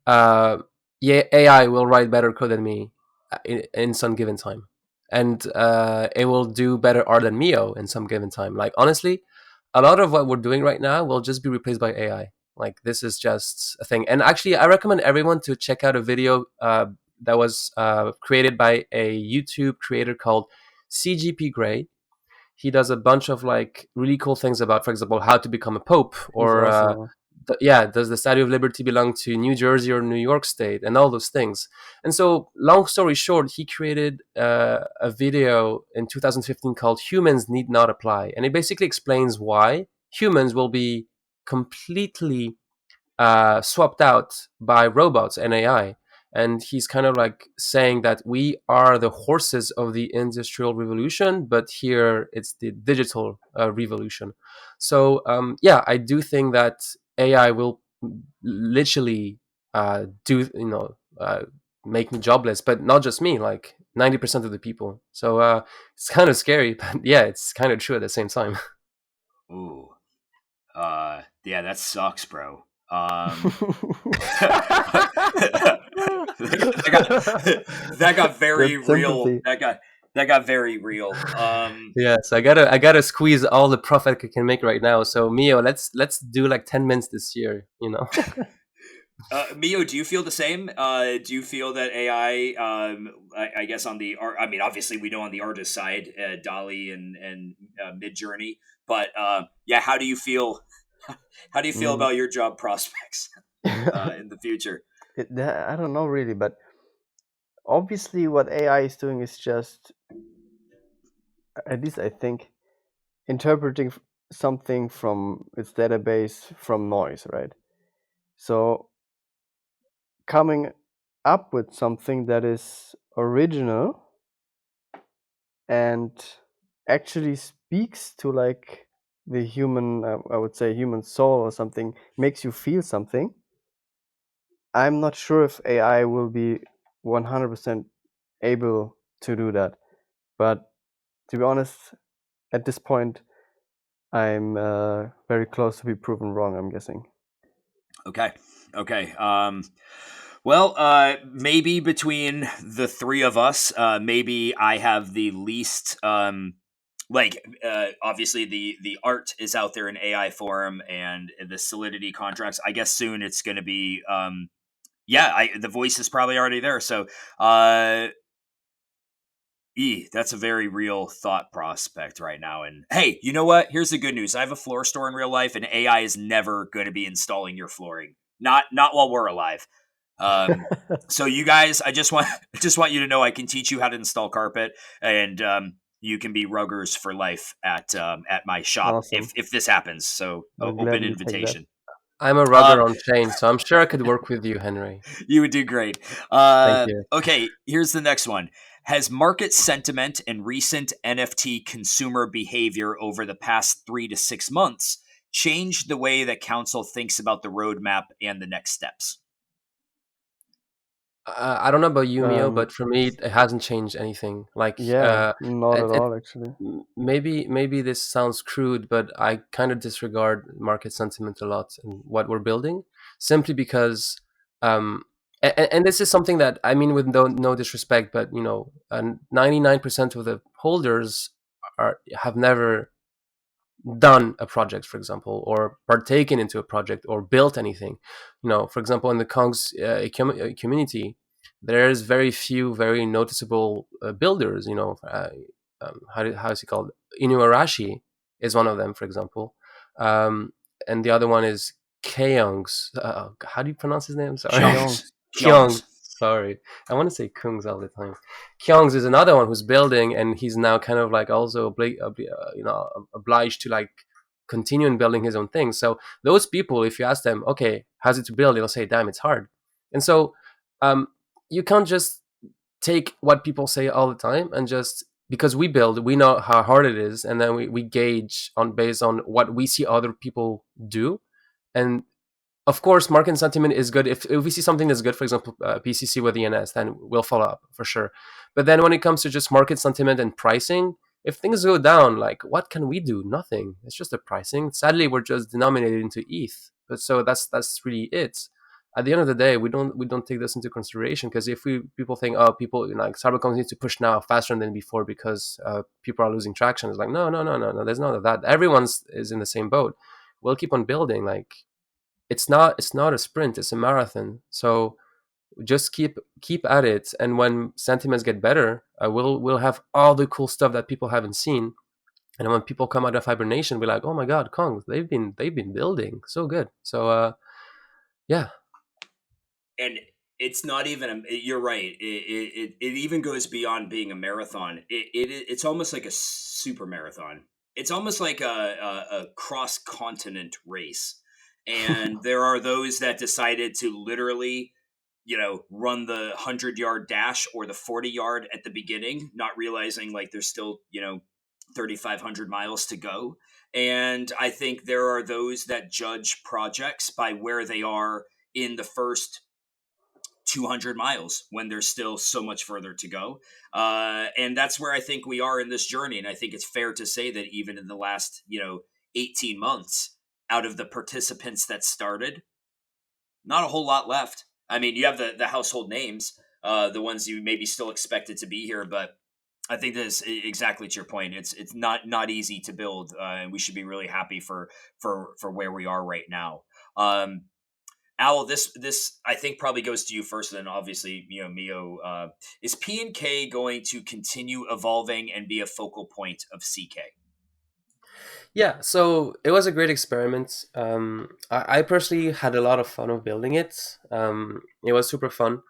yeah, AI will write better code than me in some given time, and it will do better art than Myoo in some given time. Like, honestly, a lot of what we're doing right now will just be replaced by AI. Like, this is just a thing. And actually, I recommend everyone to check out a video that was created by a YouTube creator called CGP Grey. He does a bunch of, like, really cool things about, for example, how to become a pope, He's or awesome. does the Statue of Liberty belong to New Jersey or New York State, and all those things. And so, long story short, he created a video in 2015 called "Humans Need Not Apply," and it basically explains why humans will be completely swapped out by robots and AI. And he's kind of like saying that we are the horses of the industrial revolution, but here it's the digital revolution. So yeah, I do think that AI will literally make me jobless, but not just me, like 90% of the people. So it's kind of scary, but yeah, it's kind of true at the same time. Ooh, yeah, that sucks, bro. that got very That's real. sympathy. That got very real. Yes, I gotta squeeze all the profit I can make right now. So Mio, let's do like 10 minutes this year. Myoo, do you feel the same? Do you feel that AI? I guess on the art. I mean, obviously we know on the artist side, Dolly and Mid Journey. But yeah, how do you feel? How do you feel Mm. about your job prospects in the future? I don't know really, but obviously what AI is doing is just, at least I think, interpreting something from its database from noise, right? So coming up with something that is original and actually speaks to like the human, I would say human soul or something, makes you feel something. I'm not sure if AI will be 100% able to do that, but to be honest, at this point, I'm very close to be proven wrong, I'm guessing. Okay. Okay. Well, maybe between the three of us, maybe I have the least. Obviously the art is out there in AI form, and the Solidity contracts. I guess soon it's going to be. Yeah, the voice is probably already there. So, that's a very real thought prospect right now. And hey, you know what? Here's the good news. I have a floor store in real life, and AI is never going to be installing your flooring. Not while we're alive. So you guys, I just want you to know I can teach you how to install carpet, and you can be ruggers for life at my shop Awesome. if this happens. So I'll open gladly take that. invitation. I'm a Uh, rugger on chain, so I'm sure I could work with you, Henry. you would do great. Thank you. Okay, here's the next one. Has market sentiment and recent NFT consumer behavior over the past 3 to 6 months changed the way that council thinks about the roadmap and the next steps? I don't know about you, Mio, Um, but for me, it hasn't changed anything. Like, yeah, not at all actually. maybe this sounds crude, but I kind of disregard market sentiment a lot in what we're building, simply because, and this is something that I mean with no disrespect, but 99% of the holders have never done a project, for example, or partaken into a project or built anything. For example, in the Kongz community, there's very few very noticeable builders. How is he called? Inuarashi is one of them, for example, um, and the other one is Kongz. How do you pronounce his name? Sorry. Kyongs. Kyong. Sorry, I want to say Kongz all the time. Kyongz is another one who's building, and he's now kind of like also obliged to like continue in building his own thing. So those people, if you ask them, okay, how's it to build? They'll say, damn, it's hard. And so um, you can't just take what people say all the time and just because we build, we know how hard it is, and then we gauge on based on what we see other people do. And of course, market sentiment is good. If we see something that's good, for example, PCC with ENS, then we'll follow up for sure. But then when it comes to just market sentiment and pricing, if things go down, like what can we do? Nothing. It's just the pricing. Sadly, we're just denominated into ETH. But so that's really it. At the end of the day, we don't take this into consideration because if people think, oh, people like CyberKongz needs to push now faster than before because people are losing traction. It's like no. There's none of that. Everyone's is in the same boat. We'll keep on building. Like it's not a sprint, it's a marathon. So just keep at it, and when sentiments get better, we'll have all the cool stuff that people haven't seen. And when people come out of hibernation, we're like, oh my god, Kong, they've been building so good. So yeah. And it's not even you're right, it even goes beyond being a marathon. It's almost like a super marathon. It's almost like a cross continent race, and there are those that decided to literally run the 100-yard dash or the 40-yard at the beginning, not realizing like there's still 3,500 miles to go. And I think there are those that judge projects by where they are in the first 200 miles when there's still so much further to go. And that's where I think we are in this journey. And I think it's fair to say that even in the last, 18 months, out of the participants that started, not a whole lot left. I mean, you have the household names, the ones you maybe still expected to be here, but I think that's exactly to your point. It's not easy to build, and we should be really happy for where we are right now. Um, Owl, this I think probably goes to you first, and then obviously Myoo. Is P&K going to continue evolving and be a focal point of CK? Yeah, so it was a great experiment. I personally had a lot of fun of building it. It was super fun.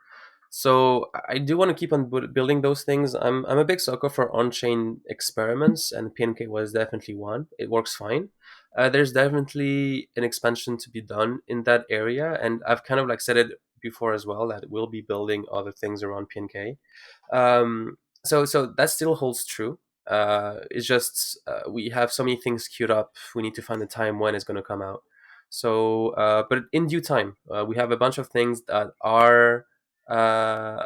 So I do want to keep on building those things. I'm a big sucker for on-chain experiments, and PNK was definitely one. It works fine. There's definitely an expansion to be done in that area, and I've kind of like said it before as well that we'll be building other things around PNK. So that still holds true. It's just we have so many things queued up. We need to find the time when it's going to come out. So, but in due time, we have a bunch of things that are uh,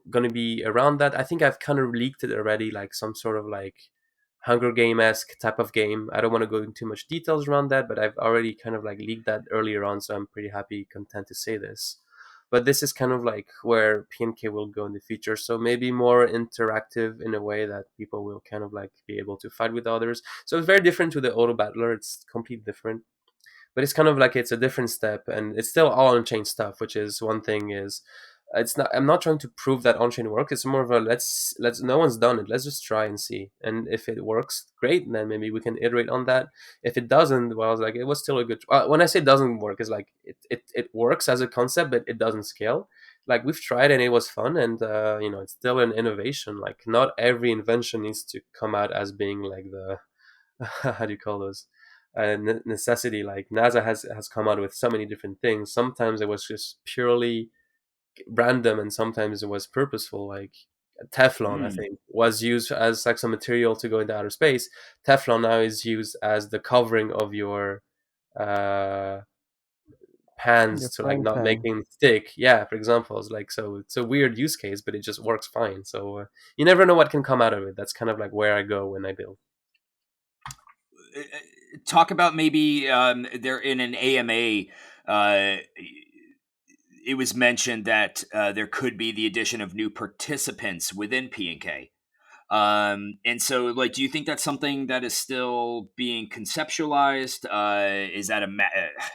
going to be around that. I think I've kind of leaked it already, like some sort of like Hunger Game esque type of game. I don't want to go into too much details around that, but I've already kind of like leaked that earlier on, so I'm pretty happy, content to say this. But this is kind of like where PNK will go in the future. So maybe more interactive in a way that people will kind of like be able to fight with others. So it's very different to the auto battler. It's completely different, but it's kind of like it's a different step, and it's still all on-chain stuff, which is one thing. Is it's not, I'm not trying to prove that on-chain works. It's more of a let's no one's done it, let's just try and see, and if it works, great, and then maybe we can iterate on that. If it doesn't, well, it's like it was still a good when I say it doesn't work, it's like it works as a concept, but it doesn't scale. Like we've tried and it was fun, and it's still an innovation. Like not every invention needs to come out as being like the how do you call those necessity. Like NASA has come out with so many different things. Sometimes it was just purely random, and sometimes it was purposeful. Like Teflon, I Mm. think, was used as like some material to go into outer space. Teflon now is used as the covering of your uh, Your pans to like frying not pan. making stick. Yeah, for example, it's like so it's a weird use case, but it just works fine. So you never know what can come out of it. That's kind of like where I go when I build. Talk about maybe they're in an AMA. Uh, it was mentioned that there could be the addition of new participants within P&K. And so, like, do you think that's something that is still being conceptualized? Is that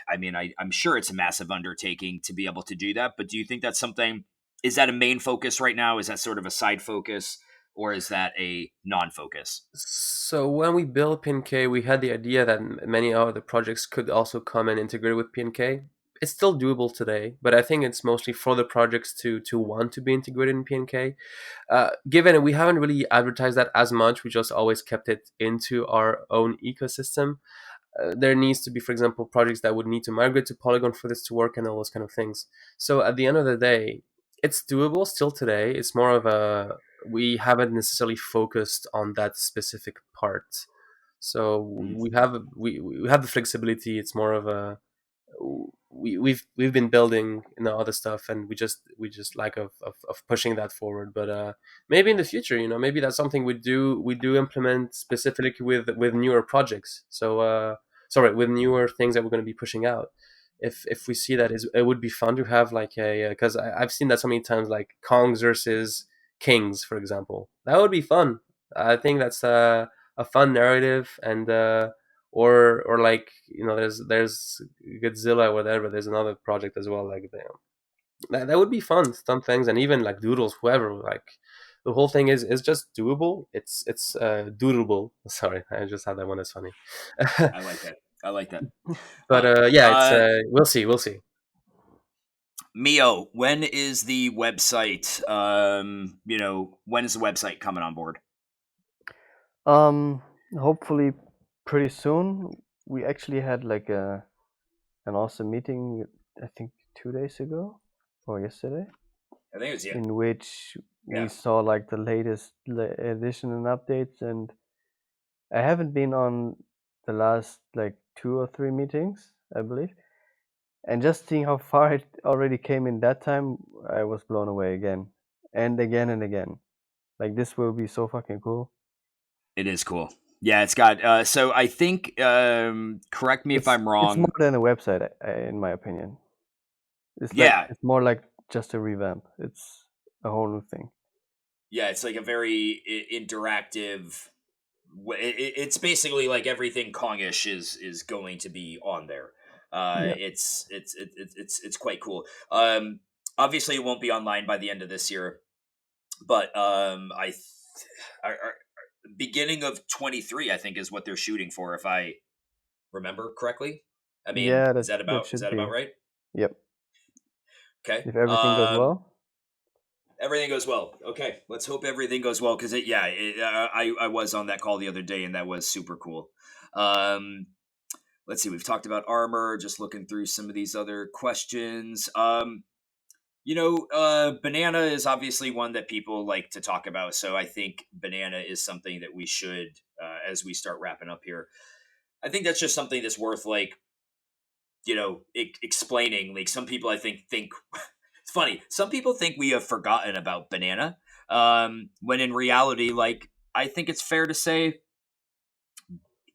I mean, I'm sure it's a massive undertaking to be able to do that, but do you think that's something? Is that a main focus right now? Is that sort of a side focus, or is that a non-focus? So when we built PNK, we had the idea that many other projects could also come and integrate with PNK. It's still doable today, but I think it's mostly for the projects to want to be integrated in PNK. Given we haven't really advertised that as much, we just always kept it into our own ecosystem. There needs to be, for example, projects that would need to migrate to Polygon for this to work and all those kind of things. So at the end of the day, it's doable still today. It's more of a we haven't necessarily focused on that specific part. So Mm. we have the flexibility. It's more of a we've been building other stuff, and we just like of pushing that forward. But maybe in the future, maybe that's something we do implement specifically with newer projects. So sorry, with newer things that we're going to be pushing out. If we see that it would be fun to have like a because I've seen that so many times, like Kongz versus Kings, for example. That would be fun. I think that's a fun narrative, and or like there's Godzilla or whatever. There's another project as well. Like that would be fun. Some things, and even like Doodles, whoever. Like the whole thing is just doable. It's doodleable. Sorry, I just had that one as funny. I like that. I like that. But Uh, yeah, it's uh, we'll see. Mio, when is the website? When is the website coming on board? Um, Hopefully pretty soon. We actually had like an awesome meeting, I think 2 days ago or yesterday, I think it was in which we yeah. saw like the latest edition and updates. And I haven't been on the last like 2 or 3 meetings, I believe. And just seeing how far it already came in that time, I was blown away again and again and again. Like this will be so fucking cool. It is cool. Yeah, it's got. So I think. Correct me if I'm It's more wrong. than a website, in my opinion. Yeah, it's more like just a revamp. It's a whole new thing. yeah, it's like a very interactive. It's basically like everything Kongish is going to be on there. Yeah. It's quite cool. Obviously, it won't be online by the end of this year, but beginning of 23, I think, is what they're shooting for, if I remember correctly. I mean, Yeah, is that that about should be. right? Yep. Okay. If everything goes well. Everything goes well. Okay, let's hope everything goes well because I was on that call the other day and that was super cool. Let's see, we've talked about armor. Just looking through some of these other questions. Banana is obviously one that people like to talk about, so I think banana is something that we should, as we start wrapping up here. I think that's just something that's worth explaining. Like some people, I think it's funny. Some people think we have forgotten about banana, when in reality, like I think it's fair to say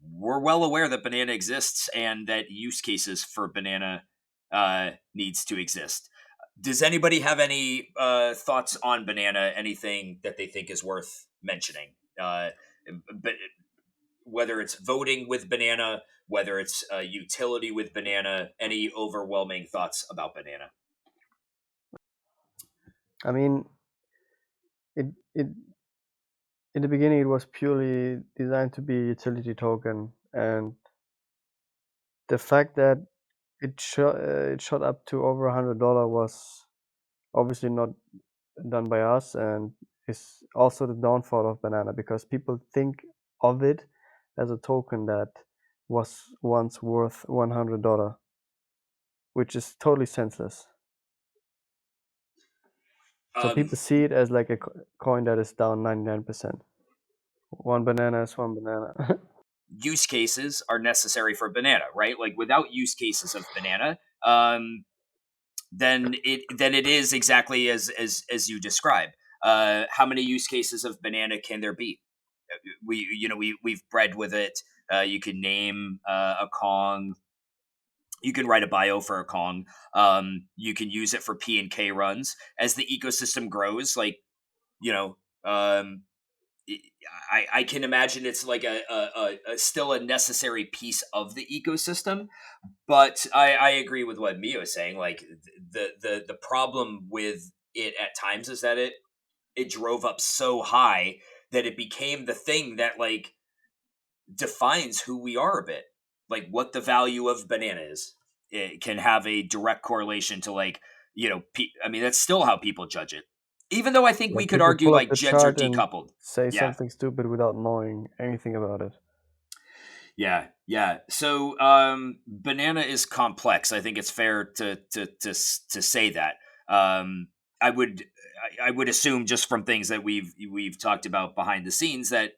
we're well aware that banana exists and that use cases for banana needs to exist. Does anybody have any thoughts on banana? Anything that they think is worth mentioning? But whether it's voting with banana, whether it's a utility with banana, any overwhelming thoughts about banana? I mean, it in the beginning it was purely designed to be a utility token, and the fact that it shot up to over $100 was obviously not done by us, and is also the downfall of banana because people think of it as a token that was once worth $100, which is totally senseless. So people see it as like a coin that is down 99%. One banana is one banana. Use cases are necessary for banana, right? Like without use cases of banana, then it is exactly as you describe. How many use cases of banana can there be? We've bred with it. You can name a Kong. You can write a bio for a Kong. You can use it for P and K runs. As the ecosystem grows, like you know, I can imagine it's like a still a necessary piece of the ecosystem. But I agree with what Myoo is saying. Like the problem with it at times is that it drove up so high that it became the thing that like defines who we are a bit. Like what the value of banana is. It can have a direct correlation to like, I mean, that's still how people judge it. Even though I think we Like could people argue pull up like the gens are chart and decoupled. say Yeah. something stupid without knowing anything about it. Yeah. So banana is complex. I think it's fair to say that. I would assume just from things that we've talked about behind the scenes that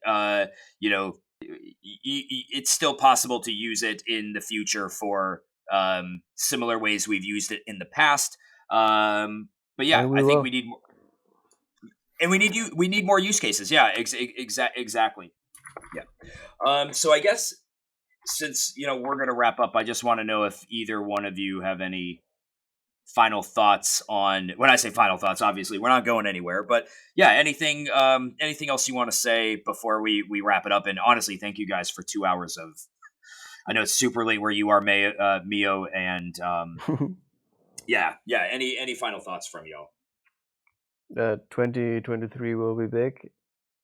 it's still possible to use it in the future for similar ways we've used it in the past. But yeah, And we I think will. we need more, and we need more use cases. Yeah, exactly. Yeah. So I guess since we're going to wrap up, I just want to know if either one of you have any final thoughts on. When I say final thoughts, obviously we're not going anywhere, but yeah, anything else you want to say before we wrap it up? And honestly, thank you guys for 2 hours of. I know it's super late where you are, Myoo, and yeah. Any final thoughts from y'all? 2023 will be big.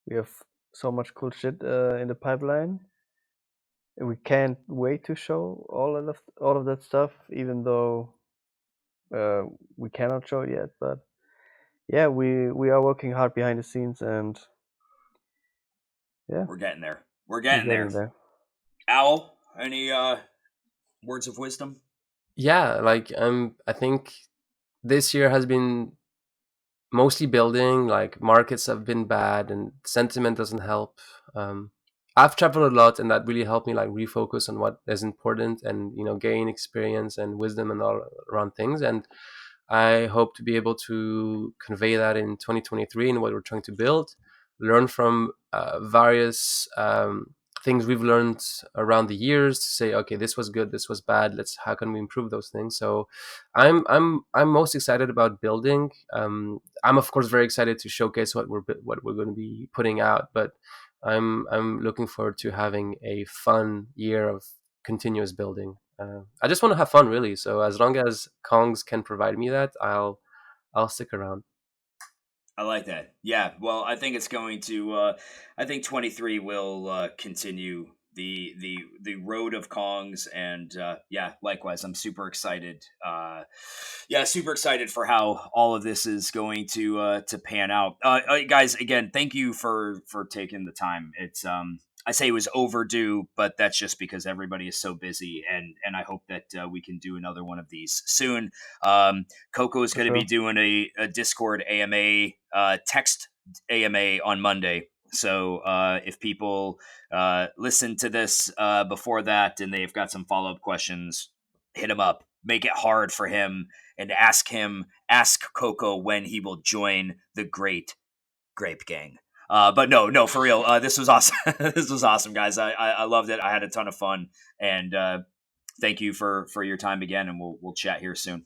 We have so much cool shit in the pipeline. We can't wait to show all of that stuff, even though we cannot show it yet. But yeah, we are working hard behind the scenes, and yeah, We're getting there. We're we're getting getting there. there. Owl, any words of wisdom? Yeah, like I think this year has been mostly building. Like markets have been bad and sentiment doesn't help. I've traveled a lot and that really helped me like refocus on what is important and gain experience and wisdom and all around things. And I hope to be able to convey that in 2023 in what we're trying to build, learn from various things we've learned around the years to say, okay, this was good, this was bad. How can we improve those things? So, I'm most excited about building. I'm of course very excited to showcase what we're going to be putting out, but I'm looking forward to having a fun year of continuous building. I just want to have fun, really. So as long as Kongz can provide me that, I'll stick around. I like that. Yeah. Well, I think it's going to. I think 23 will continue the road of Kongz, and yeah, likewise, I'm super excited. Yeah, super excited for how all of this is going to pan out. Guys, again, thank you for taking the time. It's I say it was overdue, but that's just because everybody is so busy, and I hope that we can do another one of these soon. Coco is For going to be sure. doing a Discord AMA, text AMA on Monday. So if people listen to this before that and they've got some follow up questions, hit him up. Make it hard for him and ask Coco when he will join the great Grape Gang. But no, for real. This was awesome. This was awesome, guys. I loved it. I had a ton of fun, and thank you for your time again. And we'll chat here soon.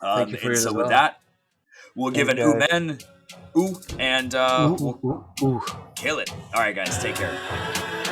Thank you for And it so as with well. that, we'll give Thanks, an guys. ooh and Ooh, we'll ooh, ooh, ooh. kill it. All right, guys, take care.